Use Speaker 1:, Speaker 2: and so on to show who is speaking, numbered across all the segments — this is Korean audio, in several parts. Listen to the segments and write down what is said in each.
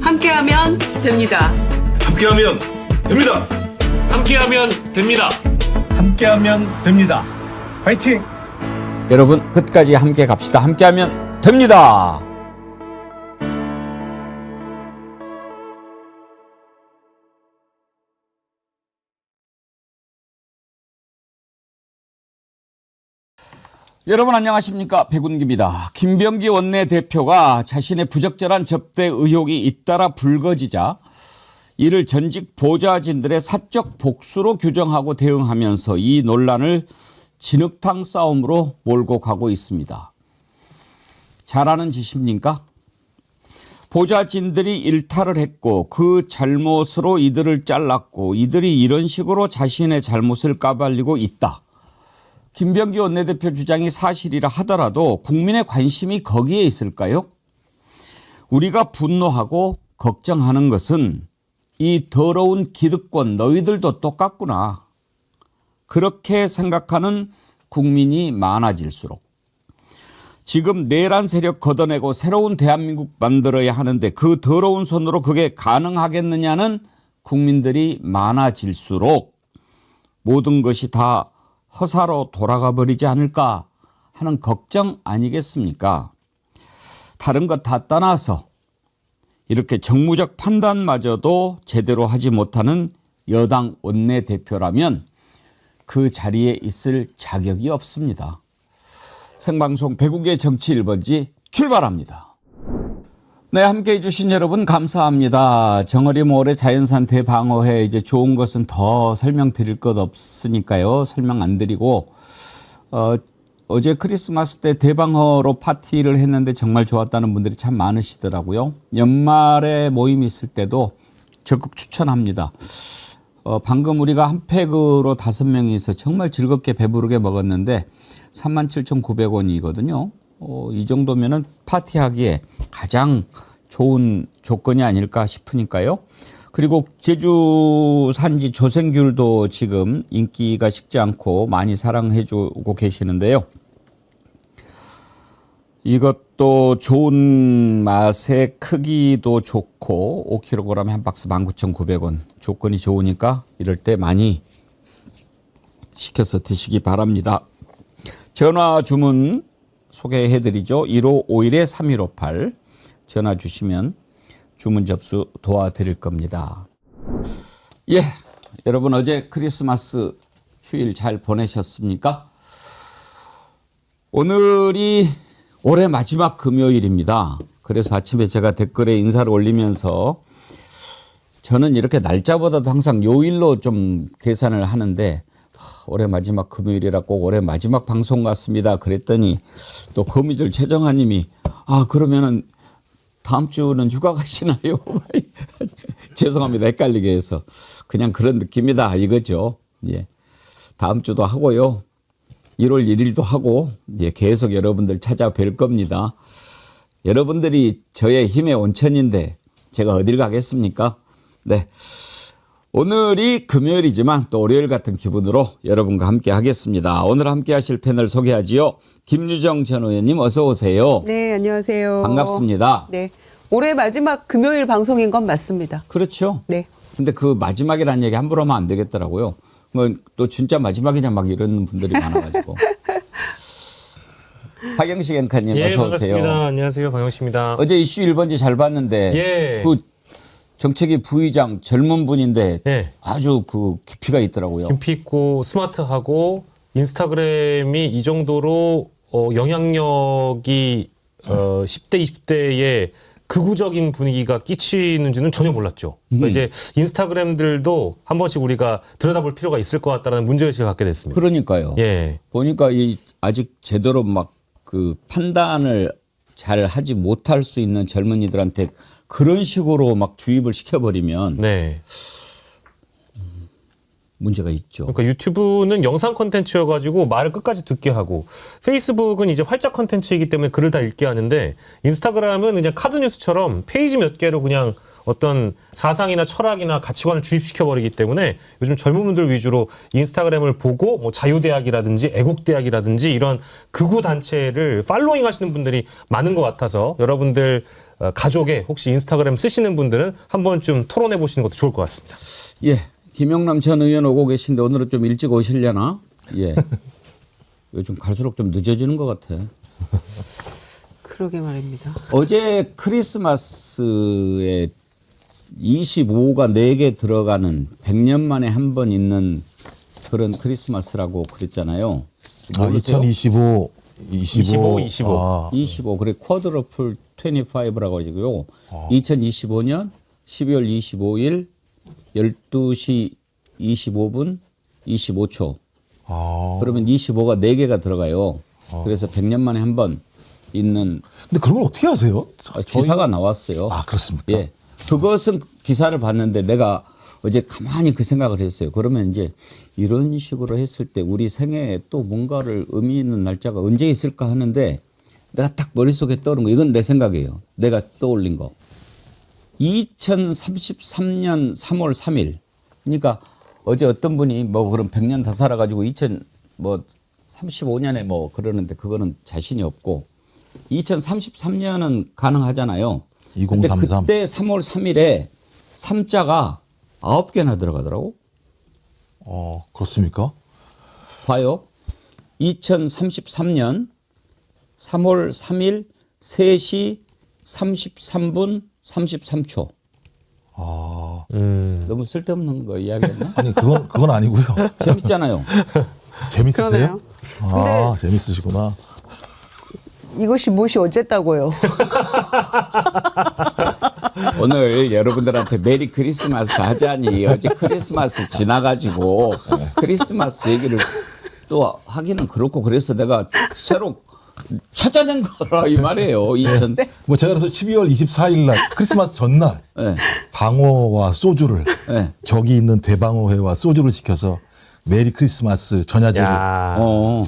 Speaker 1: 함께하면 됩니다.
Speaker 2: 함께하면 됩니다.
Speaker 3: 함께하면 됩니다.
Speaker 4: 함께하면 됩니다. 화이팅!
Speaker 5: 여러분 끝까지 함께 갑시다. 함께하면 됩니다. 여러분 안녕하십니까? 백운기입니다. 김병기 원내대표가 자신의 부적절한 접대 의혹이 잇따라 불거지자 이를 전직 보좌진들의 사적 복수로 규정하고 대응하면서 이 논란을 진흙탕 싸움으로 몰고 가고 있습니다. 잘하는 짓입니까? 보좌진들이 일탈을 했고 그 잘못으로 이들을 잘랐고 이들이 이런 식으로 자신의 잘못을 까발리고 있다. 김병기 원내대표 주장이 사실이라 하더라도 국민의 관심이 거기에 있을까요? 우리가 분노하고 걱정하는 것은 이 더러운 기득권 너희들도 똑같구나. 그렇게 생각하는 국민이 많아질수록 지금 내란 세력 걷어내고 새로운 대한민국 만들어야 하는데 그 더러운 손으로 그게 가능하겠느냐는 국민들이 많아질수록 모든 것이 다 허사로 돌아가 버리지 않을까 하는 걱정 아니겠습니까? 다른 것 다 떠나서 이렇게 정무적 판단마저도 제대로 하지 못하는 여당 원내대표라면 그 자리에 있을 자격이 없습니다. 생방송 배국의 정치 1번지 출발합니다. 네, 함께해 주신 여러분 감사합니다. 정어리 모래 자연산 대방어회 이제 좋은 것은 더 설명드릴 것 없으니까요. 설명 안 드리고 어제 크리스마스 때 대방어로 파티를 했는데 정말 좋았다는 분들이 참 많으시더라고요. 연말에 모임이 있을 때도 적극 추천합니다. 방금 우리가 한 팩으로 5명이서 정말 즐겁게 배부르게 먹었는데 37,900원이거든요. 이 정도면은 파티하기에 가장 좋은 조건이 아닐까 싶으니까요. 그리고 제주 산지 조생귤도 지금 인기가 식지 않고 많이 사랑해 주고 계시는데요. 이것도 좋은 맛에 크기도 좋고 5kg에 한 박스 19,900원. 조건이 좋으니까 이럴 때 많이 시켜서 드시기 바랍니다. 전화 주문 소개해드리죠. 1551-3158 전화 주시면 주문 접수 도와드릴 겁니다. 예, 여러분 어제 크리스마스 휴일 잘 보내셨습니까? 오늘이 올해 마지막 금요일입니다. 그래서 아침에 제가 댓글에 인사를 올리면서 저는 이렇게 날짜보다도 항상 요일로 좀 계산을 하는데 올해 마지막 금요일이라 꼭 올해 마지막 방송 같습니다. 그랬더니 또 거미줄 최정아님이 그러면은 다음 주는 휴가 가시나요? 죄송합니다. 헷갈리게 해서 그냥 그런 느낌이다 이거죠. 예, 다음 주도 하고요. 1월 1일도 하고 계속 여러분들 찾아뵐 겁니다. 여러분들이 저의 힘의 온천인데 제가 어딜 가겠습니까? 네. 오늘이 금요일이지만 또 월요일 같은 기분으로 여러분과 함께 하겠습니다. 오늘 함께 하실 패널 소개하지요. 김유정 전 의원님 어서 오세요.
Speaker 1: 네, 안녕하세요.
Speaker 5: 반갑습니다.
Speaker 1: 네, 올해 마지막 금요일 방송인 건 맞습니다.
Speaker 5: 그렇죠.
Speaker 1: 네.
Speaker 5: 근데 그 마지막이라는 얘기 함부로 하면 안 되겠더라고요. 뭐 또 진짜 마지막이냐 막 이러는 분들이 많아가지고. 박영식 앵커님
Speaker 3: 예,
Speaker 5: 어서 오세요.
Speaker 3: 반갑습니다. 안녕하세요. 박영식입니다.
Speaker 5: 어제 이슈 1번지 잘 봤는데
Speaker 3: 예.
Speaker 5: 그 정책위 부의장 젊은 분인데
Speaker 3: 예.
Speaker 5: 아주 그 깊이가 있더라고요.
Speaker 3: 깊이 있고 스마트하고 인스타그램이 이 정도로 영향력이 10대, 20대에 극우적인 분위기가 끼치는지는 전혀 몰랐죠. 그러니까 이제 인스타그램들도 한 번씩 우리가 들여다볼 필요가 있을 것 같다는 문제의식을 갖게 됐습니다.
Speaker 5: 그러니까요.
Speaker 3: 예.
Speaker 5: 보니까 아직 제대로 막 그 판단을 잘 하지 못할 수 있는 젊은이들한테 그런 식으로 막 주입을 시켜버리면
Speaker 3: 네.
Speaker 5: 문제가 있죠.
Speaker 3: 그러니까 유튜브는 영상 콘텐츠여가지고 말을 끝까지 듣게 하고 페이스북은 이제 활짝 콘텐츠이기 때문에 글을 다 읽게 하는데 인스타그램은 그냥 카드뉴스처럼 페이지 몇 개로 그냥 어떤 사상이나 철학이나 가치관을 주입시켜버리기 때문에 요즘 젊은 분들 위주로 인스타그램을 보고 뭐 자유대학이라든지 애국대학이라든지 이런 극우 단체를 팔로잉 하시는 분들이 많은 것 같아서 여러분들 가족의 혹시 인스타그램 쓰시는 분들은 한번 좀 토론해 보시는 것도 좋을 것 같습니다.
Speaker 5: 예, 김영남 전 의원 오고 계신데 오늘은 좀 일찍 오시려나? 예. 요즘 갈수록 좀 늦어지는 것 같아.
Speaker 1: 그러게 말입니다.
Speaker 5: 어제 크리스마스에 25가 4개 들어가는 100년 만에 한 번 있는 그런 크리스마스라고 그랬잖아요. 모르세요?
Speaker 6: 2025,
Speaker 3: 25.
Speaker 6: 아,
Speaker 5: 25 그래 쿼드러플 25라고 하시고요. 2025년 12월 25일 12시 25분 25초. 그러면 25가 4개가 들어가요. 그래서 100년 만에 한 번 있는
Speaker 6: 근데 그걸 어떻게 하세요?
Speaker 5: 기사가 나왔어요.
Speaker 6: 아, 그렇습니까?
Speaker 5: 예. 그것은 기사를 봤는데 내가 어제 가만히 그 생각을 했어요. 그러면 이제 이런 식으로 했을 때 우리 생애에 또 뭔가를 의미 있는 날짜가 언제 있을까 하는데 내가 딱 머릿속에 떠오른 거 이건 내 생각이에요. 내가 떠올린 거. 2033년 3월 3일. 그러니까 어제 어떤 분이 뭐 그럼 100년 다 살아가지고 35년에 뭐 그러는데 그거는 자신이 없고 2033년은 가능하잖아요.
Speaker 6: 2033.
Speaker 5: 그때 3월 3일에 3자가 9개나 들어가더라고.
Speaker 6: 그렇습니까?
Speaker 5: 봐요. 2033년 3월 3일 3시 33분 33초. 너무 쓸데없는 거 이야기했나?
Speaker 6: 아니, 그건 아니고요.
Speaker 5: 재밌잖아요.
Speaker 6: 재밌으세요?
Speaker 1: 그러네요.
Speaker 6: 아, 재밌으시구나.
Speaker 1: 이것이 무엇이 어쨌다고요.
Speaker 5: 오늘 여러분들한테 메리 크리스마스 하자니 어제 크리스마스 지나가지고 크리스마스 얘기를 또 하기는 그렇고 그래서 내가 새로 찾아낸 거라 이 말이에요. 2000.
Speaker 6: 뭐 제가 그래서 12월 24일 날 크리스마스 전날
Speaker 5: 네.
Speaker 6: 방어와 소주를
Speaker 5: 네.
Speaker 6: 저기 있는 대방어회와 소주를 시켜서 메리 크리스마스 전야제를
Speaker 3: 야.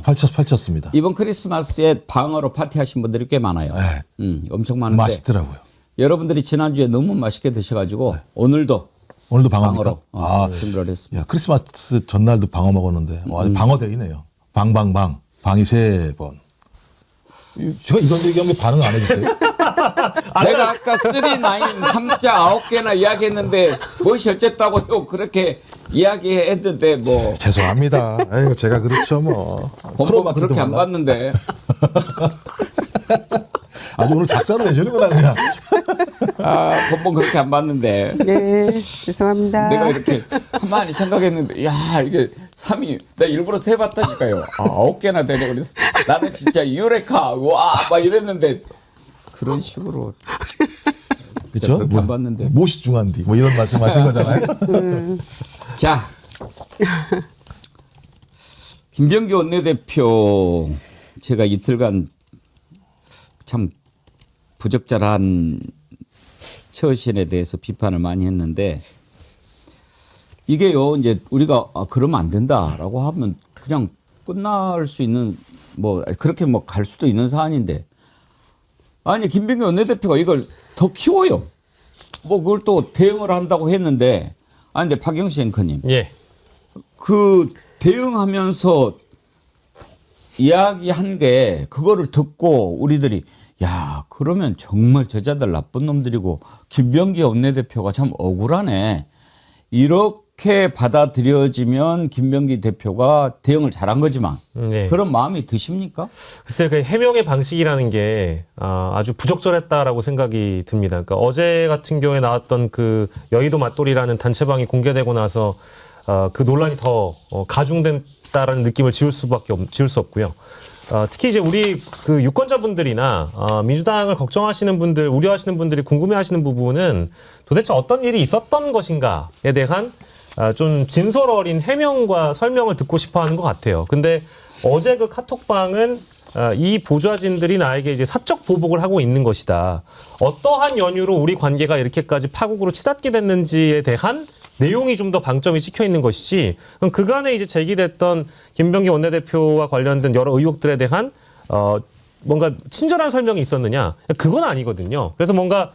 Speaker 6: 펼쳤습니다.
Speaker 5: 이번 크리스마스에 방어로 파티하신 분들이 꽤 많아요.
Speaker 6: 네.
Speaker 5: 엄청 많은데
Speaker 6: 맛있더라고요.
Speaker 5: 여러분들이 지난주에 너무 맛있게 드셔가지고 오늘도
Speaker 6: 오늘도 방어입니까?
Speaker 5: 방어로 준비를 했습니다.
Speaker 6: 야, 크리스마스 전날도 방어 먹었는데 아주 방어데이네요. 방방방 방이 3번. 제가 이런 얘기하면 반응 안 해주세요?
Speaker 5: 내가 아까 3, 9, 3자 9개나 이야기했는데 무엇이 어쨌다고요? 그렇게 이야기했는데 뭐
Speaker 6: 죄송합니다. 에휴, 제가 그렇죠 뭐.
Speaker 5: 본번 그렇게 안 봤는데
Speaker 6: 아주 오늘 작사를 내시는구나 그냥.
Speaker 5: 본번 그렇게 안 봤는데
Speaker 1: 네, 죄송합니다.
Speaker 5: 내가 이렇게 가만히 생각했는데 야 이게 3이 나 일부러 세봤다니까요. 9개나 되네 그래서 나는 진짜 유레카 와 막 이랬는데 그런 식으로
Speaker 6: 그렇죠?
Speaker 5: 그렇게 안 봤는데.
Speaker 6: 무엇이 중요한디 뭐 이런 말씀하신 거잖아요.
Speaker 5: 자 김병기 원내대표 제가 이틀간 참 부적절한 처신에 대해서 비판을 많이 했는데 이게요 이제 우리가 그러면 안 된다라고 하면 그냥 끝날 수 있는 뭐 그렇게 뭐 갈 수도 있는 사안인데 아니 김병기 원내대표가 이걸 더 키워요. 뭐 그걸 또 대응을 한다고 했는데 아니 근데 박영시 앵커님
Speaker 3: 예.
Speaker 5: 그 대응하면서 이야기한 게 그거를 듣고 우리들이 야 그러면 정말 저자들 나쁜 놈들이고 김병기 원내대표가 참 억울하네 이렇게 받아들여지면 김병기 대표가 대응을 잘한 거지만
Speaker 3: 네.
Speaker 5: 그런 마음이 드십니까?
Speaker 3: 글쎄요, 그 해명의 방식이라는 게 아주 부적절했다라고 생각이 듭니다. 그러니까 어제 같은 경우에 나왔던 그 여의도 맞돌이라는 단체방이 공개되고 나서 그 논란이 더 가중됐다라는 느낌을 지울 수 없고요. 특히 이제 우리 그 유권자분들이나 민주당을 걱정하시는 분들, 우려하시는 분들이 궁금해하시는 부분은 도대체 어떤 일이 있었던 것인가에 대한 좀 진솔 어린 해명과 설명을 듣고 싶어하는 것 같아요. 근데 어제 그 카톡방은 이 보좌진들이 나에게 이제 사적 보복을 하고 있는 것이다. 어떠한 연유로 우리 관계가 이렇게까지 파국으로 치닫게 됐는지에 대한 내용이 좀 더 방점이 찍혀 있는 것이지. 그럼 그간에 이제 제기됐던 김병기 원내대표와 관련된 여러 의혹들에 대한 뭔가 친절한 설명이 있었느냐? 그건 아니거든요. 그래서 뭔가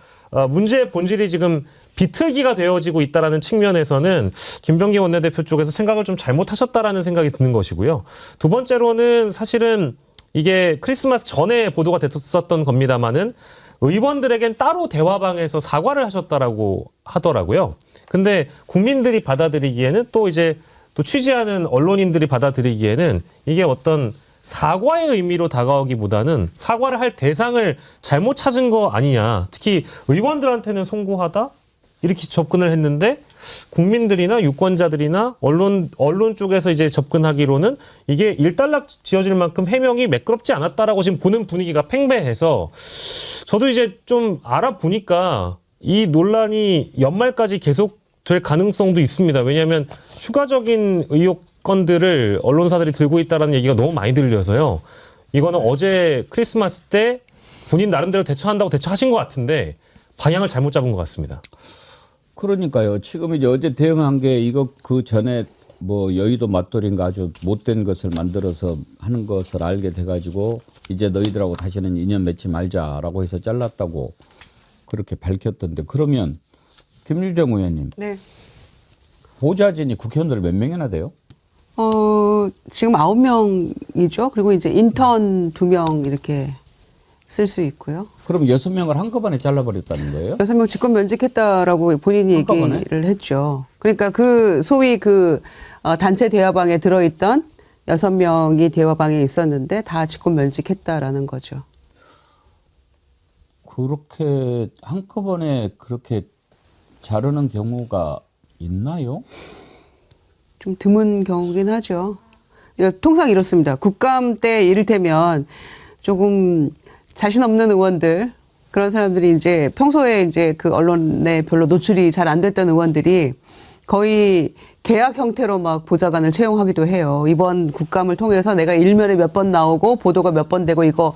Speaker 3: 문제의 본질이 지금 비틀기가 되어지고 있다라는 측면에서는 김병기 원내대표 쪽에서 생각을 좀 잘못하셨다라는 생각이 드는 것이고요. 두 번째로는 사실은 이게 크리스마스 전에 보도가 됐었던 겁니다만은 의원들에겐 따로 대화방에서 사과를 하셨다라고 하더라고요. 근데 국민들이 받아들이기에는 또 이제 또 취재하는 언론인들이 받아들이기에는 이게 어떤 사과의 의미로 다가오기보다는 사과를 할 대상을 잘못 찾은 거 아니냐. 특히 의원들한테는 송구하다? 이렇게 접근을 했는데 국민들이나 유권자들이나 언론 쪽에서 이제 접근하기로는 이게 일단락 지어질 만큼 해명이 매끄럽지 않았다라고 지금 보는 분위기가 팽배해서 저도 이제 좀 알아보니까 이 논란이 연말까지 계속될 가능성도 있습니다. 왜냐하면 추가적인 의혹건들을 언론사들이 들고 있다는 얘기가 너무 많이 들려서요. 이거는 어제 크리스마스 때 본인 나름대로 대처한다고 대처하신 것 같은데 방향을 잘못 잡은 것 같습니다.
Speaker 5: 그러니까요. 지금 이제 어제 대응한 게 이거 그 전에 뭐 여의도 맞돌인가 아주 못된 것을 만들어서 하는 것을 알게 돼가지고 이제 너희들하고 다시는 인연 맺지 말자라고 해서 잘랐다고 그렇게 밝혔던데 그러면 김유정 의원님
Speaker 1: 네.
Speaker 5: 보좌진이 국회의원들 몇 명이나 돼요?
Speaker 1: 지금 9명이죠. 그리고 이제 인턴 2명 이렇게 쓸 수 있고요.
Speaker 5: 그럼 6명을 한꺼번에 잘라버렸다는 거예요?
Speaker 1: 6명 직권 면직했다라고 본인이
Speaker 5: 한꺼번에?
Speaker 1: 얘기를 했죠. 그러니까 그 소위 그 단체 대화방에 들어있던 6명이 대화방에 있었는데 다 직권 면직했다라는 거죠.
Speaker 5: 그렇게 한꺼번에 그렇게 자르는 경우가 있나요?
Speaker 1: 좀 드문 경우긴 하죠. 그러니까 통상 이렇습니다. 국감 때 이를테면 조금 자신 없는 의원들, 그런 사람들이 이제 평소에 이제 그 언론에 별로 노출이 잘 안 됐던 의원들이 거의 계약 형태로 막 보좌관을 채용하기도 해요. 이번 국감을 통해서 내가 일면에 몇 번 나오고 보도가 몇 번 되고 이거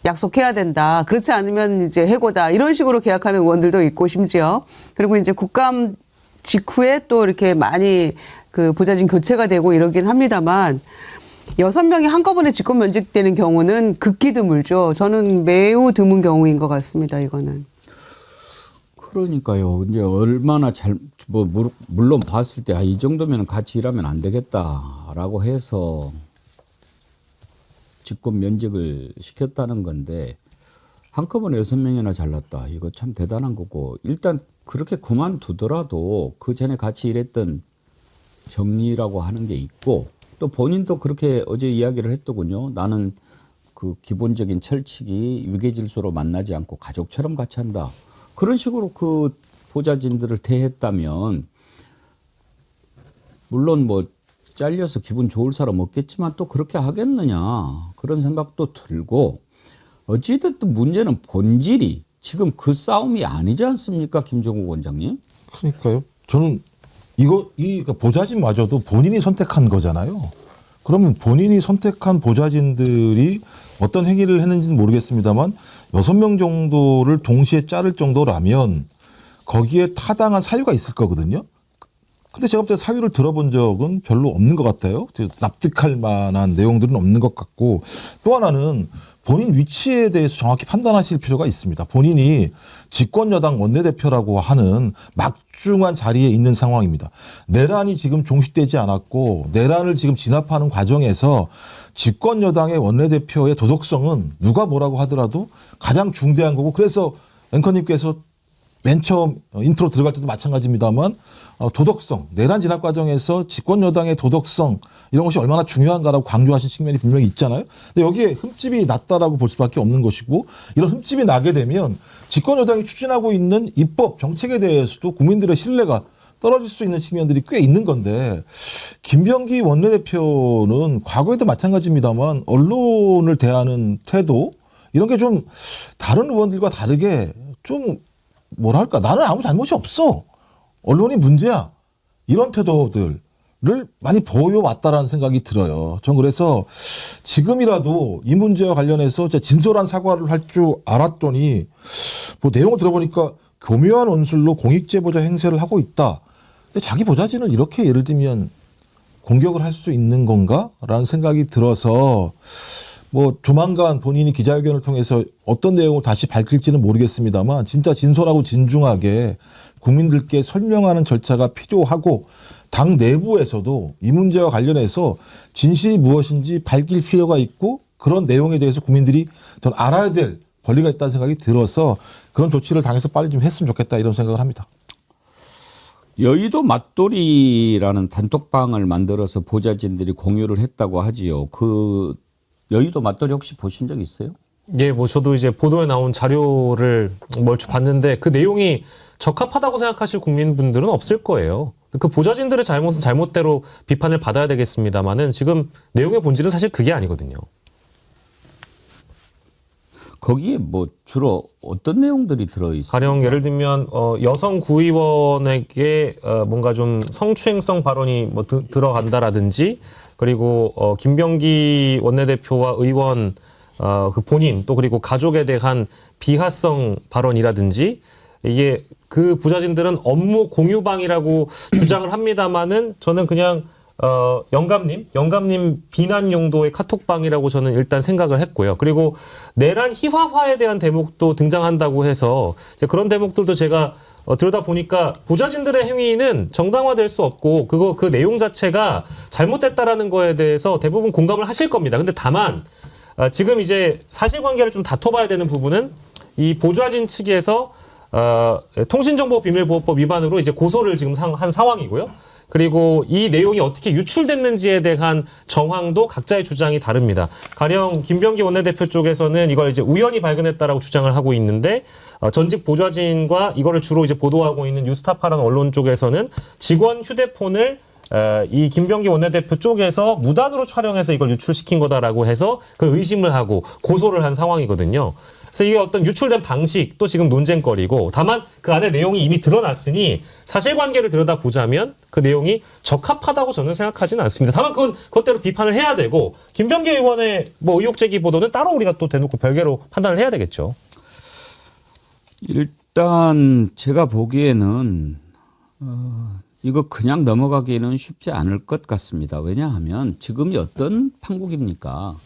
Speaker 1: 약속해야 된다. 그렇지 않으면 이제 해고다. 이런 식으로 계약하는 의원들도 있고 심지어. 그리고 이제 국감 직후에 또 이렇게 많이 그 보좌진 교체가 되고 이러긴 합니다만 6명이 한꺼번에 직권 면직되는 경우는 극히 드물죠. 저는 매우 드문 경우인 것 같습니다. 이거는.
Speaker 5: 그러니까요. 이제 얼마나 물론 봤을 때 이 정도면 같이 일하면 안 되겠다라고 해서 직권 면직을 시켰다는 건데 한꺼번에 6명이나 잘랐다. 이거 참 대단한 거고 일단 그렇게 그만두더라도 그 전에 같이 일했던 정리라고 하는 게 있고 또 본인도 그렇게 어제 이야기를 했더군요. 나는 그 기본적인 철칙이 위계질서로 만나지 않고 가족처럼 같이 한다. 그런 식으로 그 보좌진들을 대했다면 물론 뭐 잘려서 기분 좋을 사람 없겠지만 또 그렇게 하겠느냐 그런 생각도 들고 어찌됐든 문제는 본질이 지금 그 싸움이 아니지 않습니까? 김종국 원장님.
Speaker 6: 그러니까요. 저는 이 보좌진마저도 본인이 선택한 거잖아요. 그러면 본인이 선택한 보좌진들이 어떤 행위를 했는지는 모르겠습니다만 6명 정도를 동시에 자를 정도라면 거기에 타당한 사유가 있을 거거든요. 근데 제가 볼 때 사유를 들어본 적은 별로 없는 것 같아요. 납득할 만한 내용들은 없는 것 같고 또 하나는 본인 위치에 대해서 정확히 판단하실 필요가 있습니다. 본인이 집권여당 원내대표라고 하는 막중한 자리에 있는 상황입니다. 내란이 지금 종식되지 않았고 내란을 지금 진압하는 과정에서 집권여당의 원내대표의 도덕성은 누가 뭐라고 하더라도 가장 중대한 거고 그래서 앵커님께서 맨 처음 인트로 들어갈 때도 마찬가지입니다만 도덕성, 내란 진압 과정에서 집권여당의 도덕성 이런 것이 얼마나 중요한가라고 강조하신 측면이 분명히 있잖아요. 근데 여기에 흠집이 났다라고 볼 수밖에 없는 것이고 이런 흠집이 나게 되면 집권여당이 추진하고 있는 입법, 정책에 대해서도 국민들의 신뢰가 떨어질 수 있는 측면들이 꽤 있는 건데 김병기 원내대표는 과거에도 마찬가지입니다만 언론을 대하는 태도 이런 게 좀 다른 의원들과 다르게 좀 뭐랄까 나는 아무 잘못이 없어. 언론이 문제야. 이런 태도들을 많이 보여왔다라는 생각이 들어요. 전 그래서 지금이라도 이 문제와 관련해서 진솔한 사과를 할 줄 알았더니 뭐 내용을 들어보니까 교묘한 언술로 공익제보자 행세를 하고 있다. 근데 자기 보좌진을 이렇게 예를 들면 공격을 할 수 있는 건가라는 생각이 들어서 뭐 조만간 본인이 기자회견을 통해서 어떤 내용을 다시 밝힐지는 모르겠습니다만 진짜 진솔하고 진중하게 국민들께 설명하는 절차가 필요하고 당 내부에서도 이 문제와 관련해서 진실이 무엇인지 밝힐 필요가 있고 그런 내용에 대해서 국민들이 전 알아야 될 권리가 있다는 생각이 들어서 그런 조치를 당해서 빨리 좀 했으면 좋겠다 이런 생각을 합니다.
Speaker 5: 여의도 맛돌이라는 단톡방을 만들어서 보좌진들이 공유를 했다고 하지요. 그 여의도 맛돌이 혹시 보신 적 있어요?
Speaker 3: 예, 뭐 저도 이제 보도에 나온 자료를 멀쩡 봤는데 그 내용이 적합하다고 생각하실 국민분들은 없을 거예요. 그 보좌진들의 잘못은 잘못대로 비판을 받아야 되겠습니다만은 지금 내용의 본질은 사실 그게 아니거든요.
Speaker 5: 거기에 뭐 주로 어떤 내용들이 들어있어요?
Speaker 3: 가령 예를 들면 여성 구의원에게 뭔가 좀 성추행성 발언이 뭐 들어간다라든지 그리고 김병기 원내대표와 의원 그 본인 또 그리고 가족에 대한 비하성 발언이라든지 이게 그 부자진들은 업무 공유방이라고 주장을 합니다만은 저는 그냥 영감님 비난 용도의 카톡방이라고 저는 일단 생각을 했고요. 그리고 내란 희화화에 대한 대목도 등장한다고 해서 이제 그런 대목들도 제가 들여다 보니까 부자진들의 행위는 정당화될 수 없고 그 내용 자체가 잘못됐다라는 거에 대해서 대부분 공감을 하실 겁니다. 근데 다만 지금 이제 사실관계를 좀 다퉈봐야 되는 부분은 이 보좌진 측에서 통신정보비밀보호법 위반으로 이제 고소를 지금 한 상황이고요. 그리고 이 내용이 어떻게 유출됐는지에 대한 정황도 각자의 주장이 다릅니다. 가령 김병기 원내대표 쪽에서는 이걸 이제 우연히 발견했다라고 주장을 하고 있는데 전직 보좌진과 이거를 주로 이제 보도하고 있는 뉴스타파라는 언론 쪽에서는 직원 휴대폰을 이 김병기 원내대표 쪽에서 무단으로 촬영해서 이걸 유출시킨 거다라고 해서 그걸 의심을 하고 고소를 한 상황이거든요. 그래서 이게 어떤 유출된 방식도 지금 논쟁거리고 다만 그 안에 내용이 이미 드러났으니 사실관계를 들여다보자면 그 내용이 적합하다고 저는 생각하지는 않습니다. 다만 그것대로 비판을 해야 되고 김병기 의원의 뭐 의혹 제기 보도는 따로 우리가 또 대놓고 별개로 판단을 해야 되겠죠.
Speaker 5: 일단 제가 보기에는 이거 그냥 넘어가기는 쉽지 않을 것 같습니다. 왜냐하면 지금이 어떤 판국입니까?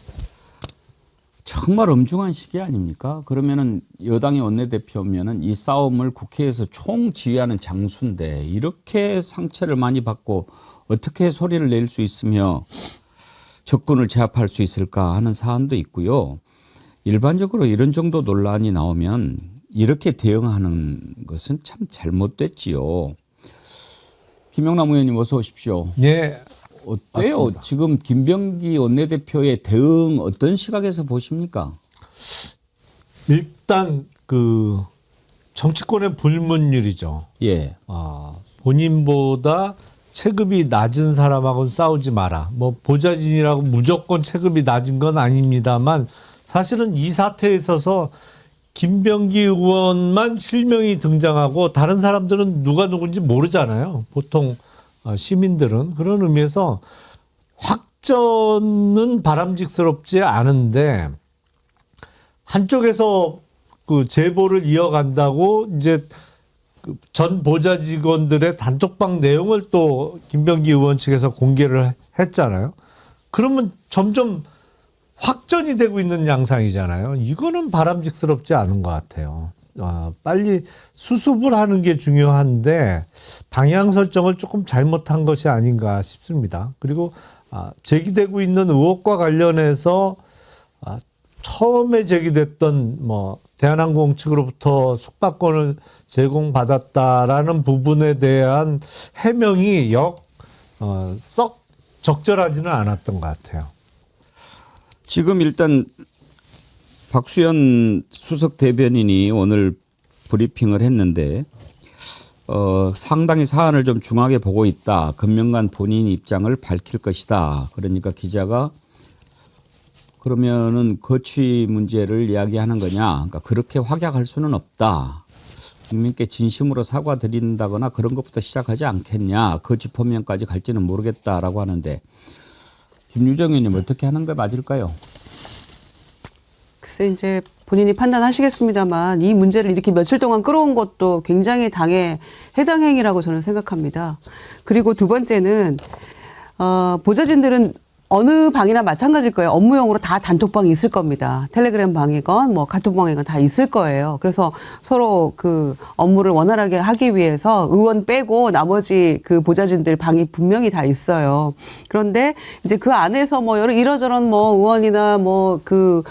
Speaker 5: 정말 엄중한 시기 아닙니까? 그러면은 여당의 원내대표면은 이 싸움을 국회에서 총지휘하는 장수인데 이렇게 상처를 많이 받고 어떻게 소리를 낼 수 있으며 적군을 제압할 수 있을까 하는 사안도 있고요. 일반적으로 이런 정도 논란이 나오면 이렇게 대응하는 것은 참 잘못됐지요. 김영남 의원님 어서 오십시오.
Speaker 4: 예.
Speaker 5: 어때요?
Speaker 4: 맞습니다.
Speaker 5: 지금 김병기 원내대표의 대응 어떤 시각에서 보십니까?
Speaker 4: 일단 그 정치권의 불문율이죠.
Speaker 5: 예.
Speaker 4: 본인보다 체급이 낮은 사람하고는 싸우지 마라. 뭐 보좌진이라고 무조건 체급이 낮은 건 아닙니다만 사실은 이 사태에 있어서 김병기 의원만 실명이 등장하고 다른 사람들은 누가 누군지 모르잖아요. 보통 시민들은. 그런 의미에서 확전은 바람직스럽지 않은데 한쪽에서 그 제보를 이어간다고 이제 전 보좌 직원들의 단톡방 내용을 또 김병기 의원 측에서 공개를 했잖아요. 그러면 점점 확전이 되고 있는 양상이잖아요. 이거는 바람직스럽지 않은 것 같아요. 빨리 수습을 하는 게 중요한데 방향 설정을 조금 잘못한 것이 아닌가 싶습니다. 그리고 제기되고 있는 의혹과 관련해서 처음에 제기됐던 뭐 대한항공 측으로부터 숙박권을 제공받았다라는 부분에 대한 해명이 썩 적절하지는 않았던 것 같아요.
Speaker 5: 지금 일단 박수현 수석 대변인이 오늘 브리핑을 했는데 상당히 사안을 좀 중하게 보고 있다. 금명간 본인 입장을 밝힐 것이다. 그러니까 기자가 그러면은 거취 문제를 이야기하는 거냐. 그러니까 그렇게 확약할 수는 없다. 국민께 진심으로 사과드린다거나 그런 것부터 시작하지 않겠냐. 거취 표명까지 갈지는 모르겠다라고 하는데 김유정 의원님 어떻게 하는 게 맞을까요?
Speaker 1: 글쎄 이제 본인이 판단하시겠습니다만 이 문제를 이렇게 며칠 동안 끌어온 것도 굉장히 당에 해당 행위라고 저는 생각합니다. 그리고 두 번째는 보좌진들은 어느 방이나 마찬가지일 거예요. 업무용으로 다 단톡방이 있을 겁니다. 텔레그램 방이건 뭐 카톡방이건 다 있을 거예요. 그래서 서로 그 업무를 원활하게 하기 위해서 의원 빼고 나머지 그 보좌진들 방이 분명히 다 있어요. 그런데 이제 그 안에서 뭐 이러저런 뭐 의원이나 뭐 그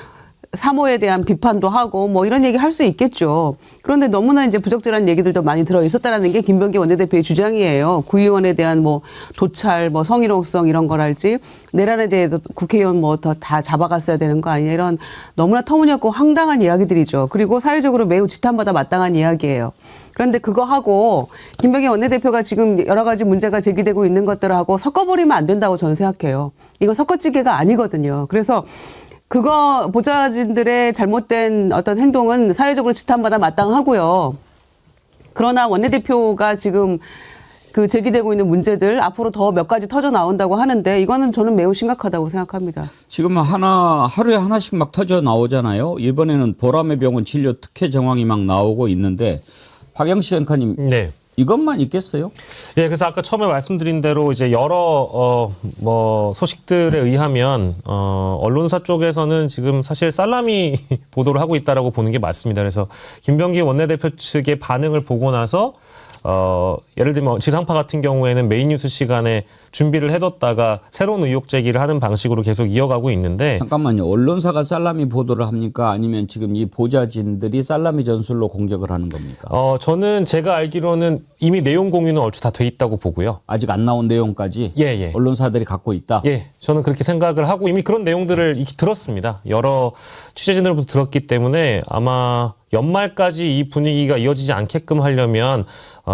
Speaker 1: 사모에 대한 비판도 하고 뭐 이런 얘기 할 수 있겠죠. 그런데 너무나 이제 부적절한 얘기들도 많이 들어 있었다라는 게 김병기 원내대표의 주장이에요. 구의원에 대한 뭐 도찰, 뭐 성희롱성 이런 거랄지 내란에 대해서 국회의원 뭐 다 잡아갔어야 되는 거 아니냐 이런 너무나 터무니없고 황당한 이야기들이죠. 그리고 사회적으로 매우 지탄받아 마땅한 이야기예요. 그런데 그거 하고 김병기 원내대표가 지금 여러 가지 문제가 제기되고 있는 것들하고 섞어버리면 안 된다고 저는 생각해요. 이거 섞어찌개가 아니거든요. 그래서 그거 보좌진들의 잘못된 어떤 행동은 사회적으로 지탄받아 마땅하고요. 그러나 원내대표가 지금 그 제기되고 있는 문제들 앞으로 더 몇 가지 터져 나온다고 하는데 이거는 저는 매우 심각하다고 생각합니다.
Speaker 5: 지금 하루에 하나씩 막 터져 나오잖아요. 이번에는 보람의 병원 진료 특혜 정황이 막 나오고 있는데 박영식 앵커님
Speaker 3: 네.
Speaker 5: 이것만 있겠어요?
Speaker 3: 예, 그래서 아까 처음에 말씀드린 대로 이제 여러 뭐 소식들에 의하면 언론사 쪽에서는 지금 사실 살라미 보도를 하고 있다라고 보는 게 맞습니다. 그래서 김병기 원내대표 측의 반응을 보고 나서 예를 들면 지상파 같은 경우에는 메인 뉴스 시간에 준비를 해뒀다가 새로운 의혹 제기를 하는 방식으로 계속 이어가고 있는데
Speaker 5: 잠깐만요. 언론사가 살라미 보도를 합니까? 아니면 지금 이 보좌진들이 살라미 전술로 공격을 하는 겁니까?
Speaker 3: 저는 제가 알기로는 이미 내용 공유는 얼추 다 돼 있다고 보고요.
Speaker 5: 아직 안 나온 내용까지
Speaker 3: 예.
Speaker 5: 언론사들이 갖고 있다?
Speaker 3: 예, 저는 그렇게 생각을 하고 이미 그런 내용들을 들었습니다. 여러 취재진으로부터 들었기 때문에 아마 연말까지 이 분위기가 이어지지 않게끔 하려면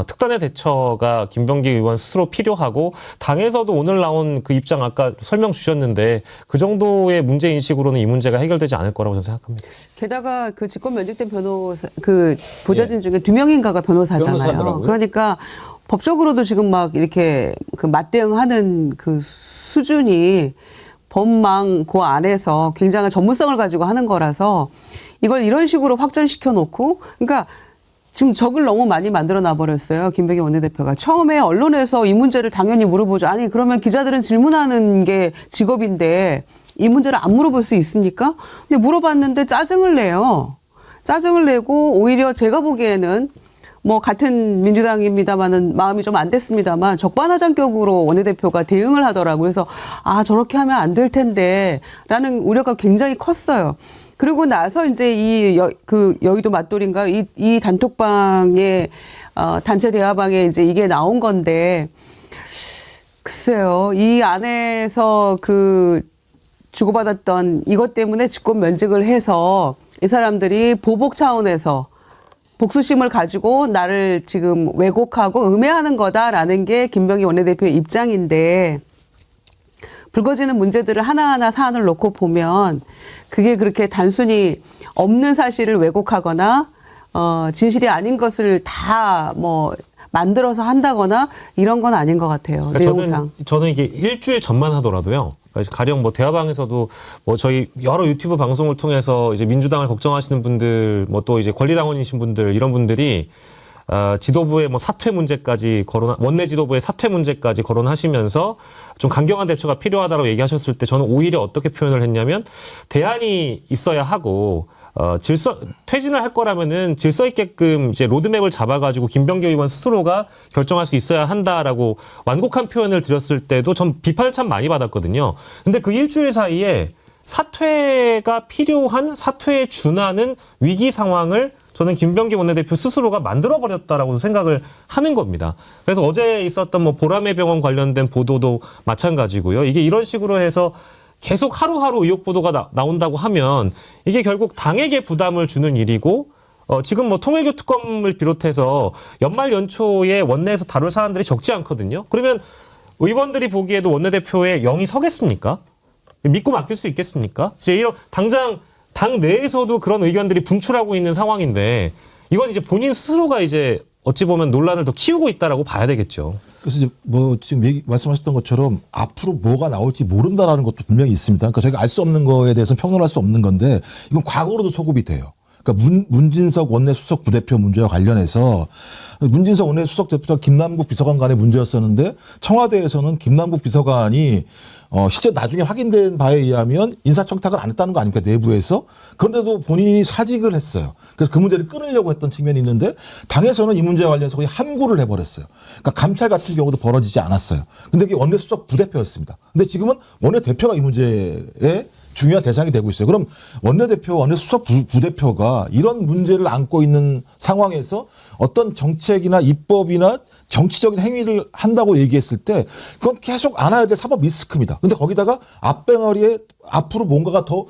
Speaker 3: 특단의 대처가 김병기 의원 스스로 필요하고 당에서도 오늘 나온 그 입장 아까 설명 주셨는데 그 정도의 문제인식으로는 이 문제가 해결되지 않을 거라고 저는 생각합니다.
Speaker 1: 게다가 그 직권 면직된 변호사 그 보좌진 중에 2명인가가 변호사잖아요.
Speaker 5: 변호사더라고요.
Speaker 1: 그러니까 법적으로도 지금 막 이렇게 그 맞대응하는 그 수준이 법망 그 안에서 굉장한 전문성을 가지고 하는 거라서 이걸 이런 식으로 확전시켜 놓고 그러니까 지금 적을 너무 많이 만들어 놔버렸어요. 김병기 원내대표가. 처음에 언론에서 이 문제를 당연히 물어보죠. 아니 그러면 기자들은 질문하는 게 직업인데 이 문제를 안 물어볼 수 있습니까? 근데 물어봤는데 짜증을 내요. 짜증을 내고 오히려 제가 보기에는 뭐 같은 민주당입니다만은 마음이 좀 안 됐습니다만 적반하장격으로 원내대표가 대응을 하더라고요. 그래서 아 저렇게 하면 안 될 텐데라는 우려가 굉장히 컸어요. 그리고 나서 이제 여의도 맞돌인가 이 단톡방에 단체 대화방에 이제 이게 나온 건데 글쎄요 이 안에서 그 주고받았던 이것 때문에 직권 면직을 해서 이 사람들이 보복 차원에서 복수심을 가지고 나를 지금 왜곡하고 음해하는 거다라는 게 김병기 원내대표의 입장인데 불거지는 문제들을 하나하나 사안을 놓고 보면 그게 그렇게 단순히 없는 사실을 왜곡하거나 진실이 아닌 것을 다 뭐 만들어서 한다거나 이런 건 아닌 것 같아요.
Speaker 3: 그러니까
Speaker 1: 내용상.
Speaker 3: 저는 이게 일주일 전만 하더라도요. 그러니까 가령 뭐 대화방에서도 뭐 저희 여러 유튜브 방송을 통해서 이제 민주당을 걱정하시는 분들 뭐 또 이제 권리당원이신 분들 이런 분들이 지도부의 뭐 사퇴 문제까지 원내 지도부의 사퇴 문제까지 거론하시면서 좀 강경한 대처가 필요하다고 얘기하셨을 때 저는 오히려 어떻게 표현을 했냐면 대안이 있어야 하고 퇴진을 할 거라면은 질서 있게끔 이제 로드맵을 잡아가지고 김병기 의원 스스로가 결정할 수 있어야 한다라고 완곡한 표현을 드렸을 때도 전 비판을 참 많이 받았거든요. 근데 그 일주일 사이에 사퇴가 필요한 사퇴에 준하는 위기 상황을 저는 김병기 원내대표 스스로가 만들어버렸다라고 생각을 하는 겁니다. 그래서 어제 있었던 뭐 보람의 병원 관련된 보도도 마찬가지고요. 이게 이런 식으로 해서 계속 하루하루 의혹 보도가 나온다고 하면 이게 결국 당에게 부담을 주는 일이고 지금 뭐 통일교 특검을 비롯해서 연말 연초에 원내에서 다룰 사안들이 적지 않거든요. 그러면 의원들이 보기에도 원내대표의 영이 서겠습니까? 믿고 맡길 수 있겠습니까? 이제 이런 당장 당 내에서도 그런 의견들이 분출하고 있는 상황인데 이건 이제 본인 스스로가 이제 어찌 보면 논란을 더 키우고 있다라고 봐야 되겠죠.
Speaker 6: 그래서 이제 뭐 지금 말씀하셨던 것처럼 앞으로 뭐가 나올지 모른다라는 것도 분명히 있습니다. 그러니까 저희가 알 수 없는 거에 대해서는 평론할 수 없는 건데 이건 과거로도 소급이 돼요. 그러니까 문진석 원내수석 부대표 문제와 관련해서 문진석 원내수석 대표와 김남국 비서관 간의 문제였었는데 청와대에서는 김남국 비서관이 실제 나중에 확인된 바에 의하면 인사청탁을 안 했다는 거 아닙니까 내부에서. 그런데도 본인이 사직을 했어요. 그래서 그 문제를 끊으려고 했던 측면이 있는데 당에서는 이 문제와 관련해서 거의 함구를 해버렸어요. 그러니까 감찰 같은 경우도 벌어지지 않았어요. 근데 그게 원내수석 부대표였습니다. 근데 지금은 원내대표가 이 문제에 중요한 대상이 되고 있어요. 그럼 원내대표, 원내수석 부대표가 이런 문제를 안고 있는 상황에서 어떤 정책이나 입법이나 정치적인 행위를 한다고 얘기했을 때 그건 계속 안아야 될 사법 리스크입니다. 근데 거기다가 앞병아리에 앞으로 뭔가가 더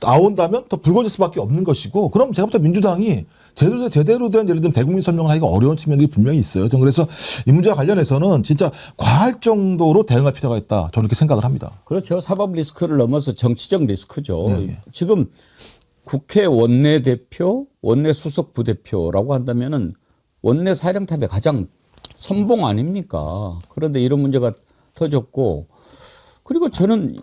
Speaker 6: 나온다면 더 불거질 수밖에 없는 것이고, 그럼 제가 볼 때 민주당이 제대로 된 예를 들면 대국민 설명을 하기가 어려운 측면들이 분명히 있어요. 저는 그래서 이 문제와 관련해서는 진짜 과할 정도로 대응할 필요가 있다. 저는 이렇게 생각을 합니다.
Speaker 5: 그렇죠. 사법 리스크를 넘어서 정치적 리스크죠.
Speaker 6: 네.
Speaker 5: 지금 국회 원내대표, 원내수석 부대표라고 한다면은 원내 사령탑의 가장 선봉 아닙니까? 그런데 이런 문제가 터졌고, 그리고 저는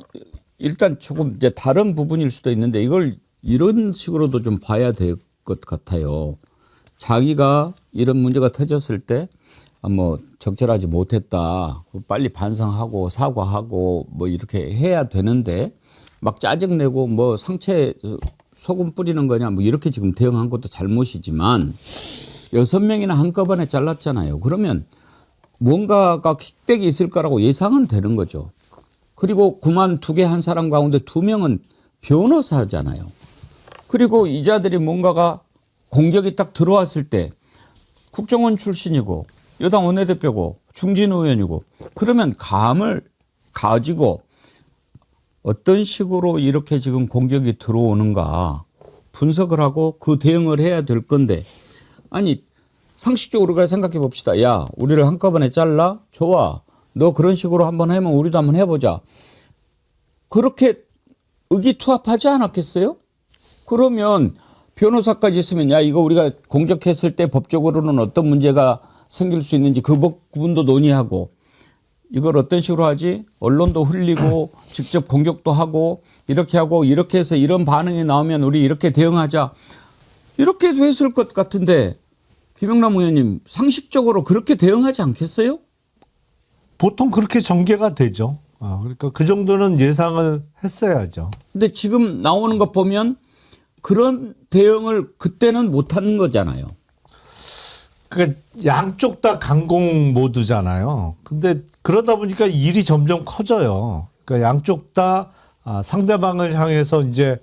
Speaker 5: 일단 조금 이제 다른 부분일 수도 있는데 이걸 이런 식으로도 좀 봐야 될 것 같아요. 자기가 이런 문제가 터졌을 때 뭐 적절하지 못했다, 빨리 반성하고 사과하고 뭐 이렇게 해야 되는데 막 짜증내고 뭐 상처에 소금 뿌리는 거냐 뭐 이렇게 지금 대응한 것도 잘못이지만 6명이나 한꺼번에 잘랐잖아요. 그러면 뭔가가 킥백이 있을 거라고 예상은 되는 거죠. 그리고 그만두게 한 사람 가운데 2명은 변호사잖아요. 그리고 이 자들이 뭔가가 공격이 딱 들어왔을 때 국정원 출신이고 여당 원내대표고 중진 의원이고 그러면 감을 가지고 어떤 식으로 이렇게 지금 공격이 들어오는가 분석을 하고 그 대응을 해야 될 건데, 아니 상식적으로 그래 생각해 봅시다. 야, 우리를 한꺼번에 잘라? 좋아. 너 그런 식으로 한번 하면 우리도 한번 해보자. 그렇게 의기투합하지 않았겠어요? 그러면 변호사까지 있으면 야, 이거 우리가 공격했을 때 법적으로는 어떤 문제가 생길 수 있는지 그 부분도 논의하고, 이걸 어떤 식으로 하지? 언론도 흘리고 직접 공격도 하고 이렇게 해서 이런 반응이 나오면 우리 이렇게 대응하자. 이렇게 됐을 것 같은데 김영남 의원님 상식적으로 그렇게 대응하지 않겠어요?
Speaker 4: 보통 그렇게 전개가 되죠. 그러니까 그 정도는 예상을 했어야죠.
Speaker 5: 근데 지금 나오는 것 보면 그런 대응을 그때는 못한 거잖아요.
Speaker 4: 그러니까 양쪽 다 강공 모드잖아요. 근데 그러다 보니까 일이 점점 커져요. 그러니까 양쪽 다 상대방을 향해서 이제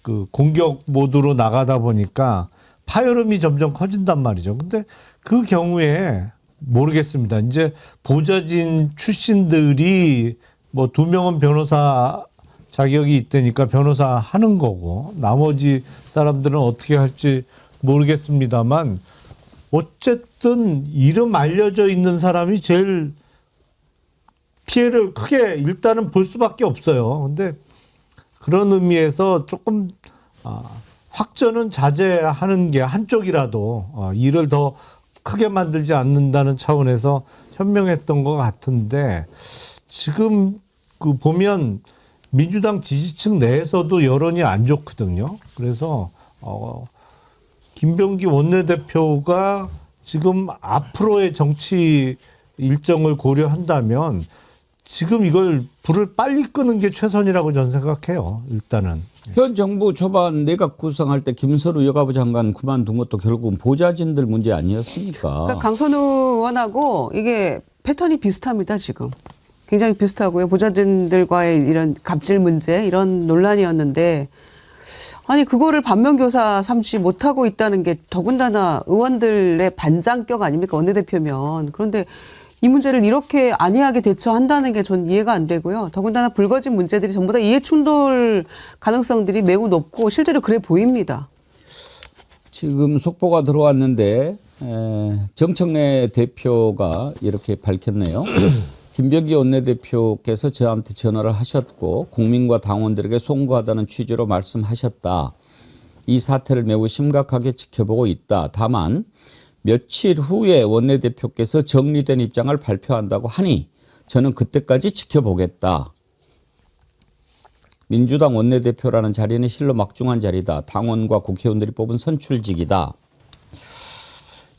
Speaker 4: 그 공격 모드로 나가다 보니까 파열음이 점점 커진단 말이죠. 근데 그 경우에 모르겠습니다. 이제 보좌진 출신들이 뭐 2명은 변호사 자격이 있다니까 변호사 하는 거고 나머지 사람들은 어떻게 할지 모르겠습니다만 어쨌든 이름 알려져 있는 사람이 제일 피해를 크게 일단은 볼 수밖에 없어요. 근데 그런 의미에서 조금 확전은 자제하는 게 한쪽이라도 일을 더 크게 만들지 않는다는 차원에서 현명했던 것 같은데, 지금 그 보면 민주당 지지층 내에서도 여론이 안 좋거든요. 그래서 김병기 원내대표가 지금 앞으로의 정치 일정을 고려한다면 지금 이걸 불을 빨리 끄는 게 최선이라고 저는 생각해요. 일단은.
Speaker 5: 현 정부 초반 내각 구성할 때 김선우 여가부 장관 그만둔 것도 결국은 보좌진들 문제 아니었습니까?
Speaker 1: 그러니까 강선우 의원하고 이게 패턴이 비슷합니다, 지금. 굉장히 비슷하고요. 보좌진들과의 이런 갑질 문제, 이런 논란이었는데, 아니, 그거를 반면교사 삼지 못하고 있다는 게 더군다나 의원들의 반장격 아닙니까? 원내대표면. 그런데 이 문제를 이렇게 안이하게 대처한다는 게 전 이해가 안 되고요. 더군다나 불거진 문제들이 전부 다 이해충돌 가능성들이 매우 높고 실제로 그래 보입니다.
Speaker 5: 지금 속보가 들어왔는데 정청래 대표가 이렇게 밝혔네요. 김병기 원내대표께서 저한테 전화를 하셨고 국민과 당원들에게 송구하다는 취지로 말씀하셨다. 이 사태를 매우 심각하게 지켜보고 있다. 다만 며칠 후에 원내대표께서 정리된 입장을 발표한다고 하니 저는 그때까지 지켜보겠다. 민주당 원내대표라는 자리는 실로 막중한 자리다. 당원과 국회의원들이 뽑은 선출직이다.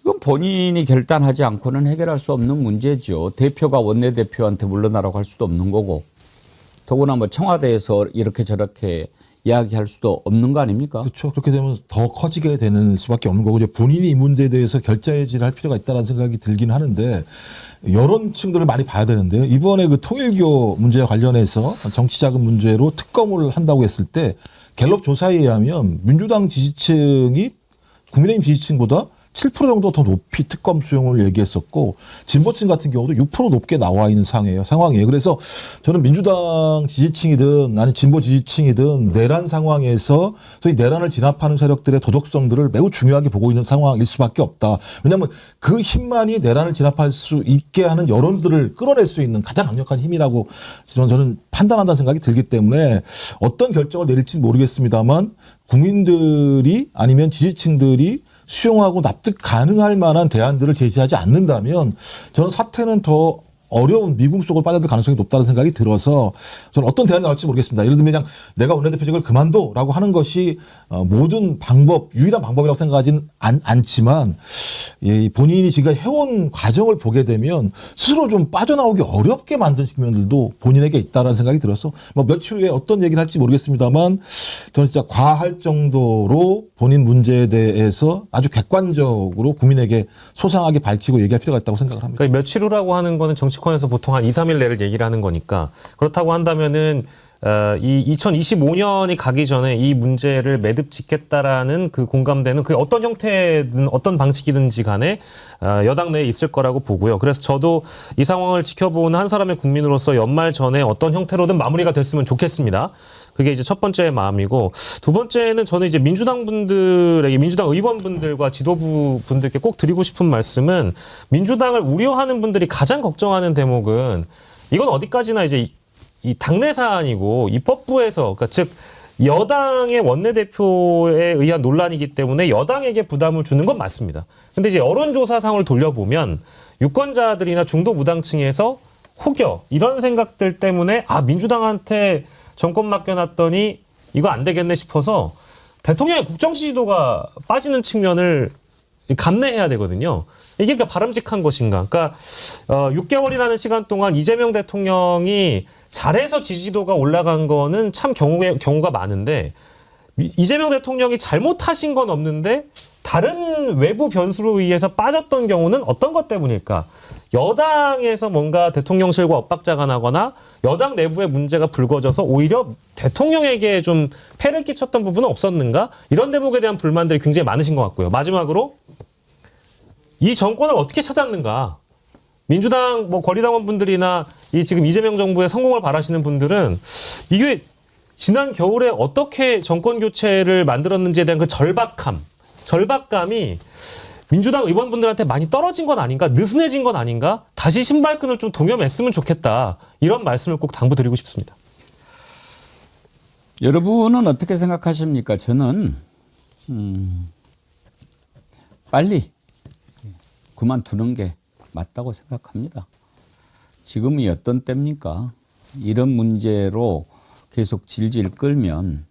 Speaker 5: 이건 본인이 결단하지 않고는 해결할 수 없는 문제죠. 대표가 원내대표한테 물러나라고 할 수도 없는 거고, 더구나 뭐 청와대에서 이렇게 저렇게 이야기할 수도 없는 거 아닙니까?
Speaker 6: 그렇죠. 그렇게 되면 더 커지게 되는 수밖에 없는 거고, 이제 본인이 이 문제에 대해서 결자해지를 할 필요가 있다는 생각이 들긴 하는데, 여론층들을 많이 봐야 되는데요. 이번에 그 통일교 문제와 관련해서 정치자금 문제로 특검을 한다고 했을 때 갤럽 조사에 의하면 민주당 지지층이 국민의힘 지지층보다 7% 정도 더 높이 특검 수용을 얘기했었고 진보층 같은 경우도 6% 높게 나와 있는 상황이에요. 그래서 저는 민주당 지지층이든 아니 진보 지지층이든 내란 상황에서 소위 내란을 진압하는 세력들의 도덕성들을 매우 중요하게 보고 있는 상황일 수밖에 없다. 왜냐하면 그 힘만이 내란을 진압할 수 있게 하는 여론들을 끌어낼 수 있는 가장 강력한 힘이라고 저는 판단한다는 생각이 들기 때문에 어떤 결정을 내릴지 모르겠습니다만 국민들이 아니면 지지층들이 수용하고 납득 가능할 만한 대안들을 제시하지 않는다면 저는 사태는 더 어려운 미궁 속으로 빠져들 가능성이 높다는 생각이 들어서 저는 어떤 대안이 나올지 모르겠습니다. 예를 들면 그냥 내가 원내대표직을 그만둬라고 하는 것이 모든 유일한 방법이라고 생각하지는 않지만 본인이 지금 해온 과정을 보게 되면 스스로 좀 빠져나오기 어렵게 만든 측면들도 본인에게 있다는 생각이 들어서 뭐 며칠 후에 어떤 얘기를 할지 모르겠습니다만 저는 진짜 과할 정도로 본인 문제에 대해서 아주 객관적으로 국민에게 소상하게 밝히고 얘기할 필요가 있다고 생각을 합니다.
Speaker 3: 그러니까 며칠 후라고 하는 거는 정치권에서 보통 한 2, 3일 내를 얘기를 하는 거니까 그렇다고 한다면은 이 2025년이 가기 전에 이 문제를 매듭 짓겠다라는 그 공감대는 그 어떤 형태든 어떤 방식이든지 간에 여당 내에 있을 거라고 보고요. 그래서 저도 이 상황을 지켜보는 한 사람의 국민으로서 연말 전에 어떤 형태로든 마무리가 됐으면 좋겠습니다. 그게 이제 첫 번째 마음이고 두 번째는 저는 이제 민주당 의원분들과 지도부 분들께 꼭 드리고 싶은 말씀은 민주당을 우려하는 분들이 가장 걱정하는 대목은 이건 어디까지나 이제 이 당내 사안이고 입법부에서 그러니까 즉 여당의 원내대표에 의한 논란이기 때문에 여당에게 부담을 주는 건 맞습니다. 근데 이제 여론조사상을 돌려보면 유권자들이나 중도 무당층에서 혹여 이런 생각들 때문에 민주당한테 정권 맡겨놨더니 이거 안 되겠네 싶어서 대통령의 국정 지지도가 빠지는 측면을 감내해야 되거든요. 이게 그러니까 바람직한 것인가. 그러니까 6개월이라는 시간 동안 이재명 대통령이 잘해서 지지도가 올라간 거는 참 경우가 많은데 이재명 대통령이 잘못하신 건 없는데 다른 외부 변수로 의해서 빠졌던 경우는 어떤 것 때문일까? 여당에서 뭔가 대통령실과 엇박자가 나거나 여당 내부의 문제가 불거져서 오히려 대통령에게 좀 폐를 끼쳤던 부분은 없었는가? 이런 대목에 대한 불만들이 굉장히 많으신 것 같고요. 마지막으로 이 정권을 어떻게 찾았는가? 민주당 권리당원 분들이나 이 지금 이재명 정부의 성공을 바라시는 분들은 이게 지난 겨울에 어떻게 정권 교체를 만들었는지에 대한 그 절박감이 민주당 의원분들한테 많이 떨어진 건 아닌가, 느슨해진 건 아닌가, 다시 신발끈을 좀 동여맸으면 좋겠다. 이런 말씀을 꼭 당부드리고 싶습니다.
Speaker 5: 여러분은 어떻게 생각하십니까? 저는 빨리 그만두는 게 맞다고 생각합니다. 지금이 어떤 때입니까? 이런 문제로 계속 질질 끌면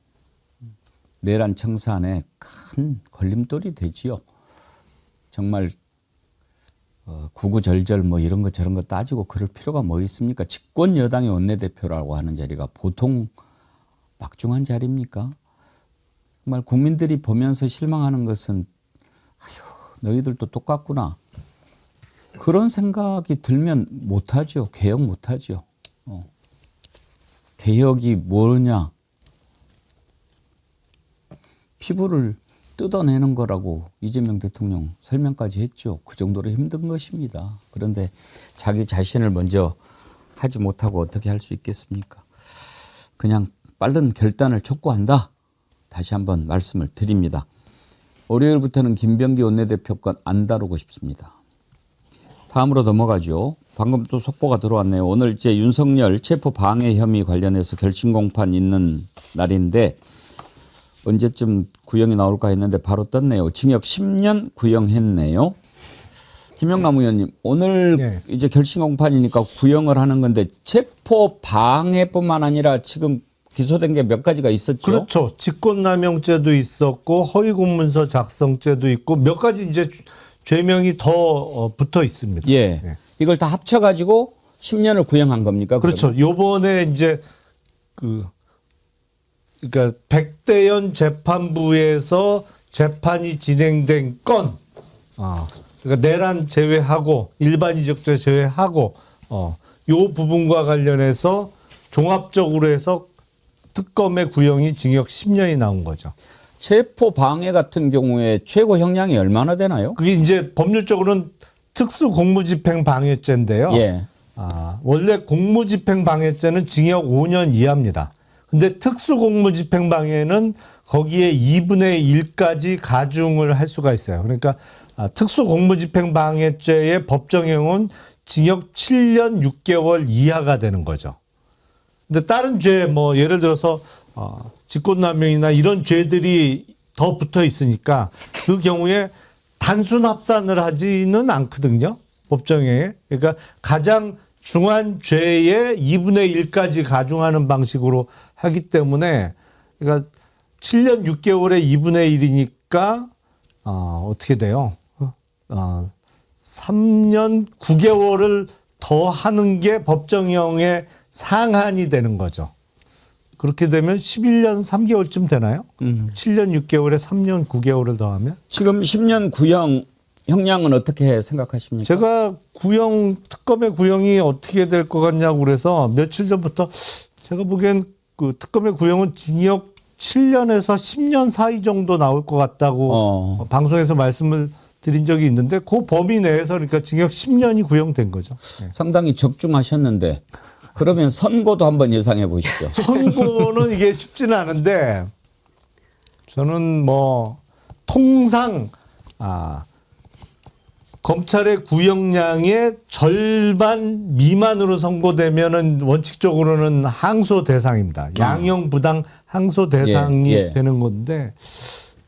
Speaker 5: 내란 청산에 큰 걸림돌이 되지요. 정말 구구절절 이런 거 저런 거 따지고 그럴 필요가 뭐 있습니까? 집권 여당의 원내대표라고 하는 자리가 보통 막중한 자리입니까? 정말 국민들이 보면서 실망하는 것은 너희들도 똑같구나. 그런 생각이 들면 못하죠. 개혁 못하죠. 개혁이 뭐냐. 피부를 뜯어내는 거라고 이재명 대통령 설명까지 했죠. 그 정도로 힘든 것입니다. 그런데 자기 자신을 먼저 하지 못하고 어떻게 할 수 있겠습니까? 그냥 빠른 결단을 촉구한다. 다시 한번 말씀을 드립니다. 월요일부터는 김병기 원내대표 건 안 다루고 싶습니다. 다음으로 넘어가죠. 방금 또 속보가 들어왔네요. 오늘 이제 윤석열 체포 방해 혐의 관련해서 결심 공판 있는 날인데 언제쯤 구형이 나올까 했는데 바로 떴네요. 징역 10년 구형했네요. 김영남 의원님, 오늘 이제 결심 공판이니까 구형을 하는 건데 체포 방해뿐만 아니라 지금 기소된 게 몇 가지가 있었죠?
Speaker 4: 그렇죠. 직권남용죄도 있었고 허위공문서 작성죄도 있고 몇 가지 이제 죄명이 더 붙어 있습니다.
Speaker 5: 예. 이걸 다 합쳐가지고 10년을 구형한 겁니까?
Speaker 4: 그렇죠.
Speaker 5: 그러면?
Speaker 4: 요번에 이제 그러니까 백대현 재판부에서 재판이 진행된 건 그러니까 내란 제외하고 일반 이적자 제외하고 요 부분과 관련해서 종합적으로 해서 특검의 구형이 징역 10년이 나온 거죠.
Speaker 5: 체포 방해 같은 경우에 최고 형량이 얼마나 되나요?
Speaker 4: 그게 이제 법률적으로는 특수 공무집행 방해죄인데요.
Speaker 5: 예.
Speaker 4: 원래 공무집행 방해죄는 징역 5년 이하입니다. 근데 특수 공무집행 방해는 거기에 2분의 1까지 가중을 할 수가 있어요. 그러니까 특수 공무집행 방해죄의 법정형은 징역 7년 6개월 이하가 되는 거죠. 근데 다른 죄, 뭐 예를 들어서 직권남용이나 이런 죄들이 더 붙어 있으니까 그 경우에 단순 합산을 하지는 않거든요. 법정형에. 그러니까 가장 중한 죄의 2분의 1까지 가중하는 방식으로 하기 때문에 그러니까 7년 6개월에 2분의 1이니까 어떻게 돼요? 3년 9개월을 더 하는 게 법정형의 상한이 되는 거죠. 그렇게 되면 11년 3개월쯤 되나요? 7년 6개월에 3년 9개월을 더하면?
Speaker 5: 지금 10년 구형 형량은 어떻게 생각하십니까?
Speaker 4: 제가 특검의 구형이 어떻게 될 것 같냐고 그래서 며칠 전부터 제가 보기엔 그 특검의 구형은 징역 7년에서 10년 사이 정도 나올 것 같다고 방송에서 말씀을 드린 적이 있는데 그 범위 내에서 그러니까 징역 10년이 구형된 거죠. 네.
Speaker 5: 상당히 적중하셨는데 그러면 선고도 한번 예상해 보시죠.
Speaker 4: 선고는 이게 쉽지는 않은데 저는 뭐 통상 검찰의 구형량의 절반 미만으로 선고되면은 원칙적으로는 항소 대상입니다. 양형 부당 항소 대상이 되는 건데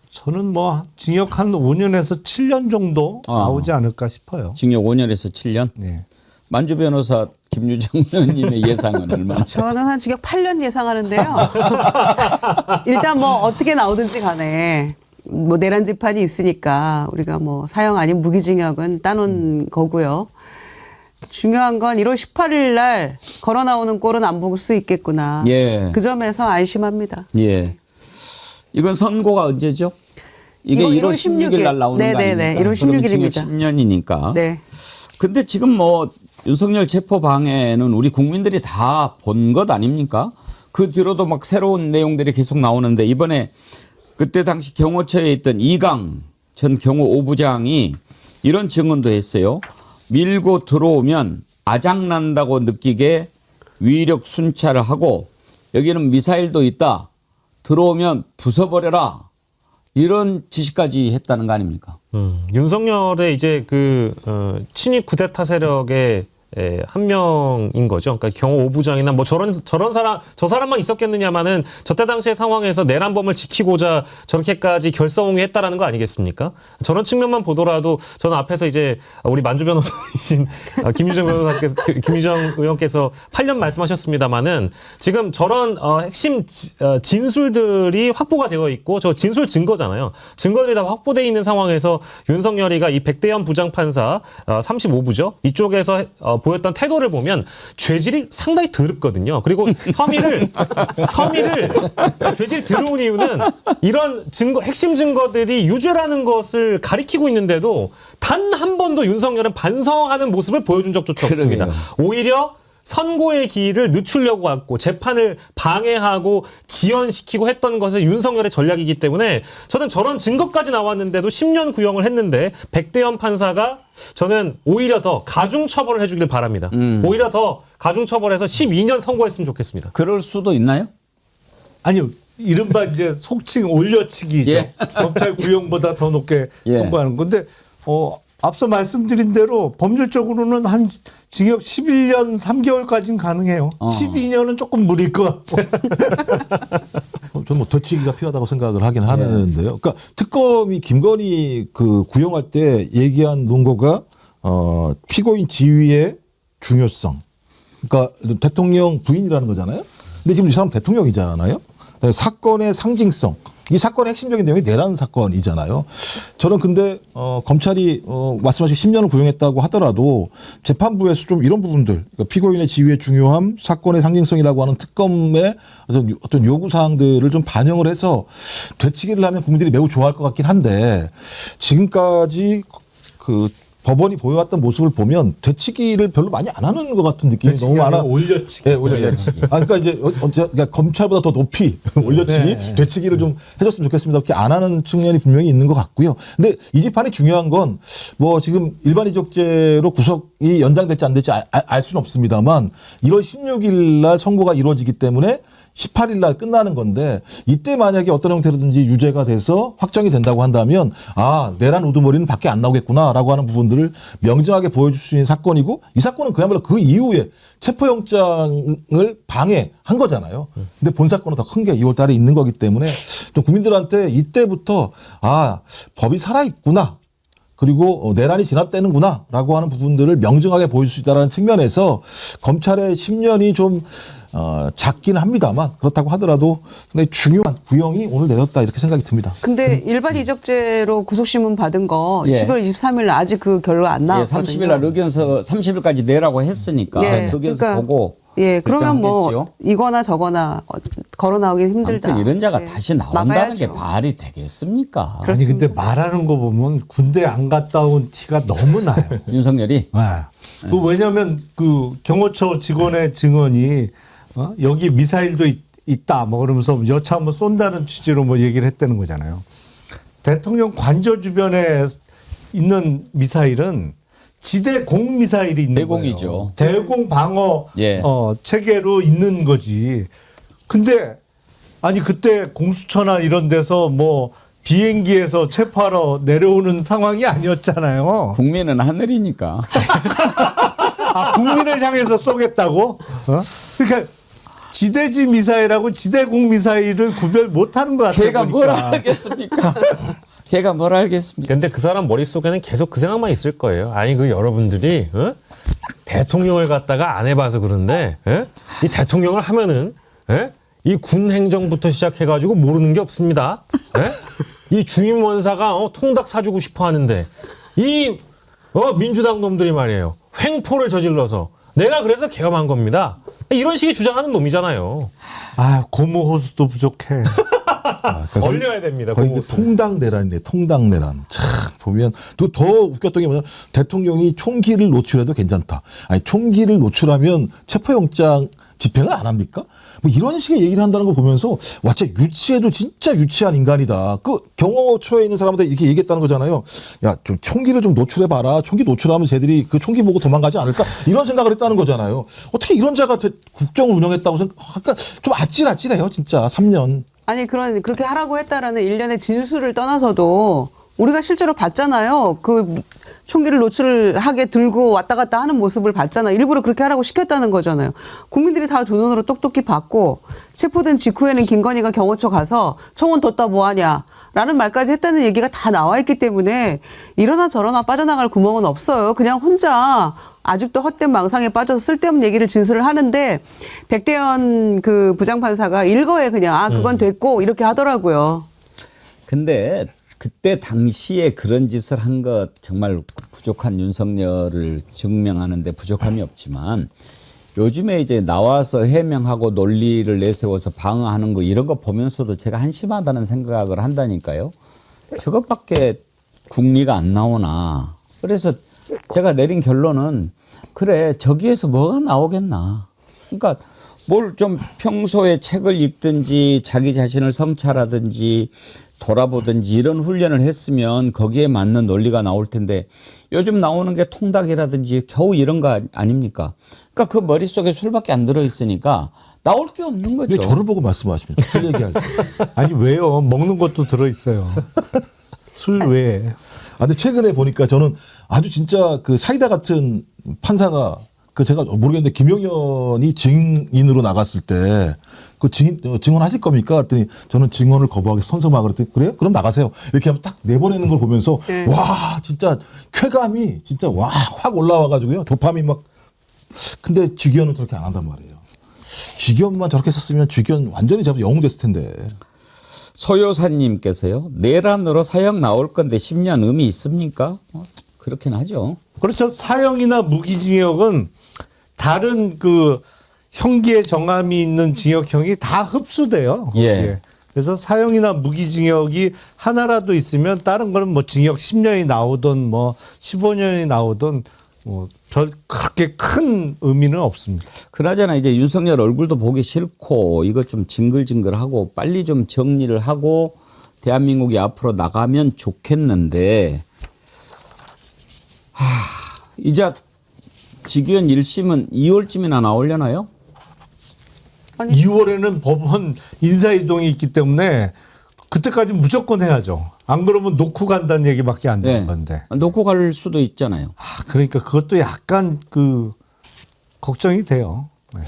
Speaker 4: 저는 뭐 징역 한 5년에서 7년 정도 나오지 않을까 싶어요.
Speaker 5: 징역 5년에서 7년?
Speaker 4: 네.
Speaker 5: 만주 변호사 김유정 의원님의 예상은 얼마나?
Speaker 1: 저는 한 징역 8년 예상하는데요. 일단 뭐 어떻게 나오든지 간에 뭐 내란 재판이 있으니까 우리가 뭐 사형 아닌 무기징역은 따놓은 거고요. 중요한 건 1월 18일 날 걸어 나오는 꼴은 안 볼 수 있겠구나.
Speaker 5: 예.
Speaker 1: 그 점에서 안심합니다.
Speaker 5: 예. 이건 선고가 언제죠? 이게
Speaker 1: 이거
Speaker 5: 1월 16일 날 나오는 거 아닙니까?
Speaker 1: 네네네. 1월 16일입니다.
Speaker 5: 10년이니까.
Speaker 1: 네.
Speaker 5: 근데 지금 뭐 윤석열 체포 방해는 우리 국민들이 다 본 것 아닙니까? 그 뒤로도 막 새로운 내용들이 계속 나오는데 이번에 그때 당시 경호처에 있던 이강 전 경호 5부장이 이런 증언도 했어요. 밀고 들어오면 아작난다고 느끼게 위력 순찰을 하고 여기는 미사일도 있다. 들어오면 부숴버려라. 이런 지시까지 했다는 거 아닙니까?
Speaker 3: 윤석열의 이제 친위 쿠데타 세력의 한 명인 거죠. 그러니까 경호 5부장이나 뭐 저런 사람, 저 사람만 있었겠느냐마는 저때 당시의 상황에서 내란범을 지키고자 저렇게까지 결성했다라는 거 아니겠습니까? 저런 측면만 보더라도 저는 앞에서 이제 우리 만주 변호사이신 김유정 의원께서 8년 말씀하셨습니다마는 지금 저런 핵심 진술들이 확보가 되어 있고 저 진술 증거잖아요. 증거들이 다 확보되어 있는 상황에서 윤석열이가 이 백대현 부장판사 35부죠. 이쪽에서 보였던 태도를 보면 죄질이 상당히 더럽거든요. 그리고 죄질이 더러운 이유는 이런 핵심 증거들이 유죄라는 것을 가리키고 있는데도 단 한 번도 윤석열은 반성하는 모습을 보여준 적조차 없습니다. 오히려 선고의 기일을 늦추려고 했고 재판을 방해하고 지연시키고 했던 것이 윤석열의 전략이기 때문에 저는 저런 증거까지 나왔는데도 10년 구형을 했는데 백대현 판사가 저는 오히려 더 가중 처벌을 해주길 바랍니다. 오히려 더 가중 처벌해서 12년 선고했으면 좋겠습니다.
Speaker 5: 그럴 수도 있나요?
Speaker 4: 아니요. 이른바 이제 속칭 올려치기죠.
Speaker 5: 예.
Speaker 4: 검찰 구형보다 더 높게
Speaker 5: 예.
Speaker 4: 선고하는 건데 앞서 말씀드린 대로 법률적으로는 한 징역 11년 3개월까지는 가능해요. 12년은 조금 무리일 것 같고.
Speaker 6: 저는 뭐 더치기가 필요하다고 생각을 하긴 하는데요. 그러니까 특검이 김건희 그 구형할 때 얘기한 논거가 피고인 지위의 중요성. 그러니까 대통령 부인이라는 거잖아요. 근데 지금 이 사람 대통령이잖아요. 사건의 상징성. 이 사건의 핵심적인 내용이 내란 사건이잖아요. 저는 근데 검찰이 말씀하신 10년을 구형했다고 하더라도 재판부에서 좀 이런 부분들, 그러니까 피고인의 지위의 중요함, 사건의 상징성이라고 하는 특검의 어떤 요구 사항들을 좀 반영을 해서 되치기를 하면 국민들이 매우 좋아할 것 같긴 한데 지금까지 그 법원이 보여왔던 모습을 보면 되치기를 별로 많이 안 하는 것 같은 느낌이 너무 많아.
Speaker 4: 올려치기.
Speaker 6: 네, 올려치기. 그러니까 이제 그러니까 검찰보다 더 높이 올려치기, 되치기를 좀 해줬으면 좋겠습니다. 그렇게 안 하는 측면이 분명히 있는 것 같고요. 근데 이 재판이 중요한 건 뭐 지금 일반 이적죄로 구속이 연장될지 안 될지 알 수는 없습니다만 1월 16일 날 선고가 이루어지기 때문에 18일 날 끝나는 건데 이때 만약에 어떤 형태로든지 유죄가 돼서 확정이 된다고 한다면 아 내란 우두머리는 밖에 안 나오겠구나라고 하는 부분들을 명정하게 보여줄 수 있는 사건이고 이 사건은 그야말로 그 이후에 체포영장을 방해한 거잖아요. 근데 본 사건은 더 큰 게 2월 달에 있는 거기 때문에 좀 국민들한테 이때부터 아 법이 살아있구나. 그리고 내란이 진압되는구나라고 하는 부분들을 명정하게 보여줄 수 있다는 측면에서 검찰의 10년이 좀 작긴 합니다만 그렇다고 하더라도 상당히 중요한 구형이 오늘 내렸다 이렇게 생각이 듭니다.
Speaker 1: 근데 일반 이적죄로 구속신문 받은 거
Speaker 5: 예.
Speaker 1: 10월 23일 아직 그 결론 안 나왔거든요.
Speaker 5: 30일 날 의견서 30일까지 내라고 했으니까
Speaker 1: 예,
Speaker 5: 의견서
Speaker 1: 그러니까
Speaker 5: 보고
Speaker 1: 예, 그러면 뭐
Speaker 5: 결정하겠죠.
Speaker 1: 이거나 저거나 걸어 나오기 힘들다.
Speaker 5: 아무튼 이런 자가
Speaker 1: 예.
Speaker 5: 다시 나온다는
Speaker 1: 막아야죠.
Speaker 5: 게 말이 되겠습니까?
Speaker 4: 아니 근데 말하는 거 보면 군대 안 갔다 온 티가 너무 나요.
Speaker 5: 윤석열이
Speaker 4: 그 왜냐하면 그 경호처 직원의 증언이 여기 미사일도 있다 뭐 그러면서 여차 한번 쏜다는 취지로 뭐 얘기를 했다는 거잖아요. 대통령 관저 주변에 있는 미사일은 지대 공 미사일이 있는
Speaker 5: 대공이죠.
Speaker 4: 거예요. 대공 방어
Speaker 5: 예.
Speaker 4: 체계로 있는 거지. 근데 아니 그때 공수처나 이런 데서 뭐 비행기에서 체포하러 내려오는 상황이 아니었잖아요.
Speaker 5: 국민은 하늘이니까.
Speaker 4: 아, 국민을 향해서 쏘겠다고? 그러니까 지대지 미사일하고 지대공 미사일을 구별 못하는 것 같아요.
Speaker 5: 걔가
Speaker 4: 보니까.
Speaker 5: 뭘 알겠습니까? 걔가 뭘 알겠습니까?
Speaker 3: 근데 그 사람 머릿속에는 계속 그 생각만 있을 거예요. 아니 그 여러분들이 대통령을 갖다가 안 해봐서 그런데 이 대통령을 하면은 이 군 행정부터 시작해가지고 모르는 게 없습니다. 이 주임 원사가 통닭 사주고 싶어 하는데 이 민주당 놈들이 말이에요. 횡포를 저질러서 내가 그래서 개엄한 겁니다. 이런 식의 주장하는 놈이잖아요.
Speaker 4: 아, 고무 호수도 부족해.
Speaker 3: 얼려야 됩니다.
Speaker 6: 거의
Speaker 3: 그거.
Speaker 6: 통당 내란이네. 통당 내란. 참 보면 또 더 웃겼던 게 뭐냐면 대통령이 총기를 노출해도 괜찮다. 아니 총기를 노출하면 체포영장 집행을 안 합니까? 뭐 이런 식의 얘기를 한다는 거 보면서 와 진짜 유치해도 진짜 유치한 인간이다. 그 경호처에 있는 사람한테 이렇게 얘기했다는 거잖아요. 야 좀 총기를 좀 노출해봐라. 총기 노출하면 쟤들이 그 총기 보고 도망가지 않을까? 이런 생각을 했다는 거잖아요. 어떻게 이런 자가 국정을 운영했다고 그러니까 좀 아찔아찔해요. 진짜 3년.
Speaker 1: 아니 그렇게 하라고 했다라는 일련의 진술을 떠나서도 우리가 실제로 봤잖아요. 그 총기를 노출하게 들고 왔다 갔다 하는 모습을 봤잖아요. 일부러 그렇게 하라고 시켰다는 거잖아요. 국민들이 다 두 눈으로 똑똑히 봤고 체포된 직후에는 김건희가 경호처 가서 청원 뒀다 뭐하냐라는 말까지 했다는 얘기가 다 나와 있기 때문에 이러나 저러나 빠져나갈 구멍은 없어요. 그냥 혼자 아직도 헛된 망상에 빠져서 쓸데없는 얘기를 진술을 하는데 백대현 그 부장판사가 일거에 그냥 그건 됐고 이렇게 하더라고요.
Speaker 5: 근데 그때 당시에 그런 짓을 한 것 정말 부족한 윤석열을 증명하는데 부족함이 없지만 요즘에 이제 나와서 해명하고 논리를 내세워서 방어하는 거 이런 거 보면서도 제가 한심하다는 생각을 한다니까요. 저것밖에 국리가 안 나오나. 그래서 제가 내린 결론은 그래 저기에서 뭐가 나오겠나. 그러니까 뭘 좀 평소에 책을 읽든지 자기 자신을 성찰하든지 돌아보든지 이런 훈련을 했으면 거기에 맞는 논리가 나올 텐데 요즘 나오는 게 통닭이라든지 겨우 이런 거 아닙니까? 그러니까 그 머릿속에 술밖에 안 들어있으니까 나올 게 없는 거죠.
Speaker 6: 왜 저를 보고 말씀하십니까? 술 얘기할 때.
Speaker 4: 아니 왜요? 먹는 것도 들어있어요. 술 외에.
Speaker 6: 근데 최근에 보니까 저는 아주 진짜 그 사이다 같은 판사가 그 제가 모르겠는데 김용현이 증인으로 나갔을 때 그 증언하실 겁니까? 그랬더니 저는 증언을 거부하기 선서막 그랬더니 그래요? 그럼 나가세요. 이렇게 하면 딱 내보내는 걸 보면서
Speaker 1: 네.
Speaker 6: 와 진짜 쾌감이 진짜 와 확 올라와가지고요. 도파민 막 근데 주기현은 그렇게 안 한단 말이에요. 주기현만 저렇게 했었으면 주기현 완전히 잡아 영웅 됐을 텐데.
Speaker 5: 소요사님께서요. 내란으로 사형 나올 건데 10년 의미 있습니까? 그렇긴 하죠.
Speaker 4: 그렇죠. 사형이나 무기징역은 다른 그 형기의 정함이 있는 징역형이 다 흡수돼요.
Speaker 5: 예.
Speaker 4: 그래서 사형이나 무기징역이 하나라도 있으면 다른 거는 뭐 징역 10년이 나오든 뭐 15년이 나오든 뭐 별 그렇게 큰 의미는 없습니다.
Speaker 5: 그나저나 이제 윤석열 얼굴도 보기 싫고 이것 좀 징글징글하고 빨리 좀 정리를 하고 대한민국이 앞으로 나가면 좋겠는데 이제 직위원 1심은 2월쯤이나 나오려나요?
Speaker 1: 아니,
Speaker 4: 2월에는 법원 인사이동이 있기 때문에 그때까지 무조건 해야죠. 안 그러면 놓고 간다는 얘기밖에 안 되는 건데.
Speaker 5: 놓고 갈 수도 있잖아요.
Speaker 4: 그러니까 그것도 약간 걱정이 돼요. 네.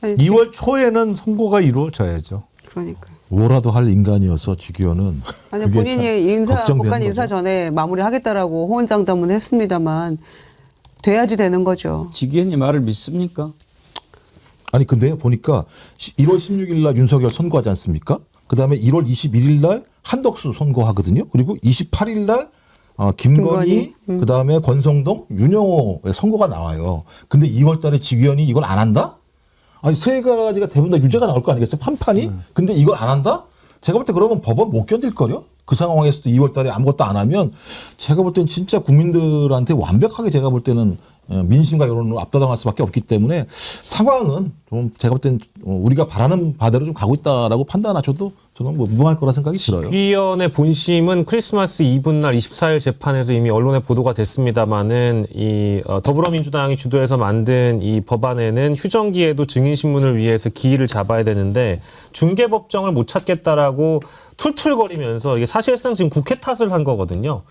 Speaker 1: 아니,
Speaker 4: 2월 초에는 선고가 이루어져야죠.
Speaker 1: 그러니까.
Speaker 6: 뭐라도 할 인간이어서 직위원은
Speaker 1: 아니
Speaker 6: 그게
Speaker 1: 본인이
Speaker 6: 참 걱정되는
Speaker 1: 국간 인사
Speaker 6: 거죠.
Speaker 1: 전에 마무리하겠다라고 호언장담은 했습니다만 돼야지 되는 거죠.
Speaker 5: 직위원님 말을 믿습니까?
Speaker 6: 아니 근데 보니까 1월 16일 날 윤석열 선고하지 않습니까? 그다음에 1월 21일 날 한덕수 선고하거든요. 그리고 28일 날 김건희, 그다음에 권성동, 윤영호의 선고가 나와요. 근데 2월 달에 직위원이 이걸 안 한다? 아니 세 가지가 대부분 다 유죄가 나올 거 아니겠어요? 판판이? 근데 이걸 안 한다? 제가 볼 때 그러면 법원 못 견딜걸요? 그 상황에서도 2월 달에 아무것도 안 하면 제가 볼 땐 진짜 국민들한테 완벽하게 제가 볼 때는 민심과 여론으로 압도당할 수밖에 없기 때문에 상황은 좀 제가 볼 땐 우리가 바라는 바대로 좀 가고 있다라고 판단하셔도 저는 뭐 무방할 거라 생각이 들어요.
Speaker 3: 직위원의 본심은 크리스마스 이브날 24일 재판에서 이미 언론에 보도가 됐습니다만은 이 더불어민주당이 주도해서 만든 이 법안에는 휴정기에도 증인신문을 위해서 기일을 잡아야 되는데 중개법정을 못 찾겠다라고 툴툴거리면서 이게 사실상 지금 국회 탓을 한 거거든요.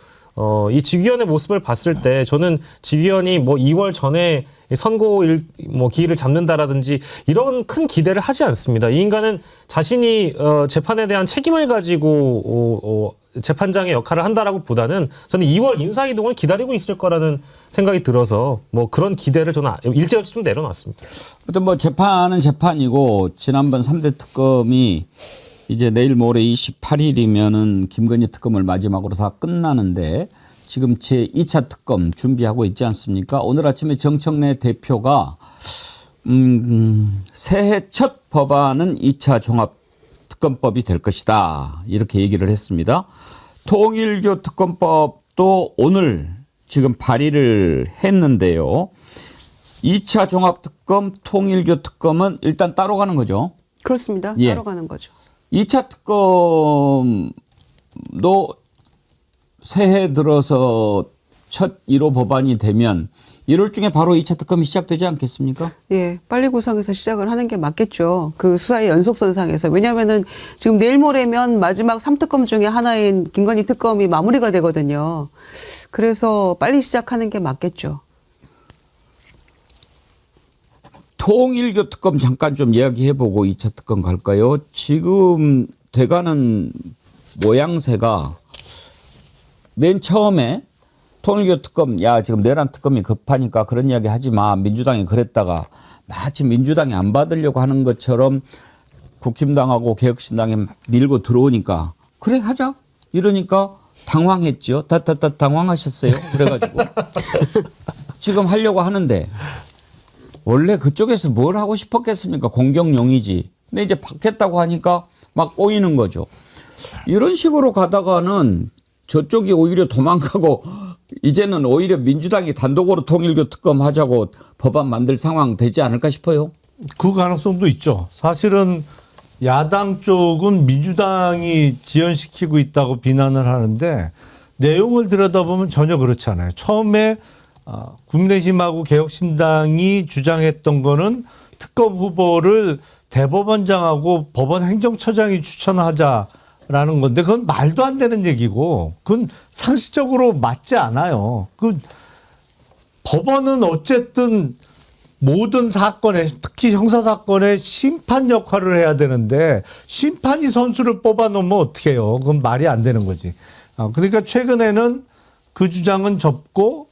Speaker 3: 이 직위원의 모습을 봤을 때 저는 직위원이 뭐 2월 전에 선고일 뭐 기일을 잡는다라든지 이런 큰 기대를 하지 않습니다. 이 인간은 자신이 재판에 대한 책임을 가지고 재판장의 역할을 한다라고 보다는 저는 2월 인사이동을 기다리고 있을 거라는 생각이 들어서 뭐 그런 기대를 저는 일찌감치 좀 내려놨습니다.
Speaker 5: 하여튼 뭐 재판은 재판이고 지난번 3대 특검이 이제 내일 모레 28일이면은 김건희 특검을 마지막으로 다 끝나는데 지금 제2차 특검 준비하고 있지 않습니까? 오늘 아침에 정청래 대표가 새해 첫 법안은 2차 종합특검법이 될 것이다. 이렇게 얘기를 했습니다. 통일교 특검법도 오늘 지금 발의를 했는데요. 2차 종합특검, 통일교 특검은 일단 따로 가는 거죠.
Speaker 1: 그렇습니다.
Speaker 5: 예.
Speaker 1: 따로 가는 거죠.
Speaker 5: 2차 특검도 새해 들어서 첫 1호 법안이 되면 1월 중에 바로 2차 특검이 시작되지 않겠습니까?
Speaker 1: 예, 빨리 구성해서 시작을 하는 게 맞겠죠. 그 수사의 연속선상에서. 왜냐하면은 지금 내일 모레면 마지막 3특검 중에 하나인 김건희 특검이 마무리가 되거든요. 그래서 빨리 시작하는 게 맞겠죠.
Speaker 5: 통일교 특검 잠깐 좀 이야기해보고 2차 특검 갈까요? 지금 돼가는 모양새가 맨 처음에 통일교 특검, 야 지금 내란 특검이 급하니까 그런 이야기 하지 마. 민주당이 그랬다가 마치 민주당이 안 받으려고 하는 것처럼 국힘당하고 개혁신당이 밀고 들어오니까 그래 하자 이러니까 당황했죠. 당황하셨어요. 그래가지고 지금 하려고 하는데 원래 그쪽에서 뭘 하고 싶었겠습니까? 공격용이지. 근데 이제 받겠다고 하니까 막 꼬이는 거죠. 이런 식으로 가다가는 저쪽이 오히려 도망가고 이제는 오히려 민주당이 단독으로 통일교 특검 하자고 법안 만들 상황 되지 않을까 싶어요.
Speaker 4: 그 가능성도 있죠. 사실은 야당 쪽은 민주당이 지연시키고 있다고 비난을 하는데 내용을 들여다보면 전혀 그렇지 않아요. 처음에 국민의힘하고 개혁신당이 주장했던 거는 특검 후보를 대법원장하고 법원 행정처장이 추천하자라는 건데 그건 말도 안 되는 얘기고 그건 상식적으로 맞지 않아요. 그 법원은 어쨌든 모든 사건에 특히 형사사건에 심판 역할을 해야 되는데 심판이 선수를 뽑아놓으면 어떻게 해요. 그건 말이 안 되는 거지. 그러니까 최근에는 그 주장은 접고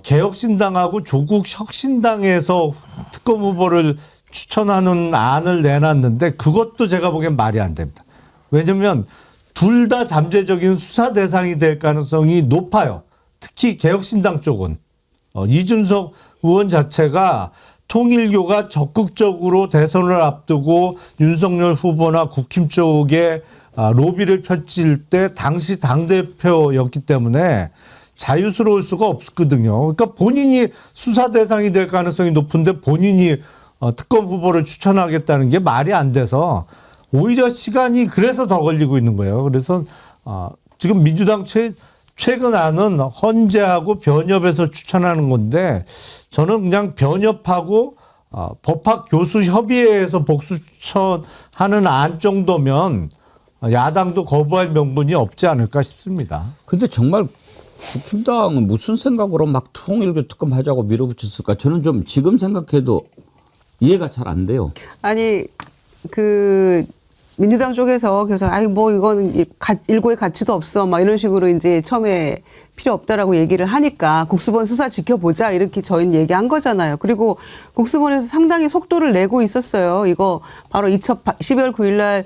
Speaker 4: 개혁신당하고 조국 혁신당에서 특검 후보를 추천하는 안을 내놨는데 그것도 제가 보기엔 말이 안 됩니다. 왜냐하면 둘 다 잠재적인 수사 대상이 될 가능성이 높아요. 특히 개혁신당 쪽은. 이준석 의원 자체가 통일교가 적극적으로 대선을 앞두고 윤석열 후보나 국힘 쪽에 로비를 펼칠 때 당시 당대표였기 때문에 자유스러울 수가 없거든요. 그러니까 본인이 수사 대상이 될 가능성이 높은데 본인이 특검 후보를 추천하겠다는 게 말이 안 돼서 오히려 시간이 그래서 더 걸리고 있는 거예요. 그래서 지금 민주당 최근 안은 헌재하고 변협에서 추천하는 건데 저는 그냥 변협하고 법학 교수 협의회에서 복수 추천하는 안 정도면 야당도 거부할 명분이 없지 않을까 싶습니다.
Speaker 5: 근데 정말 국힘당은 무슨 생각으로 막 통일교 특검 하자고 밀어붙였을까? 저는 좀 지금 생각해도 이해가 잘 안 돼요.
Speaker 1: 아니 그 민주당 쪽에서 그래서 아이 뭐 이거는 일고의 가치도 없어 막 이런 식으로 이제 처음에 필요 없다라고 얘기를 하니까 국수본 수사 지켜보자 이렇게 저희는 얘기한 거잖아요. 그리고 국수본에서 상당히 속도를 내고 있었어요. 이거 바로 12월 9일 날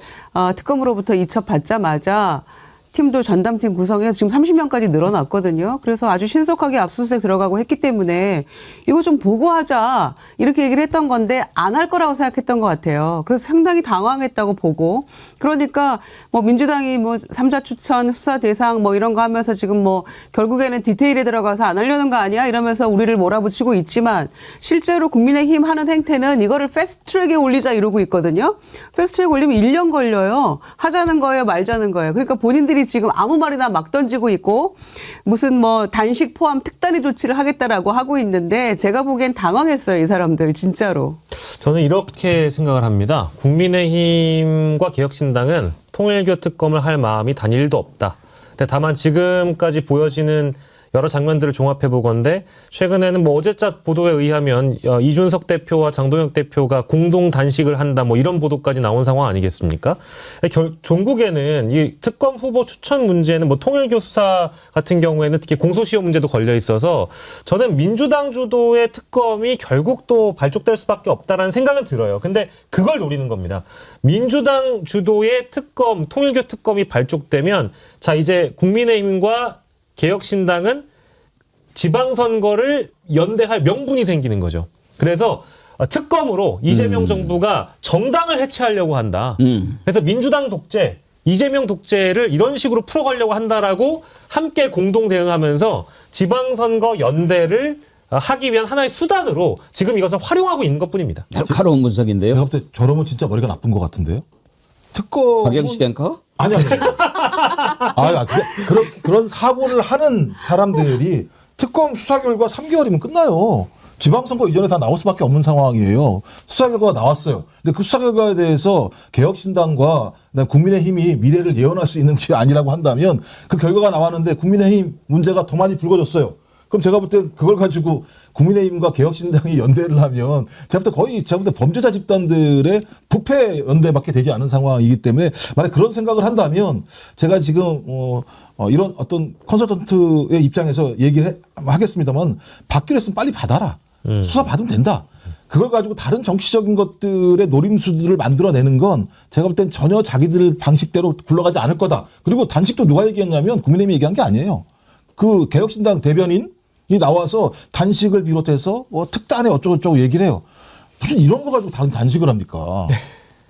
Speaker 1: 특검으로부터 이첩 받자마자 팀도 전담팀 구성해서 지금 30명까지 늘어났거든요. 그래서 아주 신속하게 압수수색 들어가고 했기 때문에 이거 좀 보고하자 이렇게 얘기를 했던 건데 안 할 거라고 생각했던 것 같아요. 그래서 상당히 당황했다고 보고 그러니까 뭐 민주당이 뭐 3자 추천 수사 대상 뭐 이런 거 하면서 지금 뭐 결국에는 디테일에 들어가서 안 하려는 거 아니야 이러면서 우리를 몰아붙이고 있지만 실제로 국민의힘 하는 행태는 이거를 패스트트랙에 올리자 이러고 있거든요. 패스트트랙 올리면 1년 걸려요. 하자는 거예요 말자는 거예요. 그러니까 본인들이 지금 아무 말이나 막 던지고 있고 무슨 뭐 단식 포함 특단의 조치를 하겠다라고 하고 있는데 제가 보기엔 당황했어요. 이 사람들 진짜로.
Speaker 3: 저는 이렇게 생각을 합니다. 국민의힘과 개혁신당은 통일교 특검을 할 마음이 단일도 없다. 근데 다만 지금까지 보여지는 여러 장면들을 종합해 보건대 최근에는 뭐 어제자 보도에 의하면 이준석 대표와 장동혁 대표가 공동 단식을 한다 뭐 이런 보도까지 나온 상황 아니겠습니까? 종국에는 이 특검 후보 추천 문제는 뭐 통일교 수사 같은 경우에는 특히 공소시효 문제도 걸려 있어서 저는 민주당 주도의 특검이 결국 또 발족될 수밖에 없다라는 생각은 들어요. 근데 그걸 노리는 겁니다. 민주당 주도의 특검, 통일교 특검이 발족되면 자 이제 국민의힘과 개혁신당은 지방선거를 연대할 명분이 생기는 거죠. 그래서 특검으로 이재명 정부가 정당을 해체하려고 한다. 그래서 민주당 독재, 이재명 독재를 이런 식으로 풀어가려고 한다라고 함께 공동 대응하면서 지방선거 연대를 하기 위한 하나의 수단으로 지금 이것을 활용하고 있는 것뿐입니다.
Speaker 5: 날카로운 분석인데요.
Speaker 6: 제가 볼 때 저러면 진짜 머리가 나쁜 것 같은데요. 특검
Speaker 5: 박영식 앵커?
Speaker 6: 아니. 그런 사고를 하는 사람들이 특검 수사 결과 3개월이면 끝나요. 지방선거 이전에 다 나올 수밖에 없는 상황이에요. 수사 결과가 나왔어요. 근데 그 수사 결과에 대해서 개혁신당과 국민의힘이 미래를 예언할 수 있는 게 아니라고 한다면 그 결과가 나왔는데 국민의힘 문제가 더 많이 불거졌어요. 그럼 제가 볼 때 그걸 가지고 국민의힘과 개혁신당이 연대를 하면 제가 볼 때 범죄자 집단들의 부패 연대밖에 되지 않은 상황이기 때문에 만약 그런 생각을 한다면 제가 지금 이런 어떤 컨설턴트의 입장에서 얘기를 하겠습니다만 받기로 했으면 빨리 받아라. 수사 받으면 된다. 그걸 가지고 다른 정치적인 것들의 노림수들을 만들어내는 건 제가 볼 땐 전혀 자기들 방식대로 굴러가지 않을 거다. 그리고 단식도 누가 얘기했냐면 국민의힘이 얘기한 게 아니에요. 그 개혁신당 대변인이 나와서 단식을 비롯해서 특단에 어쩌고저쩌고 얘기를 해요. 무슨 이런 거 가지고 단식을 합니까?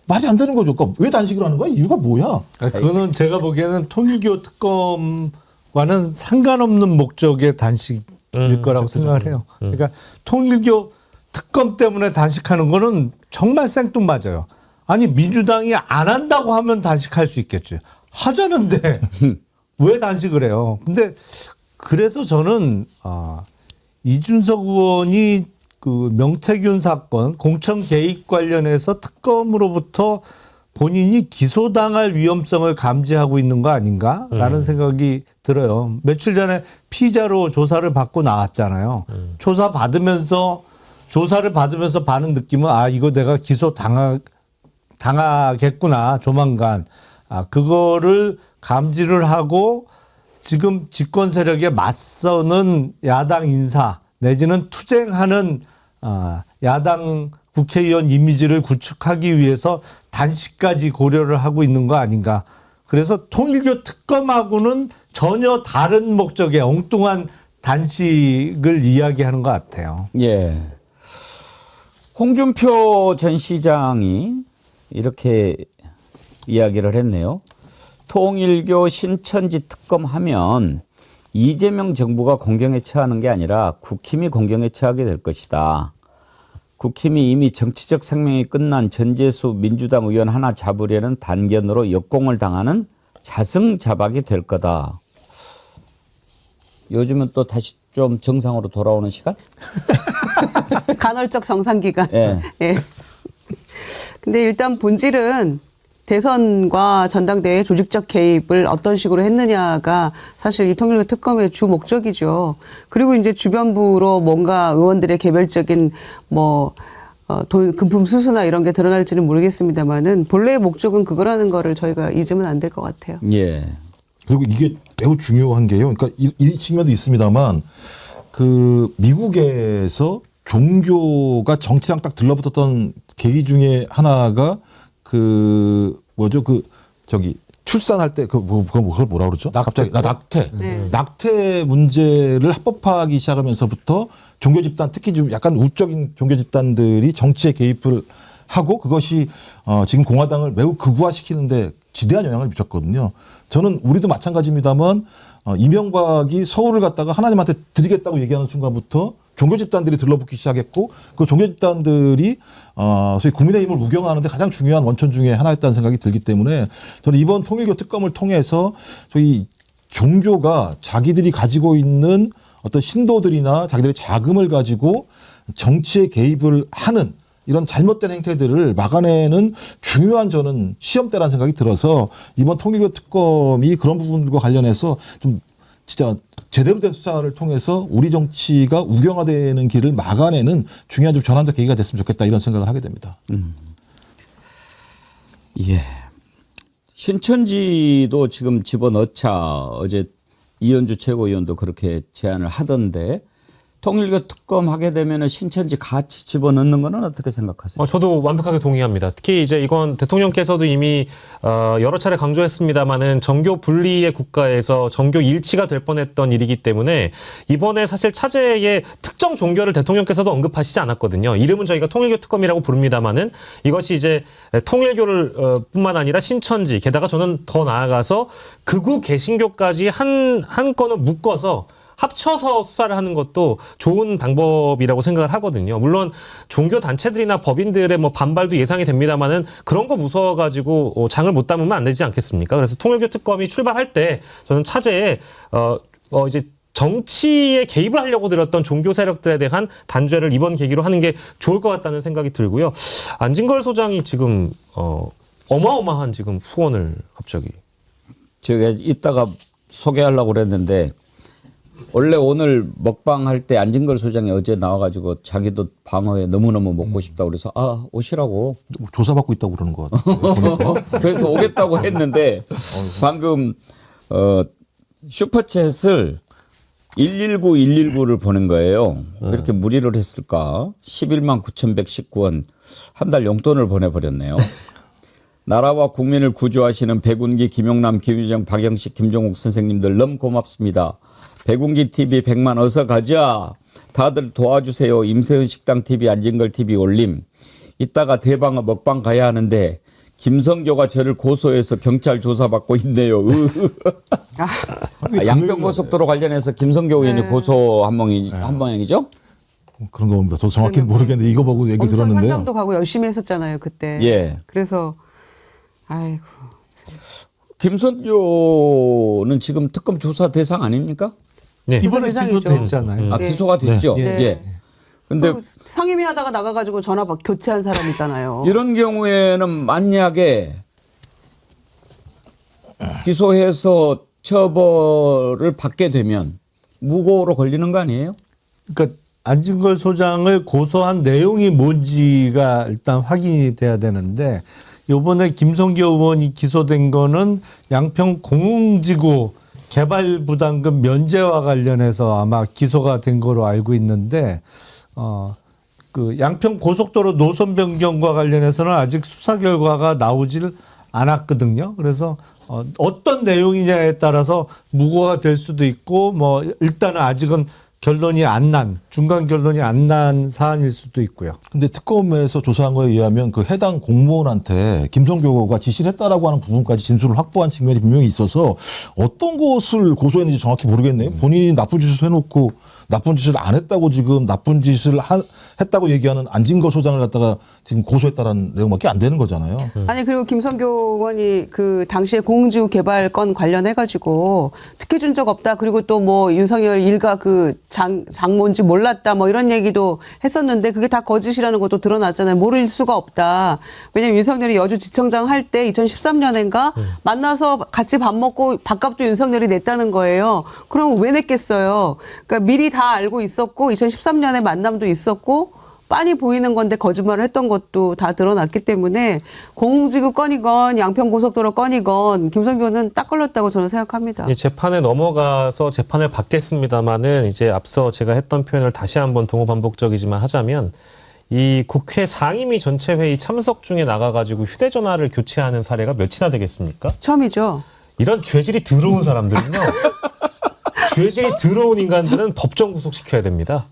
Speaker 6: 말이 안 되는 거죠. 그러니까 왜 단식을 하는 거야? 이유가 뭐야?
Speaker 4: 그거는 제가 보기에는 통일교 특검과는 상관없는 목적의 단식일 거라고 생각을 해요. 그러니까 통일교 특검 때문에 단식하는 거는 정말 생뚱맞아요. 아니 민주당이 안 한다고 하면 단식할 수 있겠죠. 하자는데 왜 단식을 해요? 근데 그래서 저는 이준석 의원이 그 명태균 사건 공천 개입 관련해서 특검으로부터 본인이 기소당할 위험성을 감지하고 있는 거 아닌가라는 생각이 들어요. 며칠 전에 피의자로 조사를 받고 나왔잖아요. 조사를 받으면서 받는 느낌은 이거 내가 기소 당하겠구나 조만간. 그거를 감지를 하고 지금 집권 세력에 맞서는 야당 인사 내지는 투쟁하는 야당 국회의원 이미지를 구축하기 위해서 단식까지 고려를 하고 있는 거 아닌가. 그래서 통일교 특검하고는 전혀 다른 목적의 엉뚱한 단식을 이야기하는 것 같아요.
Speaker 5: 예. 홍준표 전 시장이 이렇게 이야기를 했네요. 통일교 신천지 특검하면 이재명 정부가 공경에 처하는 게 아니라 국힘이 공경에 처하게 될 것이다. 국힘이 이미 정치적 생명이 끝난 전재수 민주당 의원 하나 잡으려는 단견으로 역공을 당하는 자승자박이 될 거다. 요즘은 또 다시 좀 정상으로 돌아오는 시간?
Speaker 1: 간헐적 정상 기간.
Speaker 5: 예.
Speaker 1: 예. 근데 일단 본질은 대선과 전당대회 조직적 개입을 어떤 식으로 했느냐가 사실 이 통일교 특검의 주 목적이죠. 그리고 이제 주변부로 뭔가 의원들의 개별적인 금품 수수나 이런 게 드러날지는 모르겠습니다만은 본래의 목적은 그거라는 거를 저희가 잊으면 안 될 것 같아요.
Speaker 5: 예.
Speaker 6: 그리고 이게 매우 중요한 게요. 그러니까 이 측면도 있습니다만 그 미국에서 종교가 정치랑 딱 들러붙었던 계기 중에 하나가 출산할 때 그걸 뭐라 그러죠? 갑자기 낙태.
Speaker 1: 네.
Speaker 6: 낙태 문제를 합법화하기 시작하면서부터 종교 집단, 특히 좀 약간 우적인 종교 집단들이 정치에 개입을 하고 그것이 지금 공화당을 매우 극우화시키는데 지대한 영향을 미쳤거든요. 저는 우리도 마찬가지입니다만 이명박이 서울을 갖다가 하나님한테 드리겠다고 얘기하는 순간부터 종교 집단들이 들러붙기 시작했고 그 종교 집단들이 소위 국민의힘을 우경하는데 가장 중요한 원천 중에 하나였다는 생각이 들기 때문에 저는 이번 통일교 특검을 통해서 소위 종교가 자기들이 가지고 있는 어떤 신도들이나 자기들의 자금을 가지고 정치에 개입을 하는 이런 잘못된 행태들을 막아내는 중요한 저는 시험대라는 생각이 들어서 이번 통일교 특검이 그런 부분과 관련해서 좀 진짜 제대로 된 수사를 통해서 우리 정치가 우경화되는 길을 막아내는 중요한 좀 전환적 계기가 됐으면 좋겠다 이런 생각을 하게 됩니다.
Speaker 5: 예. 신천지도 지금 집어넣자 어제 이현주 최고위원도 그렇게 제안을 하던데 통일교 특검 하게 되면 신천지 같이 집어넣는 거는 어떻게 생각하세요?
Speaker 3: 저도 완벽하게 동의합니다. 특히 이제 이건 대통령께서도 이미 여러 차례 강조했습니다마는 정교 분리의 국가에서 정교 일치가 될 뻔했던 일이기 때문에 이번에 사실 차제에 특정 종교를 대통령께서도 언급하시지 않았거든요. 이름은 저희가 통일교 특검이라고 부릅니다마는 이것이 이제 통일교를 뿐만 아니라 신천지 게다가 저는 더 나아가서 극우 개신교까지 한 건을 묶어서 합쳐서 수사를 하는 것도 좋은 방법이라고 생각을 하거든요. 물론 종교 단체들이나 법인들의 반발도 예상이 됩니다만은 그런 거 무서워가지고 장을 못 담으면 안 되지 않겠습니까? 그래서 통일교 특검이 출발할 때 저는 차제에 이제 정치에 개입을 하려고 들었던 종교 세력들에 대한 단죄를 이번 계기로 하는 게 좋을 것 같다는 생각이 들고요. 안진걸 소장이 지금 어마어마한 지금 후원을 갑자기.
Speaker 5: 제가 이따가 소개하려고 그랬는데 원래 오늘 먹방 할 때 안진걸 소장이 어제 나와가지고 자기도 방어회 너무너무 먹고 싶다고 그래서 오시라고.
Speaker 6: 조사받고 있다고 그러는 것 같아요.
Speaker 5: 그래서 오겠다고 했는데 방금 슈퍼챗을 119를 보낸 거예요. 왜 이렇게 무리를 했을까? 11만 9,119원 한 달 용돈을 보내버렸네요. 나라와 국민을 구조하시는 백운기, 김용남, 김유정, 박영식, 김종욱 선생님들 너무 고맙습니다. 백운기 TV 100만 어서 가자. 다들 도와주세요. 임세은 식당 TV, 안진걸 TV 올림. 이따가 대방어 먹방 가야 하는데 김성교가 저를 고소해서 경찰 조사받고 있네요. 양평고속도로 관련해서 김성교 의원이 고소한 모양이죠?
Speaker 6: 그런 겁니다. 저 정확히는 모르겠는데 이거 보고 얘기를
Speaker 1: 엄청
Speaker 6: 들었는데요.
Speaker 1: 현장도 가고 열심히 했었잖아요 그때.
Speaker 5: 예.
Speaker 1: 그래서 아이고.
Speaker 5: 김성교는 지금 특검 조사 대상 아닙니까?
Speaker 3: 네.
Speaker 4: 이번에
Speaker 1: 대상이죠.
Speaker 4: 기소됐잖아요.
Speaker 1: 네.
Speaker 5: 기소가 됐죠.
Speaker 1: 네.
Speaker 5: 예. 근데
Speaker 1: 상임위 하다가 나가가지고 전화 교체한 사람이잖아요.
Speaker 5: 이런 경우에는 만약에 기소해서 처벌을 받게 되면 무고로 걸리는 거 아니에요?
Speaker 4: 그러니까 안진걸 소장을 고소한 내용이 뭔지가 일단 확인이 돼야 되는데 이번에 김성교 의원이 기소된 거는 양평 공흥지구 개발 부담금 면제와 관련해서 아마 기소가 된 거로 알고 있는데 그 양평 고속도로 노선 변경과 관련해서는 아직 수사 결과가 나오질 않았거든요. 그래서 어떤 내용이냐에 따라서 무고가 될 수도 있고 일단은 아직은 결론이 중간 결론이 안 난 사안일 수도 있고요.
Speaker 6: 근데 특검에서 조사한 거에 의하면 그 해당 공무원한테 김성교가 지시를 했다라고 하는 부분까지 진술을 확보한 측면이 분명히 있어서 어떤 것을 고소했는지 정확히 모르겠네요. 본인이 나쁜 짓을 해놓고 나쁜 짓을 안 했다고 지금 나쁜 짓을 했다고 얘기하는 안진거 소장을 갖다가 지금 고소했다라는 내용밖에 안 되는 거잖아요.
Speaker 1: 아니 그리고 김성교 의원이 그 당시에 공공지구 개발 건 관련해 가지고 특혜 준 적 없다. 그리고 또 뭐 윤석열 일가 그 장모인지 몰랐다. 뭐 이런 얘기도 했었는데 그게 다 거짓이라는 것도 드러났잖아요. 모를 수가 없다. 왜냐면 윤석열이 여주지청장 할 때 2013년인가 만나서 같이 밥 먹고 밥값도 윤석열이 냈다는 거예요. 그럼 왜 냈겠어요? 그러니까 미리 다 알고 있었고 2013년에 만남도 있었고 빤히 보이는 건데 거짓말을 했던 것도 다 드러났기 때문에 공공지구 건이건 양평고속도로 건이건 김성교는 딱 걸렸다고 저는 생각합니다.
Speaker 3: 이제 재판에 넘어가서 재판을 받겠습니다만은 이제 앞서 제가 했던 표현을 다시 한번 동호반복적이지만 하자면 이 국회 상임위 전체 회의 참석 중에 나가가지고 휴대전화를 교체하는 사례가 몇이나 되겠습니까?
Speaker 1: 처음이죠.
Speaker 3: 이런 죄질이 더러운 사람들은요. 죄질이 더러운 인간들은 법정 구속시켜야 됩니다.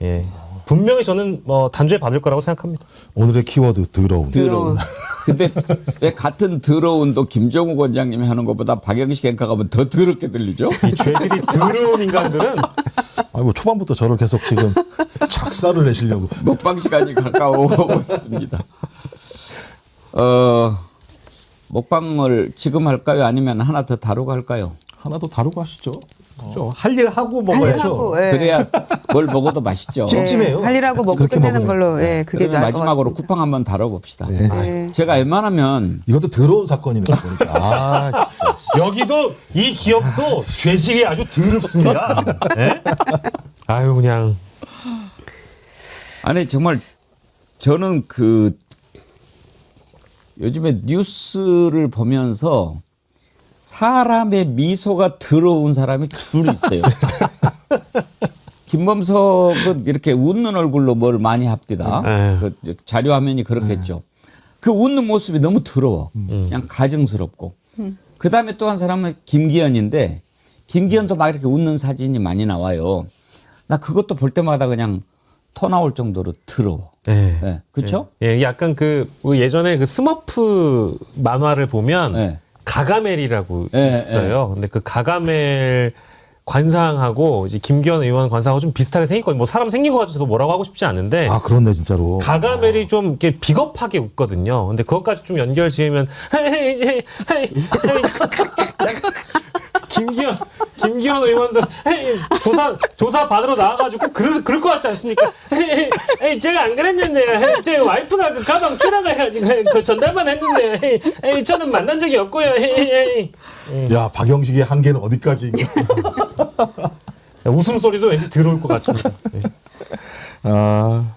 Speaker 3: 예. 분명히 저는 단죄 받을 거라고 생각합니다.
Speaker 6: 오늘의 키워드 더러운.
Speaker 1: 더러운.
Speaker 5: 근데 왜 같은 더러운도 김정욱 원장님이 하는 것보다 박영식 앵커가 하면 더 더럽게 들리죠?
Speaker 3: 이 죄질이 더러운 인간들은
Speaker 6: 아니 뭐 초반부터 저를 계속 지금 착사를 내시려고.
Speaker 5: 먹방 시간이 가까워오고 있습니다. 먹방을 지금 할까요? 아니면 하나 더 다루고 할까요?
Speaker 6: 하나 더 다루고 하시죠.
Speaker 4: 할 일 하고
Speaker 1: 할
Speaker 4: 먹어야죠.
Speaker 1: 일 하고, 예.
Speaker 5: 그래야 뭘 먹어도 맛있죠.
Speaker 6: 네. 찜찜해요.
Speaker 1: 할 일하고 먹고
Speaker 6: 그렇게
Speaker 1: 끝내는
Speaker 6: 먹으면.
Speaker 1: 걸로 예, 그게
Speaker 5: 그러면
Speaker 1: 나을 것
Speaker 5: 마지막으로
Speaker 1: 같습니다.
Speaker 5: 쿠팡 한번 다뤄봅시다.
Speaker 1: 네.
Speaker 5: 제가 웬만하면
Speaker 6: 이것도 더러운 사건입니다. 보니까. 아, 진짜.
Speaker 3: 여기도 이 기업도 죄질이 아주 더럽습니다. 예? 아유 그냥
Speaker 5: 아니 정말 저는 그 요즘에 뉴스를 보면서 사람의 미소가 더러운 사람이 둘 있어요. 김범석은 이렇게 웃는 얼굴로 뭘 많이 합디다. 그 자료 화면이 그렇겠죠. 그 웃는 모습이 너무 더러워. 그냥 가증스럽고. 그 다음에 또 한 사람은 김기현인데 김기현도 막 이렇게 웃는 사진이 많이 나와요. 나 그것도 볼 때마다 그냥 토 나올 정도로 더러워.
Speaker 3: 예.
Speaker 5: 네. 그렇죠?
Speaker 3: 예, 약간 그 예전에 그 스머프 만화를 보면
Speaker 5: 네.
Speaker 3: 가가멜이라고
Speaker 5: 네,
Speaker 3: 있어요. 근데 그 가가멜 관상하고 이제 김기현 의원 관상하고 좀 비슷하게 생겼거든요. 뭐 사람 생긴 거 가지고 저도 뭐라고 하고 싶지 않은데
Speaker 6: 아 그렇네 진짜로.
Speaker 3: 가가멜이 좀 이렇게 비겁하게 웃거든요. 근데 그것까지 좀 연결 지으면 김기현 의원도 조사 받으러 나와가지고 그럴 것 같지 않습니까? 제가 안 그랬는데 제 와이프가 그 가방 줄여가지고 그 전달만 했는데 저는 만난 적이 없고요.
Speaker 6: 야 박영식의 한계는 어디까지?
Speaker 3: 웃음소리도 왠지 들어올 것 같습니다.
Speaker 6: 아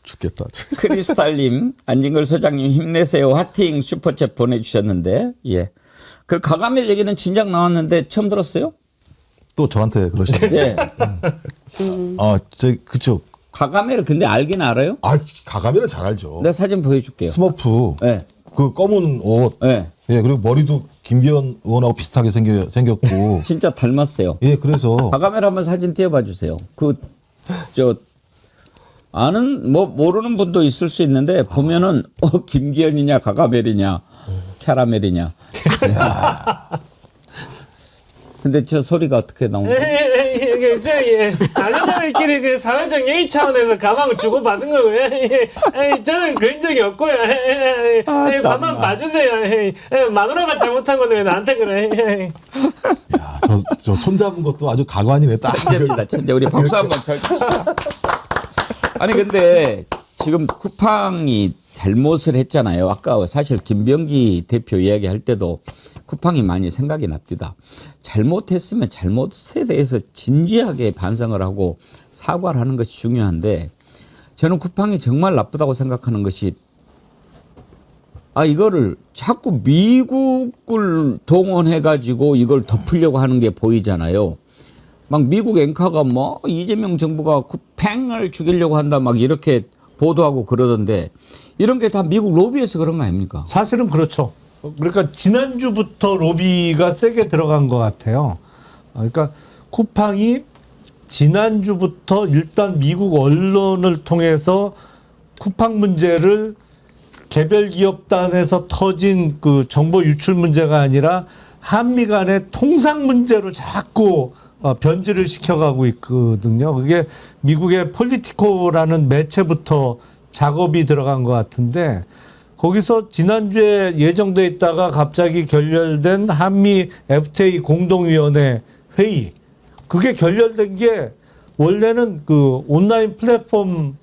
Speaker 6: 죽겠다.
Speaker 5: 크리스탈님, 안진걸 소장님 힘내세요. 하팅 슈퍼챗 보내주셨는데, 예. 그 가가멜 얘기는 진작 나왔는데 처음 들었어요?
Speaker 6: 또 저한테 그러시네.
Speaker 5: 예.
Speaker 6: 그쵸.
Speaker 5: 가가멜을 근데 알긴 알아요?
Speaker 6: 아 가가멜은 잘 알죠.
Speaker 5: 내가 사진 보여줄게요.
Speaker 6: 스머프.
Speaker 5: 예.
Speaker 6: 그 검은 옷.
Speaker 5: 예.
Speaker 6: 예 그리고 머리도 김기현 의원하고 비슷하게 생겼고.
Speaker 5: 진짜 닮았어요.
Speaker 6: 예 그래서
Speaker 5: 가가멜 한번 사진 띄워봐 주세요. 아는 모르는 분도 있을 수 있는데 보면은 김기현이냐 가가멜이냐 캐러멜이냐. 근데 저 소리가 어떻게 나오는
Speaker 3: 남자들끼리 그 사회적 예의 차원에서 가방을 주고 받은 거고요. 저는 그런 적이 없고요. 밥만 봐주세요. 마누라가 잘못한 건데 왜 나한테 그래?
Speaker 6: 야, 저 손잡은 것도 아주 가관이네 딱.
Speaker 5: 천재입니다. 천재. 우리 박수 한번 쳐 줍시다. 아니 근데 지금 쿠팡이 잘못을 했잖아요. 아까 사실 김병기 대표 이야기할 때도 쿠팡이 많이 생각이 납니다. 잘못했으면 잘못에 대해서 진지하게 반성을 하고 사과를 하는 것이 중요한데 저는 쿠팡이 정말 나쁘다고 생각하는 것이 이거를 자꾸 미국을 동원해가지고 이걸 덮으려고 하는 게 보이잖아요. 막 미국 앵커가 뭐 이재명 정부가 쿠팡을 죽이려고 한다 막 이렇게 보도하고 그러던데 이런 게 다 미국 로비에서 그런 거 아닙니까?
Speaker 4: 사실은 그렇죠. 그러니까 지난주부터 로비가 세게 들어간 것 같아요. 그러니까 쿠팡이 지난주부터 일단 미국 언론을 통해서 쿠팡 문제를 개별 기업단에서 터진 그 정보 유출 문제가 아니라 한미 간의 통상 문제로 자꾸 변질을 시켜가고 있거든요. 그게 미국의 폴리티코라는 매체부터 작업이 들어간 것 같은데 거기서 지난주에 예정돼 있다가 갑자기 결렬된 한미 FTA 공동위원회 회의 그게 결렬된 게 원래는 그 온라인 플랫폼법과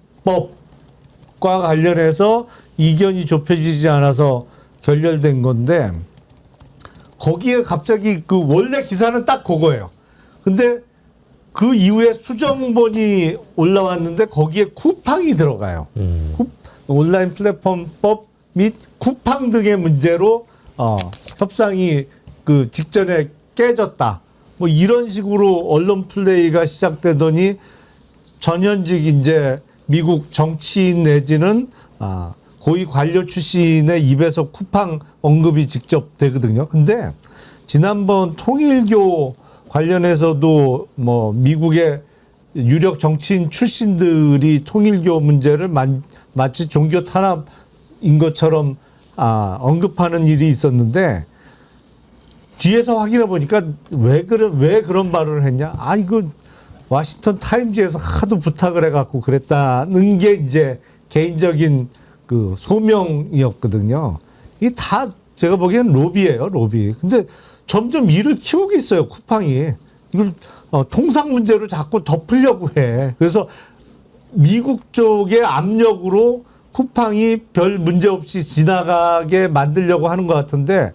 Speaker 4: 관련해서 이견이 좁혀지지 않아서 결렬된 건데 거기에 갑자기 그 원래 기사는 딱 그거예요. 근데 그 이후에 수정본이 올라왔는데 거기에 쿠팡이 들어가요. 온라인 플랫폼법 및 쿠팡 등의 문제로 협상이 그 직전에 깨졌다. 뭐 이런 식으로 언론 플레이가 시작되더니 전현직 이제 미국 정치인 내지는 고위 관료 출신의 입에서 쿠팡 언급이 직접 되거든요. 근데 지난번 통일교 관련해서도 뭐 미국의 유력 정치인 출신들이 통일교 문제를 마치 종교 탄압인 것처럼 언급하는 일이 있었는데 뒤에서 확인해 보니까 왜 그런 발언을 했냐? 이거 워싱턴 타임즈에서 하도 부탁을 해갖고 그랬다는 게 이제 개인적인 그 소명이었거든요. 이게 다 제가 보기엔 로비예요, 로비. 근데 점점 일을 키우고 있어요, 쿠팡이. 이걸 통상 문제로 자꾸 덮으려고 해. 그래서 미국 쪽의 압력으로 쿠팡이 별 문제 없이 지나가게 만들려고 하는 것 같은데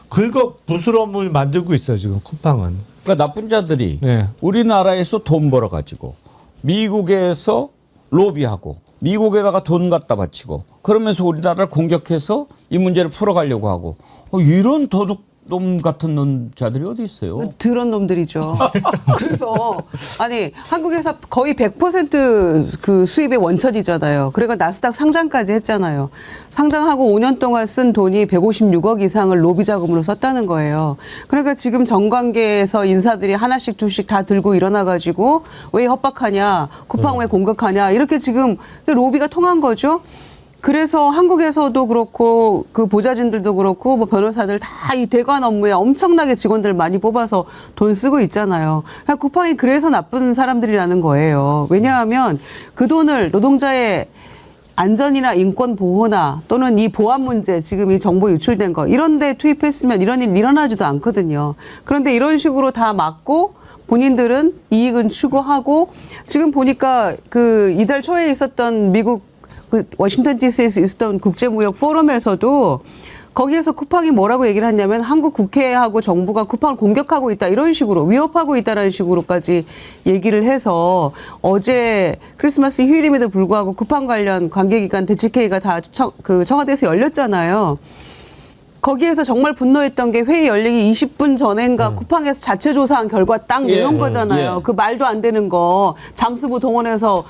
Speaker 4: 긁어 부스럼을 만들고 있어요, 지금 쿠팡은.
Speaker 5: 그러니까 나쁜 자들이
Speaker 4: 네.
Speaker 5: 우리나라에서 돈 벌어가지고 미국에서 로비하고 미국에다가 돈 갖다 바치고 그러면서 우리나라를 공격해서 이 문제를 풀어가려고 하고 이런 도둑놈 같은 놈자들이 어디 있어요?
Speaker 1: 드런 놈들이죠. 그래서 아니 한국에서 거의 100% 수입의 원천이잖아요. 그리고 나스닥 상장까지 했잖아요. 상장하고 5년 동안 쓴 돈이 156억 이상을 로비 자금으로 썼다는 거예요. 그러니까 지금 정관계에서 인사들이 하나씩 둘씩 다 들고 일어나가지고 왜 협박하냐, 쿠팡 왜 공격하냐 이렇게 지금 로비가 통한 거죠. 그래서 한국에서도 그렇고 그 보좌진들도 그렇고 뭐 변호사들 다 이 대관 업무에 엄청나게 직원들 많이 뽑아서 돈 쓰고 있잖아요. 그러니까 쿠팡이 그래서 나쁜 사람들이라는 거예요. 왜냐하면 그 돈을 노동자의 안전이나 인권 보호나 또는 이 보안 문제 지금 이 정보 유출된 거 이런 데 투입했으면 이런 일 일어나지도 않거든요. 그런데 이런 식으로 다 막고 본인들은 이익은 추구하고 지금 보니까 그 이달 초에 있었던 미국 그 워싱턴 DC에서 있었던 국제무역 포럼에서도 거기에서 쿠팡이 뭐라고 얘기를 했냐면 한국 국회하고 정부가 쿠팡을 공격하고 있다 이런 식으로 위협하고 있다라는 식으로까지 얘기를 해서 어제 크리스마스 휴일임에도 불구하고 쿠팡 관련 관계기관 대책회의가 다 청와대에서 열렸잖아요. 거기에서 정말 분노했던 게 회의 열리기 20분 전인가 쿠팡에서 자체 조사한 결과 딱 내놓은 거잖아요. 그 말도 안 되는 거 잠수부 동원해서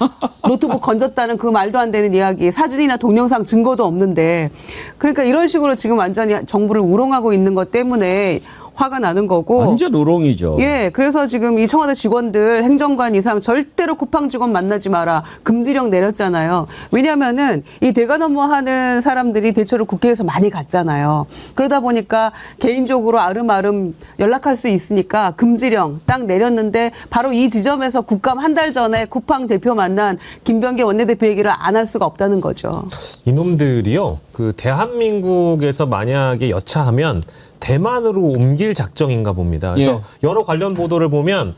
Speaker 1: 노트북 건졌다는 그 말도 안 되는 이야기 사진이나 동영상 증거도 없는데 그러니까 이런 식으로 지금 완전히 정부를 우롱하고 있는 것 때문에 화가 나는 거고.
Speaker 5: 완전 우롱이죠.
Speaker 1: 예, 그래서 지금 이 청와대 직원들 행정관 이상 절대로 쿠팡 직원 만나지 마라 금지령 내렸잖아요. 왜냐하면은 이 대관 업무하는 사람들이 대체로 국회에서 많이 갔잖아요. 그러다 보니까 개인적으로 아름아름 연락할 수 있으니까 금지령 딱 내렸는데 바로 이 지점에서 국감 한 달 전에 쿠팡 대표 만난 김병기 원내대표 얘기를 안 할 수가 없다는 거죠.
Speaker 3: 이놈들이요, 그 대한민국에서 만약에 여차하면 대만으로 옮길 작정인가 봅니다. 그래서 여러 관련 보도를 보면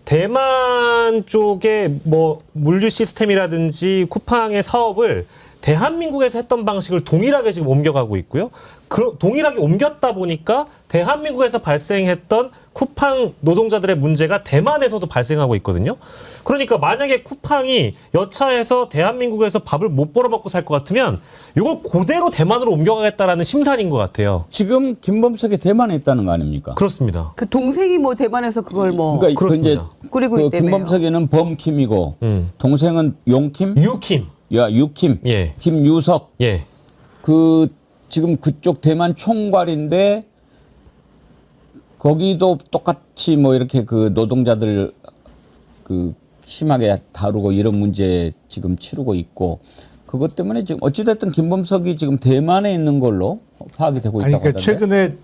Speaker 3: 대만 쪽에 뭐 물류 시스템이라든지 쿠팡의 사업을 대한민국에서 했던 방식을 동일하게 지금 옮겨가고 있고요. 동일하게 옮겼다 보니까 대한민국에서 발생했던 쿠팡 노동자들의 문제가 대만에서도 발생하고 있거든요. 그러니까 만약에 쿠팡이 여차해서 대한민국에서 밥을 못 벌어먹고 살 것 같으면 이걸 그대로 대만으로 옮겨가겠다라는 심산인 것 같아요.
Speaker 5: 지금 김범석이 대만에 있다는 거 아닙니까?
Speaker 3: 그렇습니다.
Speaker 1: 그 동생이 뭐 대만에서 그걸 뭐
Speaker 5: 그러니까
Speaker 3: 그렇습니다.
Speaker 1: 꾸리고
Speaker 5: 그
Speaker 1: 있다며요.
Speaker 5: 김범석이는 범킴이고 동생은 용킴,
Speaker 3: 유킴.
Speaker 5: 유킴,
Speaker 3: 예.
Speaker 5: 김유석.
Speaker 3: 예.
Speaker 5: 그 지금 그쪽 대만 총괄인데 거기도 똑같이 뭐 이렇게 그 노동자들 그 심하게 다루고 이런 문제 지금 치르고 있고 그것 때문에 지금 어찌됐든 김범석이 지금 대만에 있는 걸로 파악이 되고 있다고
Speaker 4: 아니, 그러니까
Speaker 5: 하던데.
Speaker 4: 최근에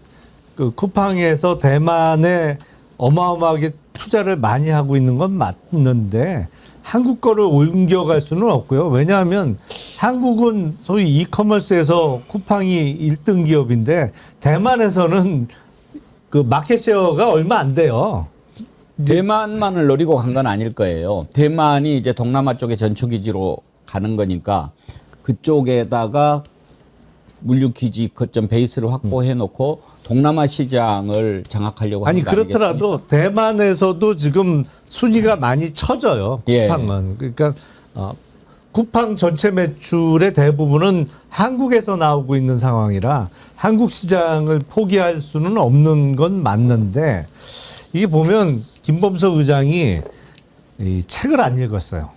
Speaker 4: 그 쿠팡에서 대만에 어마어마하게 투자를 많이 하고 있는 건 맞는데 한국 거를 옮겨갈 수는 없고요. 왜냐하면 한국은 소위 이커머스에서 쿠팡이 1등 기업인데 대만에서는 그 마켓쉐어가 얼마 안 돼요.
Speaker 5: 대만만을 노리고 간 건 아닐 거예요. 대만이 이제 동남아 쪽에 전초기지로 가는 거니까 그쪽에다가 물류기지 거점 베이스를 확보해 놓고 동남아 시장을 장악하려고
Speaker 4: 아니
Speaker 5: 하는 거
Speaker 4: 그렇더라도 대만에서도 지금 순위가 많이 처져요.
Speaker 5: 예.
Speaker 4: 쿠팡은. 그러니까 쿠팡 전체 매출의 대부분은 한국에서 나오고 있는 상황이라 한국 시장을 포기할 수는 없는 건 맞는데 이게 보면 김범석 의장이 이 책을 안 읽었어요.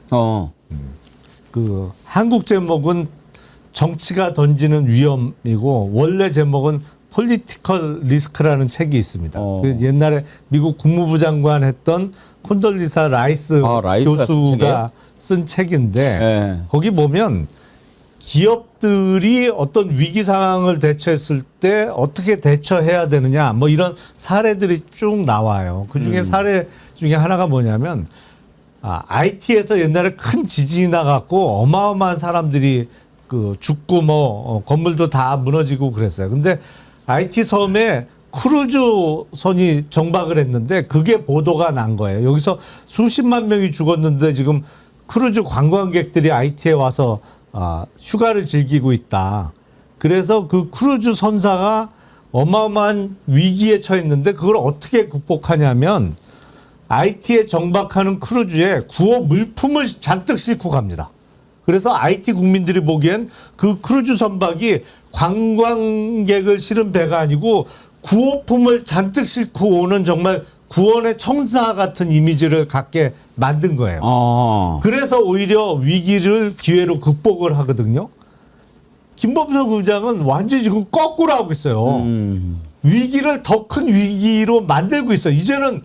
Speaker 4: 그 한국 제목은 정치가 던지는 위험이고 원래 제목은 폴리티컬 리스크라는 책이 있습니다. 그 옛날에 미국 국무부 장관 했던 콘돌리사 라이스
Speaker 5: 라이스가
Speaker 4: 교수가 쓴 책인데
Speaker 5: 네.
Speaker 4: 거기 보면 기업들이 어떤 위기 상황을 대처했을 때 어떻게 대처해야 되느냐 뭐 이런 사례들이 쭉 나와요. 그 중에 사례 중에 하나가 뭐냐면 IT에서 옛날에 큰 지진이 나갖고 어마어마한 사람들이 그 죽고 뭐 건물도 다 무너지고 그랬어요. 근데 IT 섬에 크루즈선이 정박을 했는데 그게 보도가 난 거예요. 여기서 수십만 명이 죽었는데 지금 크루즈 관광객들이 IT에 와서 휴가를 즐기고 있다. 그래서 그 크루즈 선사가 어마어마한 위기에 처했는데 그걸 어떻게 극복하냐면 IT에 정박하는 크루즈에 구호 물품을 잔뜩 싣고 갑니다. 그래서 IT 국민들이 보기엔 그 크루즈 선박이 관광객을 실은 배가 아니고 구호품을 잔뜩 싣고 오는 정말 구원의 청사 같은 이미지를 갖게 만든 거예요. 그래서 오히려 위기를 기회로 극복을 하거든요. 김범석 의장은 완전히 지금 거꾸로 하고 있어요. 위기를 더 큰 위기로 만들고 있어요. 이제는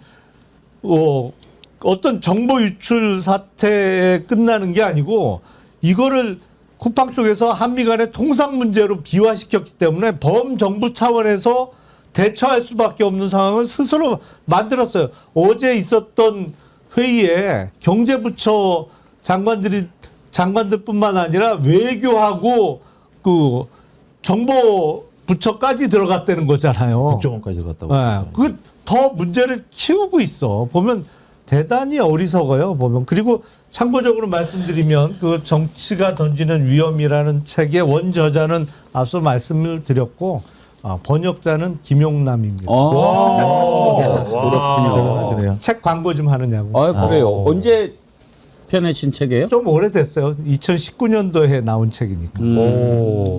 Speaker 4: 어떤 정보 유출 사태에 끝나는 게 아니고 이거를 쿠팡 쪽에서 한미 간의 통상 문제로 비화시켰기 때문에 범정부 차원에서 대처할 수밖에 없는 상황을 스스로 만들었어요. 어제 있었던 회의에 경제부처 장관들뿐만 아니라 외교하고 그 정보부처까지 들어갔다는 거잖아요.
Speaker 6: 국정원까지 들어갔다고.
Speaker 4: 네, 그 더 문제를 키우고 있어. 보면 대단히 어리석어요. 보면 그리고 참고적으로 말씀드리면 그 정치가 던지는 위험이라는 책의 원저자는 앞서 말씀을 드렸고 번역자는 김용남입니다.
Speaker 5: 그렇군요.
Speaker 6: 대단하시네요.
Speaker 4: 책 광고 좀 하느냐고.
Speaker 5: 그래요. 언제 펴내신 책이에요?
Speaker 4: 좀 오래됐어요. 2019년도에 나온 책이니까.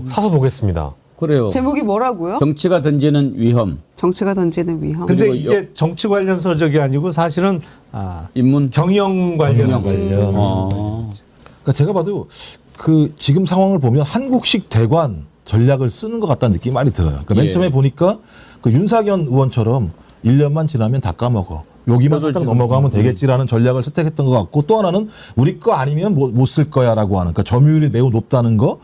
Speaker 3: 사서 보겠습니다.
Speaker 5: 그래요.
Speaker 1: 제목이 뭐라고요?
Speaker 5: 정치가 던지는 위험.
Speaker 1: 정치가 던지는 위험.
Speaker 4: 근데
Speaker 5: 그리고
Speaker 4: 이게 정치 관련 서적이 아니고 사실은
Speaker 5: 인문.
Speaker 4: 경영 관련.
Speaker 6: 그러니까 제가 봐도 그 지금 상황을 보면 한국식 대관 전략을 쓰는 것 같다는 느낌이 많이 들어요. 그러니까 맨
Speaker 5: 예.
Speaker 6: 처음에 보니까 그 윤석열 의원처럼 1년만 지나면 다 까먹어. 여기만
Speaker 5: 저도
Speaker 6: 딱
Speaker 5: 지금
Speaker 6: 넘어가면 되겠지라는 전략을 선택했던 것 같고 또 하나는 우리 거 아니면 못 쓸 거야라고 하는 그러니까 점유율이 매우 높다는 거.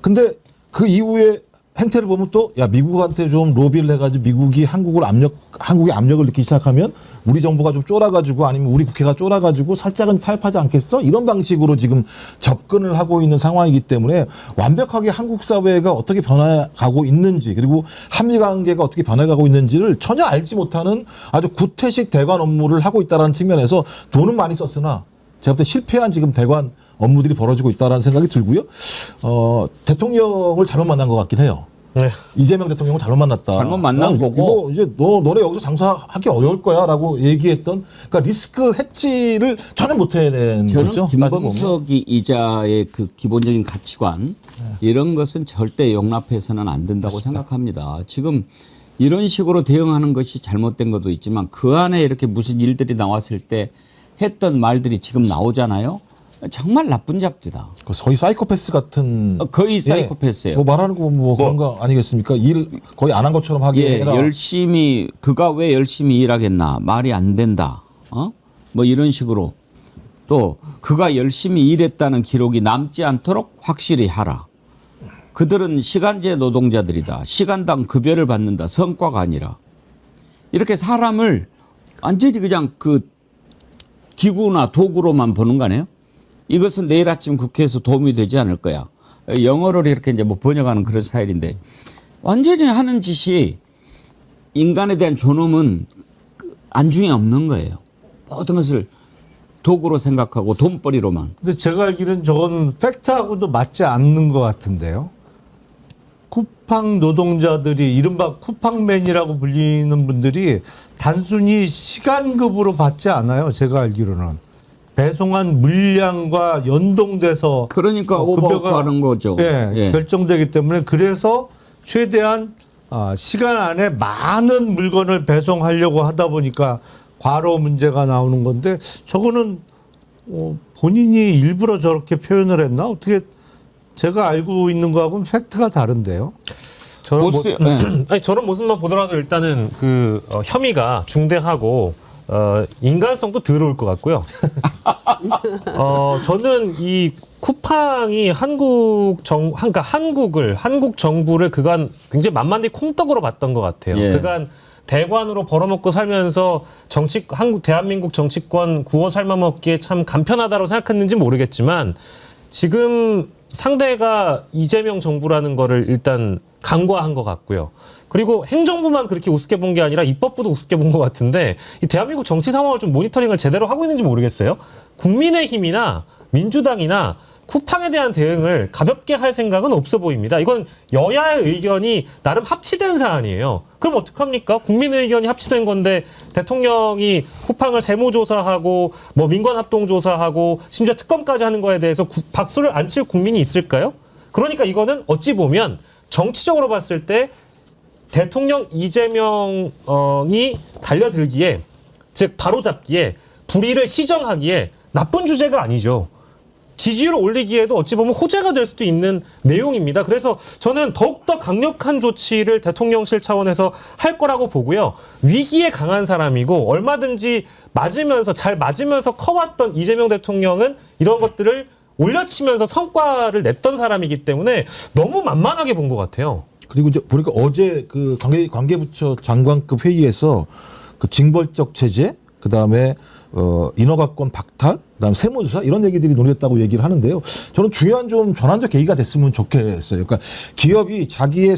Speaker 6: 근데 그 이후에 행태를 보면 또 야 미국한테 좀 로비를 해가지고 미국이 한국의 압력을 느끼기 시작하면 우리 정부가 좀 쫄아가지고 아니면 우리 국회가 쫄아가지고 살짝은 타협하지 않겠어? 이런 방식으로 지금 접근을 하고 있는 상황이기 때문에 완벽하게 한국 사회가 어떻게 변해가고 있는지 그리고 한미 관계가 어떻게 변해가고 있는지를 전혀 알지 못하는 아주 구태식 대관 업무를 하고 있다는 측면에서 돈은 많이 썼으나 제가 볼 때 실패한 지금 대관 업무들이 벌어지고 있다는 생각이 들고요. 대통령을 잘못 만난 것 같긴 해요.
Speaker 3: 네.
Speaker 6: 이재명 대통령을 잘못 만났다.
Speaker 5: 잘못 만난 거고.
Speaker 6: 이거 이제 너네 여기서 장사하기 어려울 거야라고 얘기했던 그러니까 리스크 해지를 전혀 못 해낸
Speaker 5: 저는
Speaker 6: 거죠.
Speaker 5: 김범석이 이자의 그 기본적인 가치관 이런 것은 절대 용납해서는 안 된다고 생각합니다. 지금 이런 식으로 대응하는 것이 잘못된 것도 있지만 그 안에 이렇게 무슨 일들이 나왔을 때 했던 말들이 지금 나오잖아요. 정말 나쁜 잡지다.
Speaker 6: 거의 사이코패스 같은.
Speaker 5: 거의 사이코패스예요.
Speaker 6: 뭐 말하는 거 뭐 그런 거 아니겠습니까? 일 거의 안 한 것처럼 하게 해라.
Speaker 5: 열심히 그가 왜 열심히 일하겠나 말이 안 된다. 뭐 이런 식으로 또 그가 열심히 일했다는 기록이 남지 않도록 확실히 하라. 그들은 시간제 노동자들이다. 시간당 급여를 받는다. 성과가 아니라. 이렇게 사람을 완전히 그냥 그 기구나 도구로만 보는 거네요. 이것은 내일 아침 국회에서 도움이 되지 않을 거야. 영어를 이렇게 이제 뭐 번역하는 그런 스타일인데 완전히 하는 짓이 인간에 대한 존엄은 안중에 없는 거예요. 모든 것을 도구로 생각하고 돈벌이로만.
Speaker 4: 근데 제가 알기로는 저건 팩트하고도 맞지 않는 것 같은데요. 쿠팡 노동자들이 이른바 쿠팡맨이라고 불리는 분들이 단순히 시간급으로 받지 않아요. 제가 알기로는. 배송한 물량과 연동돼서
Speaker 5: 그러니까
Speaker 4: 급여가
Speaker 5: 오버워크하는 거죠. 예.
Speaker 4: 결정되기 때문에 그래서 최대한 시간 안에 많은 물건을 배송하려고 하다 보니까 과로 문제가 나오는 건데 저거는 본인이 일부러 저렇게 표현을 했나? 어떻게 제가 알고 있는 거하고는 팩트가 다른데요.
Speaker 3: 저런
Speaker 5: 보스,
Speaker 3: 아니 저런 모습만 보더라도 일단은 그 혐의가 중대하고 인간성도 더러울 것 같고요. 저는 이 쿠팡이 한국 정부를 그간 굉장히 만만히 콩떡으로 봤던 것 같아요.
Speaker 5: 예.
Speaker 3: 그간 대관으로 벌어먹고 살면서 대한민국 정치권 구워 삶아먹기에 참 간편하다고 생각했는지 모르겠지만 지금 상대가 이재명 정부라는 거를 일단 간과한 것 같고요. 그리고 행정부만 그렇게 우습게 본 게 아니라 입법부도 우습게 본 것 같은데 이 대한민국 정치 상황을 좀 모니터링을 제대로 하고 있는지 모르겠어요. 국민의힘이나 민주당이나 쿠팡에 대한 대응을 가볍게 할 생각은 없어 보입니다. 이건 여야의 의견이 나름 합치된 사안이에요. 그럼 어떡합니까? 국민의 의견이 합치된 건데 대통령이 쿠팡을 세무조사하고 뭐 민관합동조사하고 심지어 특검까지 하는 거에 대해서 박수를 안 칠 국민이 있을까요? 그러니까 이거는 어찌 보면 정치적으로 봤을 때 대통령 이재명이 달려들기에 즉 바로잡기에 불의를 시정하기에 나쁜 주제가 아니죠. 지지율을 올리기에도 어찌 보면 호재가 될 수도 있는 내용입니다. 그래서 저는 더욱더 강력한 조치를 대통령실 차원에서 할 거라고 보고요. 위기에 강한 사람이고 얼마든지 잘 맞으면서 커왔던 이재명 대통령은 이런 것들을 올려치면서 성과를 냈던 사람이기 때문에 너무 만만하게 본 것 같아요.
Speaker 6: 그리고 이제 보니까 어제 그 관계부처 장관급 회의에서 그 징벌적 체제, 그 다음에 인허가권 박탈, 그다음에 세무조사 이런 얘기들이 논의됐다고 얘기를 하는데요. 저는 중요한 좀 전환적 계기가 됐으면 좋겠어요. 그러니까 기업이 자기의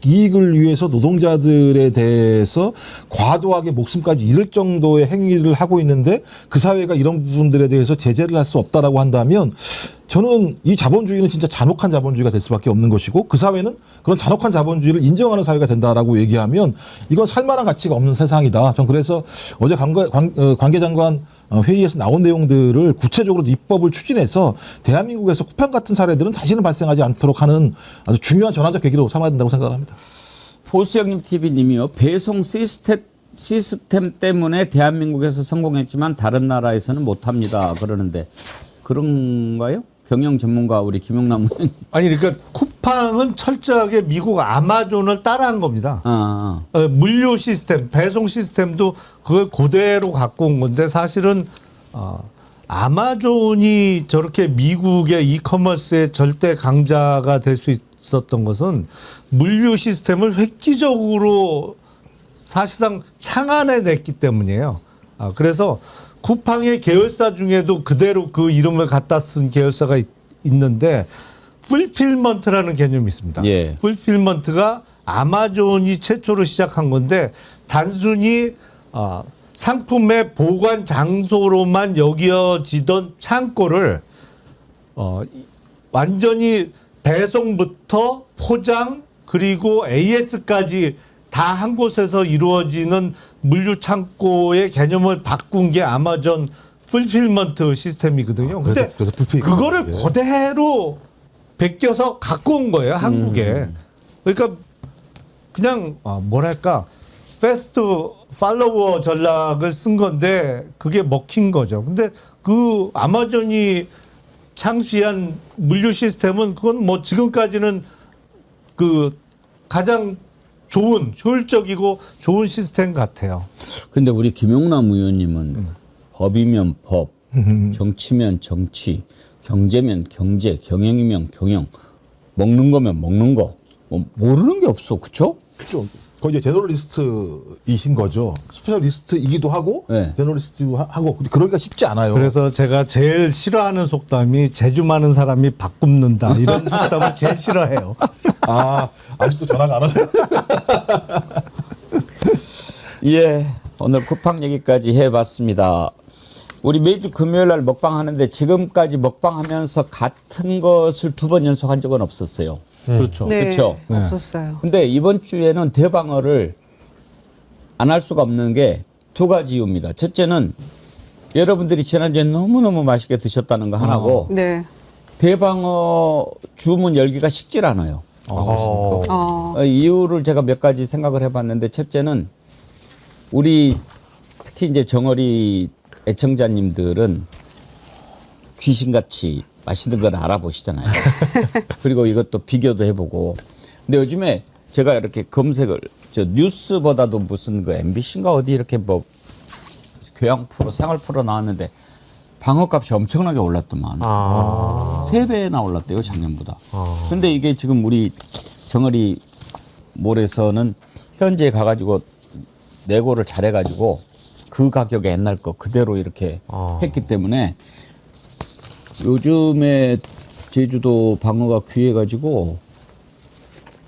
Speaker 6: 이익을 위해서 노동자들에 대해서 과도하게 목숨까지 잃을 정도의 행위를 하고 있는데 그 사회가 이런 부분들에 대해서 제재를 할 수 없다라고 한다면 저는 이 자본주의는 진짜 잔혹한 자본주의가 될 수밖에 없는 것이고 그 사회는 그런 잔혹한 자본주의를 인정하는 사회가 된다라고 얘기하면 이건 살만한 가치가 없는 세상이다. 전 그래서 어제 관계장관 회의에서 나온 내용들을 구체적으로 입법을 추진해서 대한민국에서 쿠팡 같은 사례들은 다시는 발생하지 않도록 하는 아주 중요한 전환적 계기로 삼아야 된다고 생각을 합니다.
Speaker 5: 보수형님 TV님이요. 배송 시스템 때문에 대한민국에서 성공했지만 다른 나라에서는 못합니다. 그러는데 그런가요? 경영 전문가 우리 김용남 의원님.
Speaker 4: 아니 그러니까 쿠팡은 철저하게 미국 아마존을 따라한 겁니다. 물류 시스템, 배송 시스템도 그걸 그대로 갖고 온 건데 사실은 아마존이 저렇게 미국의 이커머스의 절대 강자가 될 수 있었던 것은 물류 시스템을 획기적으로 사실상 창안해냈기 때문이에요. 그래서 쿠팡의 계열사 중에도 그대로 그 이름을 갖다 쓴 계열사가 있는데 풀필먼트라는 개념이 있습니다.
Speaker 5: 예.
Speaker 4: 풀필먼트가 아마존이 최초로 시작한 건데 단순히 상품의 보관 장소로만 여겨지던 창고를 완전히 배송부터 포장 그리고 AS까지 다 한 곳에서 이루어지는 물류 창고의 개념을 바꾼 게 아마존 풀필먼트 시스템이거든요. 근데
Speaker 6: 그래서
Speaker 4: 그거를
Speaker 6: 예.
Speaker 4: 그대로 베껴서 갖고 온 거예요, 한국에. 그러니까 그냥 뭐랄까 패스트 팔로워 전략을 쓴 건데 그게 먹힌 거죠. 근데 그 아마존이 창시한 물류 시스템은 그건 뭐 지금까지는 그 가장 좋은 효율적이고 좋은 시스템 같아요.
Speaker 5: 근데 우리 김용남 의원님은 법이면 법, 정치면 정치, 경제면 경제, 경영이면 경영, 먹는 거면 먹는 거. 뭐 모르는 게 없어, 그렇죠?
Speaker 6: 그렇죠. 거의 이제 제너럴리스트이신 거죠. 스페셜리스트이기도 하고
Speaker 5: 네.
Speaker 6: 제너럴리스트이기도 하고 그러기가 쉽지 않아요.
Speaker 4: 그래서 제가 제일 싫어하는 속담이 재주 많은 사람이 밥 굽는다 이런 속담을 제일 싫어해요.
Speaker 6: 아직도 전화가 안 하세요?
Speaker 5: 예, 오늘 쿠팡 얘기까지 해봤습니다. 우리 매주 금요일 날 먹방 하는데 지금까지 먹방하면서 같은 것을 2번 연속한 적은 없었어요.
Speaker 4: 그렇죠.
Speaker 1: 네,
Speaker 5: 그렇죠.
Speaker 1: 없었어요.
Speaker 5: 근데 이번 주에는 대방어를 안 할 수가 없는 게 2가지 이유입니다. 첫째는 여러분들이 지난주에 너무너무 맛있게 드셨다는 거 하나고
Speaker 1: 네.
Speaker 5: 대방어 주문 열기가 쉽질 않아요. 이유를 제가 몇 가지 생각을 해봤는데 첫째는 우리 특히 이제 정어리 애청자님들은 귀신같이 맛있는 걸 알아보시잖아요. 그리고 이것도 비교도 해보고. 근데 요즘에 제가 이렇게 검색을 저 뉴스보다도 무슨 그 MBC인가 어디 이렇게 뭐 교양 프로 생활 프로 나왔는데 방어값이 엄청나게 올랐더만. 3배나 올랐대요 작년보다. 근데 이게 지금 우리 정어리 몰에서는 현지에 가가지고 내고를 잘해가지고 그 가격에 옛날 거 그대로 이렇게 했기 때문에 요즘에 제주도 방어가 귀해가지고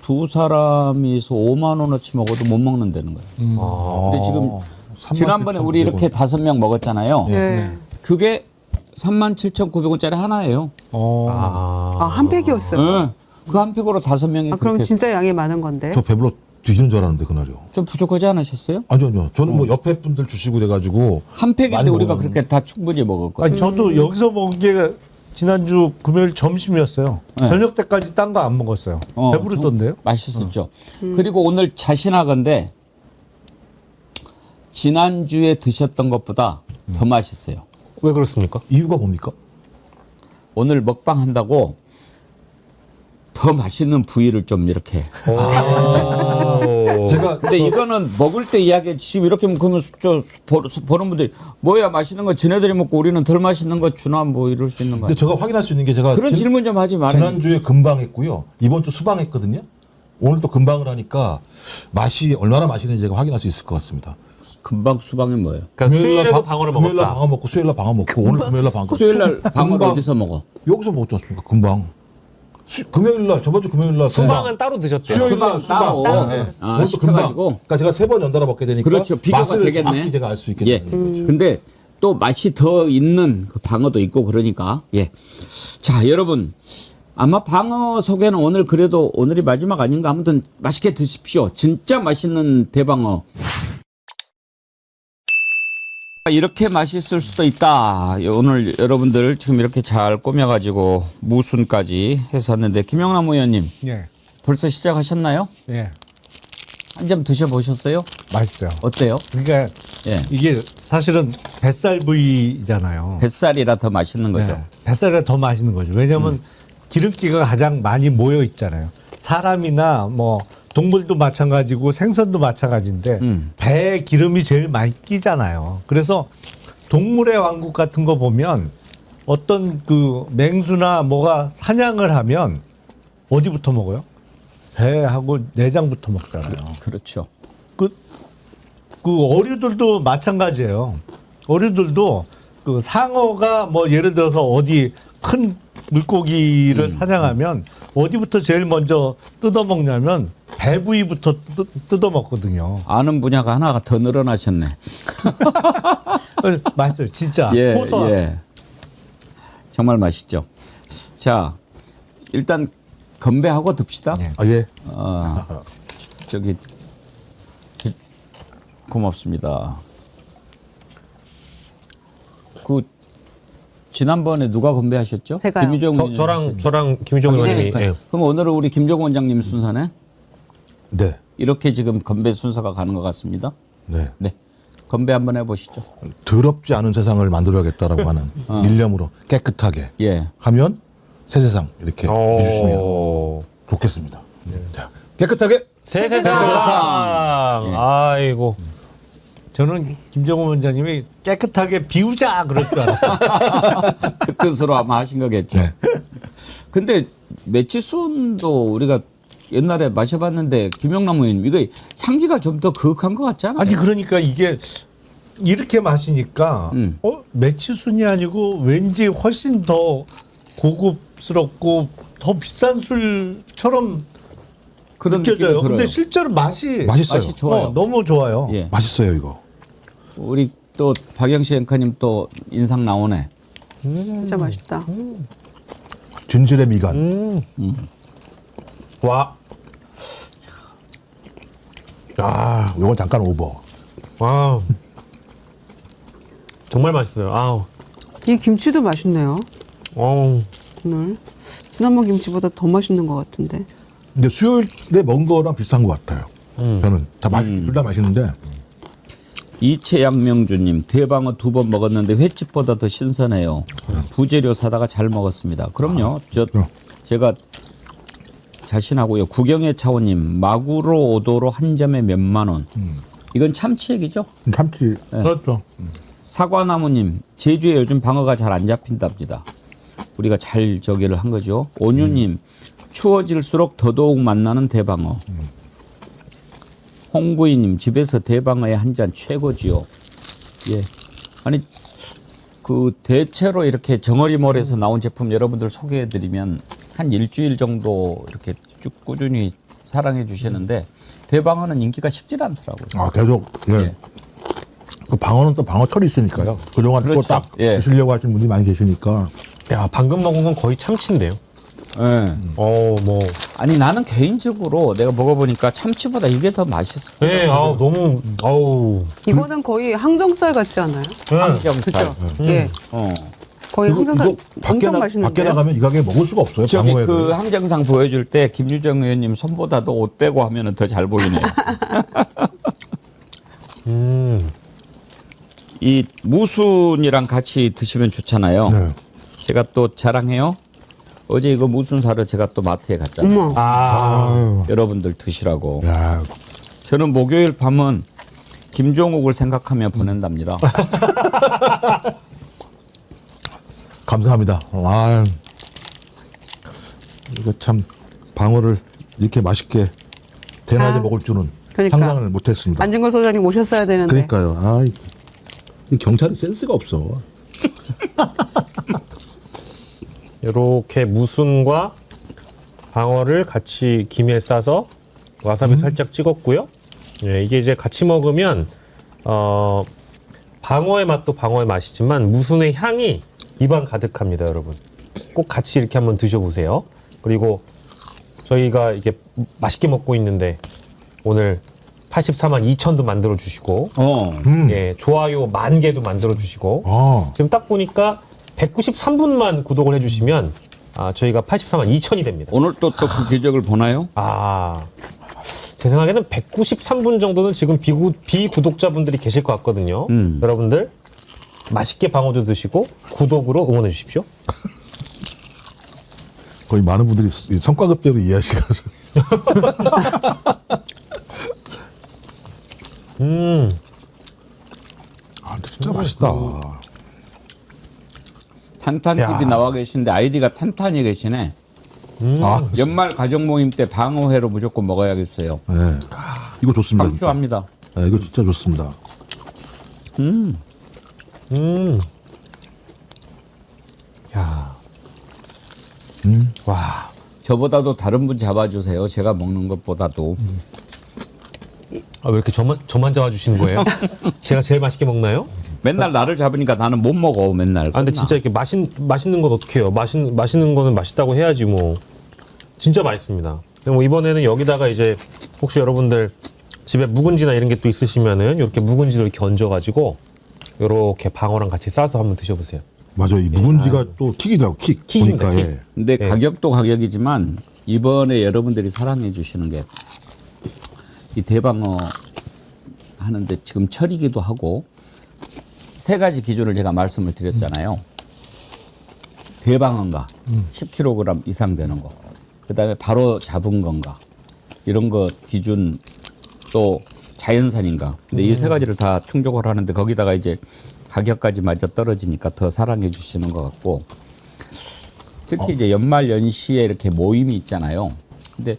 Speaker 5: 2사람이서 5만 원어치 먹어도 못 먹는다는 거예요. 근데 지금 지난번에 우리 이렇게 5명 먹었잖아요.
Speaker 1: 네.
Speaker 5: 그게 37,900원짜리 하나예요.
Speaker 1: 한 팩이었어요.
Speaker 5: 네. 그 한 팩으로 5명이
Speaker 1: 그럼
Speaker 5: 그렇게
Speaker 1: 진짜 양이 많은 건데.
Speaker 6: 저 배불러 뒤지는 줄 알았는데 그날이요.
Speaker 5: 좀 부족하지 않으셨어요?
Speaker 6: 아니요. 저는 뭐 옆에 분들 주시고 돼가지고
Speaker 5: 한 팩인데
Speaker 6: 많이
Speaker 5: 우리가
Speaker 6: 먹었는데.
Speaker 5: 그렇게 다 충분히 먹었거든요.
Speaker 4: 아니 저도 여기서 먹은 게 지난주 금요일 점심이었어요.
Speaker 5: 네.
Speaker 4: 저녁 때까지 딴 거 안 먹었어요. 배부르던데요?
Speaker 5: 맛있었죠. 그리고 오늘 자신하건데 지난주에 드셨던 것보다 더 맛있어요.
Speaker 3: 왜 그렇습니까?
Speaker 6: 이유가 뭡니까?
Speaker 5: 오늘 먹방 한다고 더 맛있는 부위를 좀 이렇게.
Speaker 6: 제가
Speaker 5: 근데 이거는 먹을 때 이야기 지금 이렇게 그러면 저 보는 분들이 뭐야 맛있는 거 지네들이 먹고 우리는 덜 맛있는 거 주나 뭐 이럴 수 있는 거
Speaker 6: 근데
Speaker 5: 아니에요?
Speaker 6: 제가 확인할 수 있는 게 제가
Speaker 5: 그런 질문 좀 하지 말아요.
Speaker 6: 지난주에 금방 했고요. 이번 주 수방 했거든요. 오늘 또 금방을 하니까 맛이 얼마나 맛있는지 제가 확인할 수 있을 것 같습니다.
Speaker 5: 금방 수방이 뭐예요?
Speaker 3: 그러니까 수요일에도 방어를
Speaker 6: 금요일 날
Speaker 3: 먹었다.
Speaker 6: 방어 먹고 수요일 날 방어 먹고 오늘 금요일 날 방어.
Speaker 5: 수요일 날 방어를
Speaker 6: 금방
Speaker 5: 어디서 먹어?
Speaker 6: 여기서 먹었지 않습니까? 금방. 금요일 날 저번 주 금요일 날
Speaker 3: 수방은 따로 드셨대요.
Speaker 6: 수요일 날
Speaker 5: 수방 따로.
Speaker 6: 수방. 네.
Speaker 5: 아,
Speaker 6: 오늘 또 금방.
Speaker 5: 시켜가지고.
Speaker 6: 그러니까 제가 3번 연달아 먹게 되니까
Speaker 5: 그렇죠. 비교가
Speaker 6: 맛을
Speaker 5: 되겠네.
Speaker 6: 정확히 제가 알 수
Speaker 5: 예.
Speaker 6: 있겠네요. 거죠.
Speaker 5: 근데 또 맛이 더 있는 그 방어도 있고 그러니까 예. 자, 여러분. 아마 방어 소개는 오늘 그래도 오늘이 마지막 아닌가 아무튼 맛있게 드십시오. 진짜 맛있는 대방어. 이렇게 맛있을 수도 있다. 오늘 여러분들 지금 이렇게 잘 꾸며가지고 무순까지 했었는데 김영남 의원님
Speaker 4: 예.
Speaker 5: 벌써 시작하셨나요?
Speaker 4: 예.
Speaker 5: 한 점 드셔보셨어요?
Speaker 4: 맛있어요.
Speaker 5: 어때요?
Speaker 4: 그러니까
Speaker 5: 예.
Speaker 4: 이게 사실은 뱃살 부위잖아요.
Speaker 5: 뱃살이라 더 맛있는 거죠.
Speaker 4: 네. 뱃살이 더 맛있는 거죠. 왜냐하면 기름기가 가장 많이 모여 있잖아요. 사람이나 뭐 동물도 마찬가지고 생선도 마찬가지인데 배에 기름이 제일 많이 끼잖아요. 그래서 동물의 왕국 같은 거 보면 어떤 그 맹수나 뭐가 사냥을 하면 어디부터 먹어요? 배하고 내장부터 먹잖아요.
Speaker 5: 그렇죠.
Speaker 4: 그 어류들도 마찬가지예요. 어류들도 그 상어가 뭐 예를 들어서 어디 큰 물고기를 사냥하면 어디부터 제일 먼저 뜯어먹냐면 배 부위부터 뜯어먹거든요.
Speaker 5: 아는 분야가 하나가 더 늘어나셨네.
Speaker 4: 맛있어요. 진짜.
Speaker 5: 예,
Speaker 4: 고소하고.
Speaker 5: 예. 정말 맛있죠. 자, 일단 건배하고 듭시다.
Speaker 4: 네.
Speaker 6: 아, 예.
Speaker 5: 저기 고맙습니다. 그 지난번에 누가 건배하셨죠?
Speaker 1: 제가요.
Speaker 5: 김유정 의원님 하셨죠?
Speaker 3: 저랑 김희정 의원님이.
Speaker 1: 네.
Speaker 3: 예.
Speaker 5: 그럼 오늘은 우리 김종 원장님 순서네.
Speaker 6: 네.
Speaker 5: 이렇게 지금 건배 순서가 가는 것 같습니다.
Speaker 6: 네.
Speaker 5: 네, 건배 한번 해보시죠.
Speaker 6: 더럽지 않은 세상을 만들어야겠다라고 하는 일념으로 깨끗하게
Speaker 5: 예.
Speaker 6: 하면 새 세상 이렇게 해주시면
Speaker 3: 오.
Speaker 6: 좋겠습니다. 자, 깨끗하게
Speaker 3: 새 세상. 아이고.
Speaker 4: 저는 김정은 원장님이 깨끗하게 비우자 그럴 줄 알았어요.
Speaker 5: 그 뜻으로 아마 하신 거겠죠.
Speaker 6: 네.
Speaker 5: 근데 매치순도 우리가 옛날에 마셔봤는데 김영남 의원님 이거 향기가 좀 더 그윽한 것 같지 않아요?
Speaker 4: 아니 그러니까 이게 이렇게 마시니까 매치순이 아니고 왠지 훨씬 더 고급스럽고 더 비싼 술처럼
Speaker 5: 그런
Speaker 4: 느껴져요.
Speaker 5: 느낌이
Speaker 4: 근데
Speaker 5: 들어요.
Speaker 4: 실제로 맛이
Speaker 6: 맛있어요.
Speaker 5: 맛이 좋아요.
Speaker 4: 너무 좋아요.
Speaker 5: 예.
Speaker 6: 맛있어요 이거.
Speaker 5: 우리 또 박영시 앵커님 또 인상 나오네.
Speaker 1: 진짜 맛있다.
Speaker 6: 진실의 미간.
Speaker 3: 와. 아,
Speaker 6: 요건 잠깐 오버.
Speaker 3: 와. 정말 맛있어요. 아우.
Speaker 1: 이 김치도 맛있네요.
Speaker 3: 어우.
Speaker 1: 오늘 지난번 김치보다 더 맛있는 것 같은데.
Speaker 6: 근데 수요일에 먹은 거랑 비슷한 것 같아요. 저는 둘 다 맛있는데
Speaker 5: 이채양명주님 대방어 2번 먹었는데 횟집보다 더 신선해요. 부재료 사다가 잘 먹었습니다. 그럼요. 제가 자신하고요. 구경의 차오님 마구로 오도로 한 점에 몇만 원. 이건 참치액이죠.
Speaker 6: 참치.
Speaker 4: 그렇죠.
Speaker 5: 사과나무님 제주에 요즘 방어가 잘 안 잡힌답니다. 우리가 잘 저기를 한 거죠. 온유님 추워질수록 더더욱 만나는 대방어. 홍구이님 집에서 대방어에 한 잔 최고지요. 예. 아니 그 대체로 이렇게 정어리몰에서 나온 제품 여러분들 소개해드리면 한 일주일 정도 이렇게 쭉 꾸준히 사랑해 주시는데 대방어는 인기가 식질 않더라고요.
Speaker 6: 아 계속. 예.
Speaker 5: 예.
Speaker 6: 그 방어는 또 방어철이 있으니까요. 그동안
Speaker 5: 그렇죠.
Speaker 6: 또 딱
Speaker 5: 예.
Speaker 6: 드시려고 하시는 분이 많이 계시니까.
Speaker 3: 야, 방금 먹은 건 거의 참치인데요.
Speaker 5: 예.
Speaker 3: 뭐.
Speaker 5: 아니 나는 개인적으로 내가 먹어보니까 참치보다 이게 더 맛있었거든요.
Speaker 3: 네, 아우, 너무, 아우.
Speaker 1: 이거는 거의 항정살 같지 않아요?
Speaker 5: 항정살.
Speaker 1: 그렇죠. 예,
Speaker 5: 어.
Speaker 1: 거의 항정살
Speaker 6: 이거
Speaker 1: 엄청 맛있는데.
Speaker 6: 밖에 나가면 이 가게 먹을 수가 없어요.
Speaker 5: 저기
Speaker 6: 방어회를.
Speaker 5: 그 항정상 보여줄 때 김유정 의원님 손보다도 옷 떼고 하면은 더 잘 보이네요. 이 무순이랑 같이 드시면 좋잖아요.
Speaker 6: 네.
Speaker 5: 제가 또 자랑해요. 어제 이거 무순 사러 제가 또 마트에 갔잖아요.
Speaker 1: 어머,
Speaker 3: 아.
Speaker 5: 여러분들 드시라고.
Speaker 6: 야,
Speaker 5: 저는 목요일 밤은 김종욱을 생각하며 보낸답니다.
Speaker 6: 감사합니다. 아, 이거 참 방어를 이렇게 맛있게 대낮에 먹을 줄은
Speaker 1: 그러니까.
Speaker 6: 상상을 못했습니다.
Speaker 1: 안진걸 소장님 모셨어야 되는데.
Speaker 6: 그러니까요. 아, 이 경찰이 센스가 없어.
Speaker 3: 이렇게 무순과 방어를 같이 김에 싸서 와사비 살짝 찍었고요. 예, 이게 이제 같이 먹으면 방어의 맛도 방어의 맛이지만 무순의 향이 입안 가득합니다, 여러분. 꼭 같이 이렇게 한번 드셔보세요. 그리고 저희가 이게 맛있게 먹고 있는데 오늘 84만 2천도 만들어 주시고 예, 좋아요 10,000개도 만들어 주시고 지금 딱 보니까 193분만 구독을 해주시면 저희가 84만 2천이 됩니다.
Speaker 5: 오늘 또 그 기적을 보나요?
Speaker 3: 제 생각에는 193분 정도는 지금 비구독자분들이 계실 것 같거든요. 여러분들 맛있게 방어도 드시고 구독으로 응원해 주십시오.
Speaker 6: 거의 많은 분들이 성과급대로 이해하시면서. 아, 진짜 맛있다.
Speaker 5: 탄탄TV 나와 계신데 아이디가 탄탄이 계시네.
Speaker 6: 아,
Speaker 5: 연말 가족 모임 때 방어회로 무조건 먹어야겠어요.
Speaker 6: 네. 이거 좋습니다. 진짜.
Speaker 5: 강추합니다.
Speaker 6: 네, 이거 진짜 좋습니다.
Speaker 3: 야. 와.
Speaker 5: 저보다도 다른 분 잡아주세요. 제가 먹는 것보다도.
Speaker 3: 왜 이렇게 저만 잡아주시는 거예요? 제가 제일 맛있게 먹나요?
Speaker 5: 맨날 나를 잡으니까 나는 못 먹어 맨날.
Speaker 3: 근데 진짜 이렇게 맛있는 건 어떻게 해요? 맛있는 거는 맛있다고 해야지 뭐. 진짜 맛있습니다. 뭐 이번에는 여기다가 이제 혹시 여러분들 집에 묵은지나 이런 게 또 있으시면은 이렇게 묵은지를 이렇게 얹어가지고 이렇게 방어랑 같이 싸서 한번 드셔보세요.
Speaker 6: 맞아, 이 묵은지가 또 킥이더라고, 킥.
Speaker 3: 킥입니다,
Speaker 6: 보니까.
Speaker 3: 킥.
Speaker 6: 예.
Speaker 5: 근데 가격도 가격이지만 이번에 여러분들이 사랑해 주시는 게 이 대방어 하는데 지금 철이기도 하고 세 가지 기준을 제가 말씀을 드렸잖아요. 대방어인가 10kg 이상 되는 거. 그다음에 바로 잡은 건가 이런 거 기준 또 자연산인가. 근데 이 세 가지를 다 충족을 하는데 거기다가 이제 가격까지 맞아 떨어지니까 더 사랑해 주시는 것 같고 특히 이제 연말 연시에 이렇게 모임이 있잖아요. 근데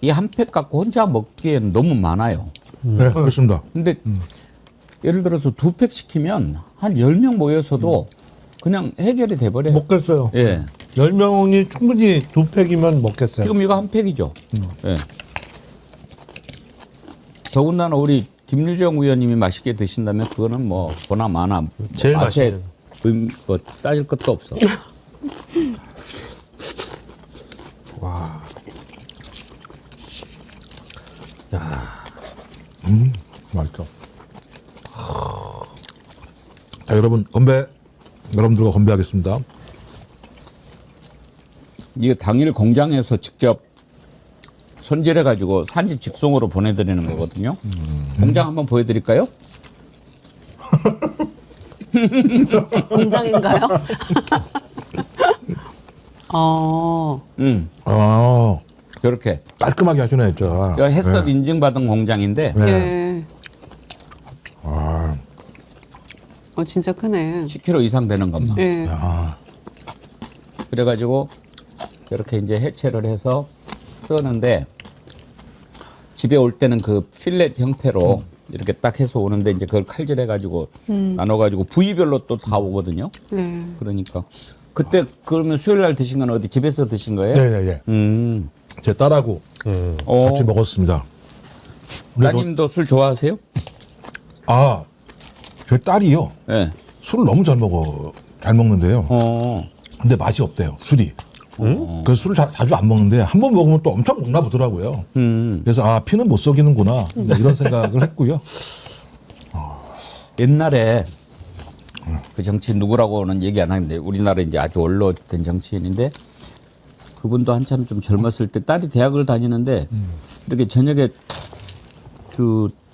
Speaker 5: 이 한 팩 갖고 혼자 먹기에는 너무 많아요.
Speaker 6: 네, 그렇습니다.
Speaker 5: 근데 예를 들어서 2팩 시키면 한 10명 모여서도 그냥 해결이 돼버려요.
Speaker 4: 먹겠어요.
Speaker 5: 예.
Speaker 4: 10명이 충분히 2팩이면 먹겠어요.
Speaker 5: 지금 이거 한 팩이죠. 예. 더군다나 우리 김유정 의원님이 맛있게 드신다면 그거는 뭐 보나 마나
Speaker 3: 제일
Speaker 5: 맛에
Speaker 3: 맛있는.
Speaker 5: 뭐 따질 것도 없어.
Speaker 6: 맛있죠. 자, 여러분 건배. 여러분들과 건배하겠습니다.
Speaker 5: 이게 당일 공장에서 직접 손질해 가지고 산지 직송으로 보내드리는 거거든요. 공장 한번 보여드릴까요?
Speaker 1: 공장인가요?
Speaker 6: 아,
Speaker 5: 그렇게
Speaker 6: 깔끔하게 하시네, 진짜.
Speaker 5: 이거 햇섭 인증받은 공장인데
Speaker 6: 네.
Speaker 1: 예.
Speaker 6: 아,
Speaker 1: 진짜 크네.
Speaker 5: 10kg 이상 되는 것만.
Speaker 1: 예.
Speaker 6: 야,
Speaker 5: 그래가지고 이렇게 이제 해체를 해서 쓰는데 집에 올 때는 그 필렛 형태로 이렇게 딱 해서 오는데 이제 그걸 칼질해가지고 나눠가지고 부위별로 또 다 오거든요.
Speaker 1: 네.
Speaker 5: 그러니까 그때 그러면 수요일 날 드신 건 어디 집에서 드신 거예요?
Speaker 6: 네. 제 딸하고 같이 먹었습니다. 근데
Speaker 5: 따님도 술 좋아하세요?
Speaker 6: 제 딸이요.
Speaker 5: 네.
Speaker 6: 술을 너무 잘 먹는데요. 근데 맛이 없대요, 술이. 그래서 술을 자주 안 먹는데 한 번 먹으면 또 엄청 먹나 보더라고요. 그래서 피는 못 속이는구나 이런 생각을 했고요.
Speaker 5: 옛날에 그 정치인 누구라고는 얘기 안 하는데 우리나라 이제 아주 원로된 정치인인데 그분도 한참 좀 젊었을 때 딸이 대학을 다니는데 이렇게 저녁에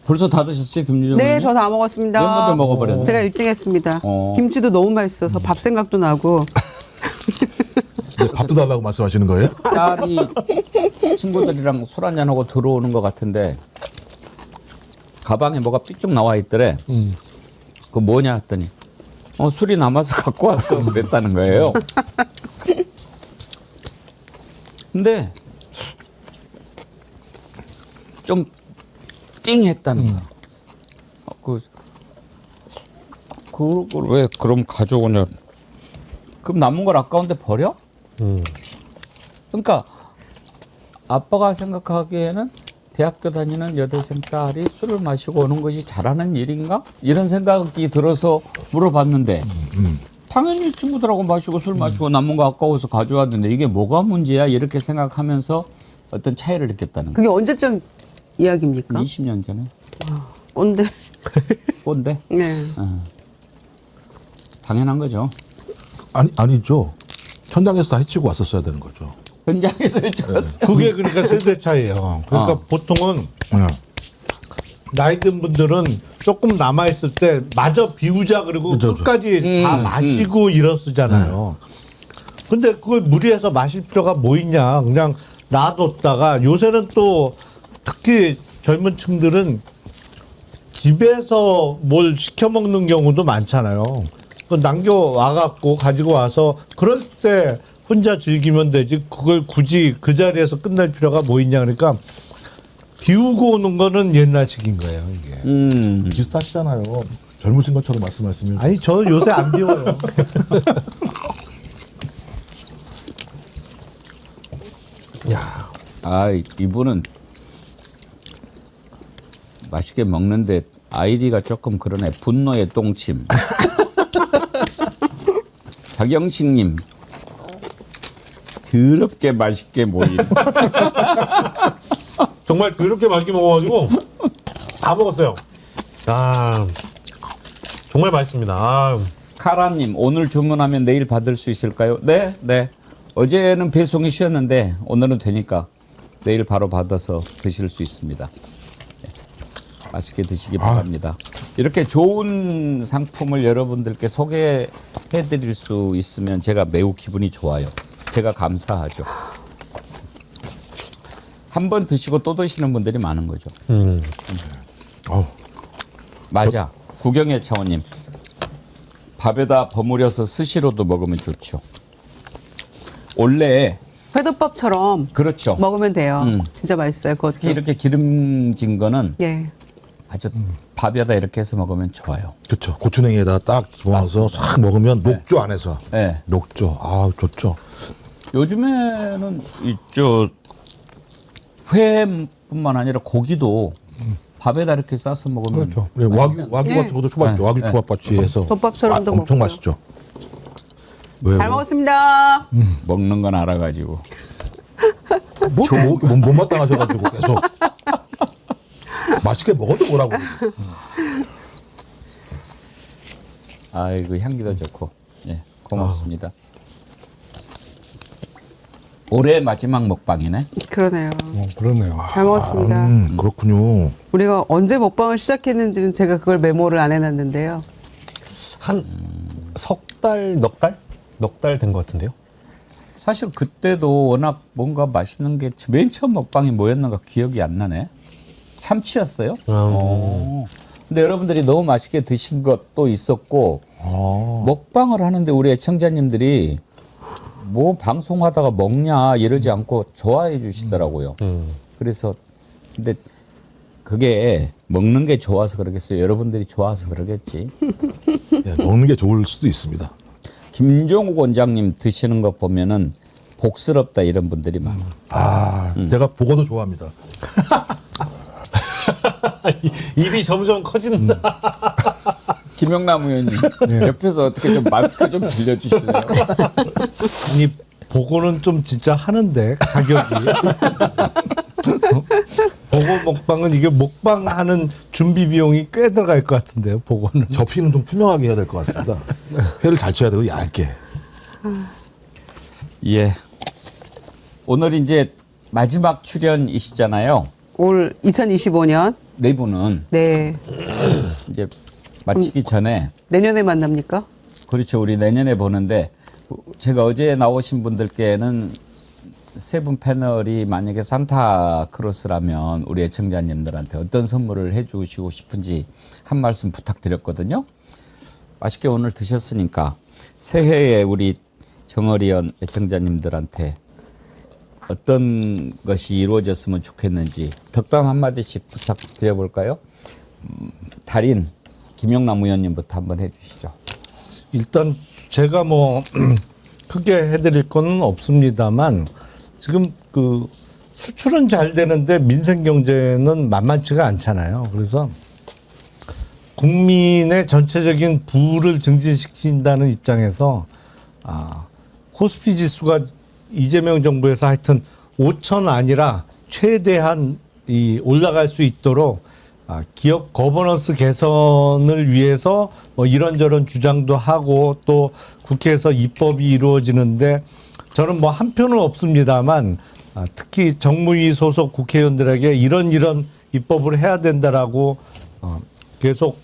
Speaker 5: 벌써 다 드셨어요, 김유정?
Speaker 1: 네,
Speaker 5: 의원님?
Speaker 1: 저 다 먹었습니다.
Speaker 5: 몇 먼저 먹어버렸네.
Speaker 1: 제가 1등 했습니다. 김치도 너무 맛있어서 밥 생각도 나고.
Speaker 6: 네, 밥도 달라고 말씀하시는 거예요?
Speaker 5: 딸이 친구들이랑 술 한잔하고 들어오는 것 같은데 가방에 뭐가 삐쭉 나와 있더래. 그거 뭐냐 했더니 술이 남아서 갖고 왔어 그랬다는 거예요. 근데 좀 띵했다는 거야. 그걸 왜 그럼 가져오냐? 그럼 남은 걸 아까운데 버려? 그러니까 아빠가 생각하기에는 대학교 다니는 여대생 딸이 술을 마시고 오는 것이 잘하는 일인가? 이런 생각이 들어서 물어봤는데 당연히 친구들하고 마시고 술 마시고 남은 거 아까워서 가져왔는데 이게 뭐가 문제야? 이렇게 생각하면서 어떤 차이를 느꼈다는 거예요.
Speaker 1: 그게 언제적 이야기입니까?
Speaker 5: 20년 전에.
Speaker 1: 꼰대.
Speaker 5: 꼰대?
Speaker 1: 네.
Speaker 5: 당연한 거죠.
Speaker 6: 아니죠. 현장에서 다 해치고 왔었어야 되는 거죠.
Speaker 5: 현장에서 해쳤어요.
Speaker 4: 그게 그러니까 세대 차이예요. 그러니까 보통은
Speaker 6: 네.
Speaker 4: 나이 든 분들은 조금 남아있을 때 마저 비우자 그리고
Speaker 6: 그렇죠.
Speaker 4: 끝까지 다 마시고 일어서잖아요. 근데 그걸 무리해서 마실 필요가 뭐 있냐. 그냥 놔뒀다가 요새는 또 특히 젊은 층들은 집에서 뭘 시켜 먹는 경우도 많잖아요. 그 남겨와갖고 가지고 와서 그럴 때 혼자 즐기면 되지 그걸 굳이 그 자리에서 끝날 필요가 뭐 있냐. 그러니까 비우고 오는 거는 옛날식인 거예요, 이게.
Speaker 6: 비슷하시잖아요. 젊으신 것처럼 말씀하시면.
Speaker 4: 아니, 저 요새 안 비워요.
Speaker 5: 이분은 맛있게 먹는데 아이디가 조금 그러네. 분노의 똥침. 박영식님. 더럽게 맛있게 모임.
Speaker 3: 정말 그렇게 맛있게 먹어가지고 다 먹었어요. 정말 맛있습니다.
Speaker 5: 카라님, 오늘 주문하면 내일 받을 수 있을까요? 네, 네. 어제는 배송이 쉬었는데 오늘은 되니까 내일 바로 받아서 드실 수 있습니다. 네, 맛있게 드시기 바랍니다. 이렇게 좋은 상품을 여러분들께 소개해 드릴 수 있으면 제가 매우 기분이 좋아요. 제가 감사하죠. 한 번 드시고 또 드시는 분들이 많은 거죠.
Speaker 6: 어우,
Speaker 5: 맞아. 구경의 차원님. 밥에다 버무려서 스시로도 먹으면 좋죠. 원래
Speaker 1: 회덮밥처럼
Speaker 5: 그렇죠.
Speaker 1: 먹으면 돼요. 진짜 맛있어요. 그것도.
Speaker 5: 이렇게 기름진 거는
Speaker 1: 예.
Speaker 5: 아주 밥에다 이렇게 해서 먹으면 좋아요.
Speaker 6: 그렇죠. 고추냉이에다 딱 집어넣어서 싹 먹으면 녹조 안에서.
Speaker 5: 네.
Speaker 6: 녹조. 아, 좋죠.
Speaker 5: 요즘에는 이저 회뿐만 아니라 고기도 밥에다 이렇게 싸서 먹으면
Speaker 6: 그렇죠. 네, 와규
Speaker 1: 네.
Speaker 6: 같은 것도 초밥,
Speaker 5: 네.
Speaker 6: 와규
Speaker 5: 네.
Speaker 6: 초밥같이 해서
Speaker 1: 덮밥처럼도
Speaker 6: 엄청
Speaker 1: 먹고요.
Speaker 6: 맛있죠. 왜요?
Speaker 1: 잘 먹었습니다.
Speaker 5: 먹는 건 알아가지고.
Speaker 6: 못마땅하셔가지고 계속 맛있게 먹어도 뭐라고.
Speaker 5: 아이고 향기도 좋고. 예, 고맙습니다. 올해 마지막 먹방이네.
Speaker 1: 그러네요.
Speaker 4: 그러네요.
Speaker 1: 잘 먹었습니다.
Speaker 6: 그렇군요.
Speaker 1: 우리가 언제 먹방을 시작했는지는 제가 그걸 메모를 안 해놨는데요.
Speaker 3: 한 석 달, 넉 달? 넉 달 된 것 같은데요.
Speaker 5: 사실 그때도 워낙 뭔가 맛있는 게 맨 처음 먹방이 뭐였는가 기억이 안 나네. 참치였어요. 근데 여러분들이 너무 맛있게 드신 것도 있었고 먹방을 하는데 우리 애청자님들이 뭐 방송하다가 먹냐 이러지 않고 좋아해 주시더라고요. 그래서 근데 그게 먹는 게 좋아서 그러겠어요. 여러분들이 좋아서 그러겠지.
Speaker 6: 예, 먹는 게 좋을 수도 있습니다.
Speaker 5: 김종욱 원장님 드시는 거 보면은 복스럽다 이런 분들이 많아.
Speaker 6: 아, 제가 보고도 좋아합니다.
Speaker 3: 입이 점점 커진다.
Speaker 5: 김영남 의원님 옆에서 어떻게 좀 마스크 좀 빌려주실래요?
Speaker 4: 아니 보고는 좀 진짜 하는데 가격이 보고 먹방은 이게 먹방하는 준비 비용이 꽤 들어갈 것 같은데요. 보고는
Speaker 6: 접시는 좀 투명하게 해야 될 것 같습니다. 회를 잘 쳐야 되고 얇게.
Speaker 5: 예. 오늘 이제 마지막 출연이시잖아요.
Speaker 1: 올 2025년
Speaker 5: 네 분은
Speaker 1: 네
Speaker 5: 이제 마치기 전에
Speaker 1: 내년에 만납니까?
Speaker 5: 그렇죠. 우리 내년에 보는데 제가 어제 나오신 분들께는 세 분 패널이 만약에 산타크로스라면 우리 애청자님들한테 어떤 선물을 해주시고 싶은지 한 말씀 부탁드렸거든요. 맛있게 오늘 드셨으니까 새해에 우리 정어리언 애청자님들한테 어떤 것이 이루어졌으면 좋겠는지 덕담 한마디씩 부탁드려볼까요? 달인 김영남 의원님부터 한번 해주시죠.
Speaker 4: 일단 제가 뭐 크게 해드릴 건 없습니다만 지금 그 수출은 잘 되는데 민생 경제는 만만치가 않잖아요. 그래서 국민의 전체적인 부를 증진시킨다는 입장에서 코스피 지수가 이재명 정부에서 하여튼 5천 아니라 최대한 올라갈 수 있도록 기업 거버넌스 개선을 위해서 뭐 이런저런 주장도 하고 또 국회에서 입법이 이루어지는데 저는 뭐 한 표는 없습니다만 특히 정무위 소속 국회의원들에게 이런 입법을 해야 된다라고 계속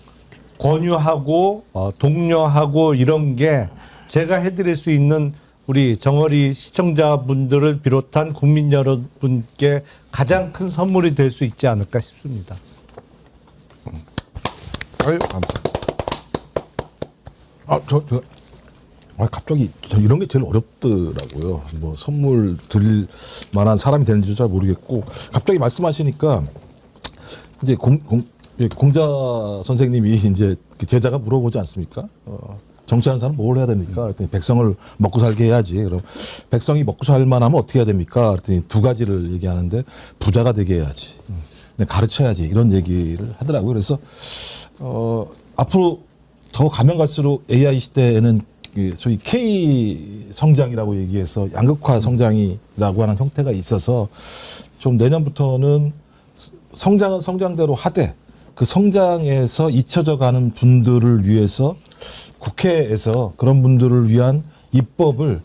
Speaker 4: 권유하고 독려하고 이런 게 제가 해드릴 수 있는 우리 정어리 시청자분들을 비롯한 국민 여러분께 가장 큰 선물이 될 수 있지 않을까 싶습니다.
Speaker 6: 아유, 감사합니다. 갑자기 저 이런 게 제일 어렵더라고요. 뭐 선물 드릴 만한 사람이 되는지 잘 모르겠고 갑자기 말씀하시니까 이제 공자 선생님이 이제 제자가 물어보지 않습니까? 정치하는 사람 뭘 해야 됩니까? 그랬더니 백성을 먹고 살게 해야지. 그럼 백성이 먹고 살만하면 어떻게 해야 됩니까? 그랬더니 두 가지를 얘기하는데 부자가 되게 해야지. 가르쳐야지. 이런 얘기를 하더라고요. 그래서 앞으로 더 가면 갈수록 AI 시대에는 소위 K 성장이라고 얘기해서 양극화 성장이라고 하는 형태가 있어서 좀 내년부터는 성장은 성장대로 하되 그 성장에서 잊혀져 가는 분들을 위해서 국회에서 그런 분들을 위한 입법을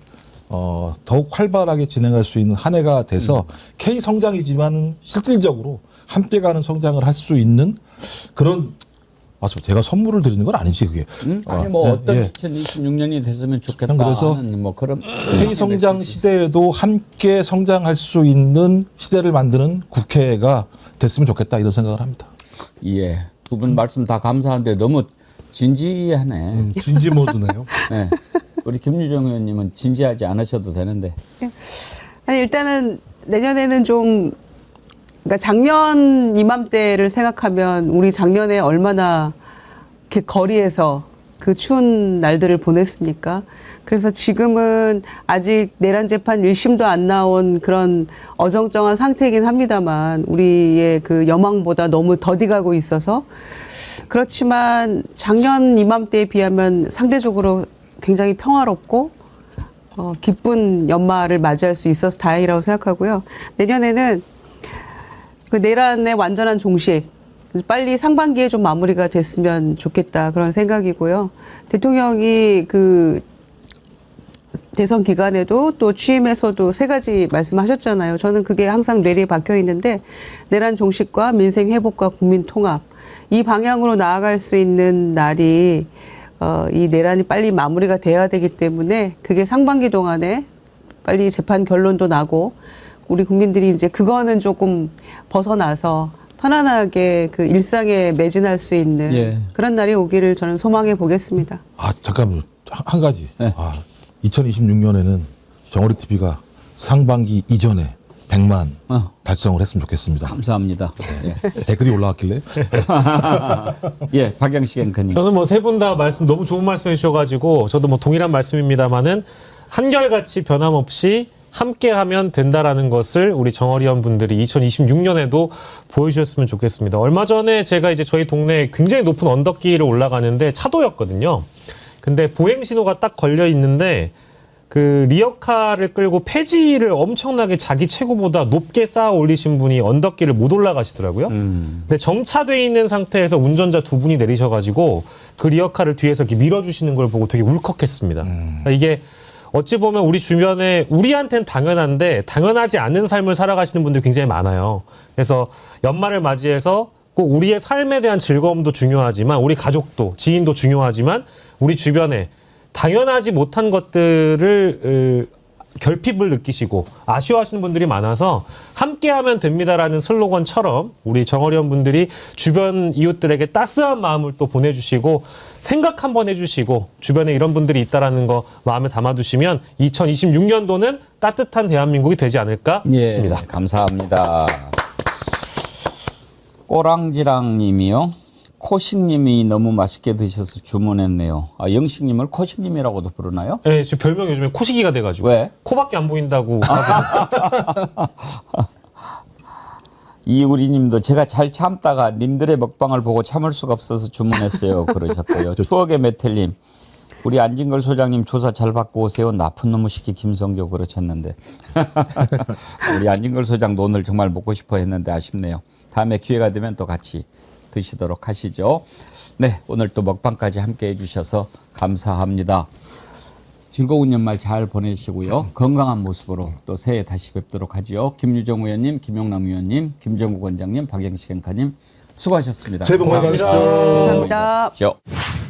Speaker 6: 더욱 활발하게 진행할 수 있는 한 해가 돼서 K 성장이지만 실질적으로 함께 가는 성장을 할 수 있는 그런 맞습니다. 제가 선물을 드리는 건 아니지 그게.
Speaker 5: 아니 뭐
Speaker 6: 예,
Speaker 5: 어떤
Speaker 6: 예.
Speaker 5: 2026년이 됐으면 좋겠다.
Speaker 6: 그래서
Speaker 5: 하는 뭐 그런
Speaker 6: 세성장 시대에도 함께 성장할 수 있는 시대를 만드는 국회가 됐으면 좋겠다 이런 생각을 합니다.
Speaker 5: 예. 두 분 말씀 다 감사한데 너무 진지하네.
Speaker 4: 진지 모드네요.
Speaker 5: 네. 우리 김유정 의원님은 진지하지 않으셔도 되는데.
Speaker 1: 아니, 일단은 내년에는 좀, 그러니까 작년 이맘때를 생각하면 우리 작년에 얼마나 이렇게 거리에서 그 추운 날들을 보냈습니까? 그래서 지금은 아직 내란 재판 1심도 안 나온 그런 어정쩡한 상태이긴 합니다만 우리의 그 여망보다 너무 더디 가고 있어서 그렇지만 작년 이맘때에 비하면 상대적으로 굉장히 평화롭고 기쁜 연말을 맞이할 수 있어서 다행이라고 생각하고요. 내년에는 그 내란의 완전한 종식 빨리 상반기에 좀 마무리가 됐으면 좋겠다 그런 생각이고요. 대통령이 그 대선 기간에도 또 취임에서도 세 가지 말씀하셨잖아요. 저는 그게 항상 뇌리에 박혀 있는데 내란 종식과 민생 회복과 국민 통합 이 방향으로 나아갈 수 있는 날이 이 내란이 빨리 마무리가 돼야 되기 때문에 그게 상반기 동안에 빨리 재판 결론도 나고 우리 국민들이 이제 그거는 조금 벗어나서 편안하게 그 일상에 매진할 수 있는
Speaker 5: 예.
Speaker 1: 그런 날이 오기를 저는 소망해 보겠습니다.
Speaker 6: 아 잠깐만 한 가지.
Speaker 5: 네.
Speaker 6: 2026년에는 정어리 TV가 상반기 이전에 100만 달성을 했으면 좋겠습니다.
Speaker 5: 감사합니다. 예.
Speaker 6: 댓글이 올라왔길래
Speaker 5: 예, 박영식 앵커님.
Speaker 3: 저는 뭐 세 분 다 말씀 너무 좋은 말씀해 주셔가지고 저도 뭐 동일한 말씀입니다만은 한결같이 변함없이 함께하면 된다라는 것을 우리 정어리원 분들이 2026년에도 보여주셨으면 좋겠습니다. 얼마 전에 제가 이제 저희 동네에 굉장히 높은 언덕길을 올라가는데 차도였거든요. 근데 보행 신호가 딱 걸려 있는데 그 리어카를 끌고 폐지를 엄청나게 자기 최고보다 높게 쌓아 올리신 분이 언덕길을 못 올라가시더라고요. 근데 정차돼 있는 상태에서 운전자 두 분이 내리셔가지고 그 리어카를 뒤에서 이렇게 밀어주시는 걸 보고 되게 울컥했습니다. 그러니까 이게 어찌 보면 우리 주변에 우리한테는 당연한데 당연하지 않은 삶을 살아가시는 분들이 굉장히 많아요. 그래서 연말을 맞이해서 꼭 우리의 삶에 대한 즐거움도 중요하지만 우리 가족도 지인도 중요하지만 우리 주변에 당연하지 못한 것들을 결핍을 느끼시고 아쉬워하시는 분들이 많아서 함께하면 됩니다라는 슬로건처럼 우리 정어리원 분들이 주변 이웃들에게 따스한 마음을 또 보내주시고 생각 한번 해주시고 주변에 이런 분들이 있다라는 거 마음에 담아두시면 2026년도는 따뜻한 대한민국이 되지 않을까 싶습니다.
Speaker 5: 예, 감사합니다. 꼬랑지랑님이요. 코식님이 너무 맛있게 드셔서 주문했네요. 아, 영식님을 코식님이라고도 부르나요?
Speaker 3: 네, 제 별명 요즘에 코시기가 돼가지고
Speaker 5: 왜?
Speaker 3: 코밖에 안 보인다고.
Speaker 5: 이우리님도 제가 잘 참다가 님들의 먹방을 보고 참을 수가 없어서 주문했어요. 그러셨고요. 추억의 메텔님. 우리 안진걸 소장님 조사 잘 받고 오세요. 나쁜 놈의 시키 김성교 그러셨는데. 우리 안진걸 소장도 오늘 정말 먹고 싶어 했는데 아쉽네요. 다음에 기회가 되면 또 같이 드시도록 하시죠. 네, 오늘 또 먹방까지 함께 해주셔서 감사합니다. 즐거운 연말 잘 보내시고요. 건강한 모습으로 또 새해 다시 뵙도록 하지요. 김유정 의원님, 김용남 의원님, 김정국 원장님, 박영식 앵커님 수고하셨습니다.
Speaker 6: 새해 복 많이 받으십시오.
Speaker 1: 감사합니다.
Speaker 5: 감사합니다.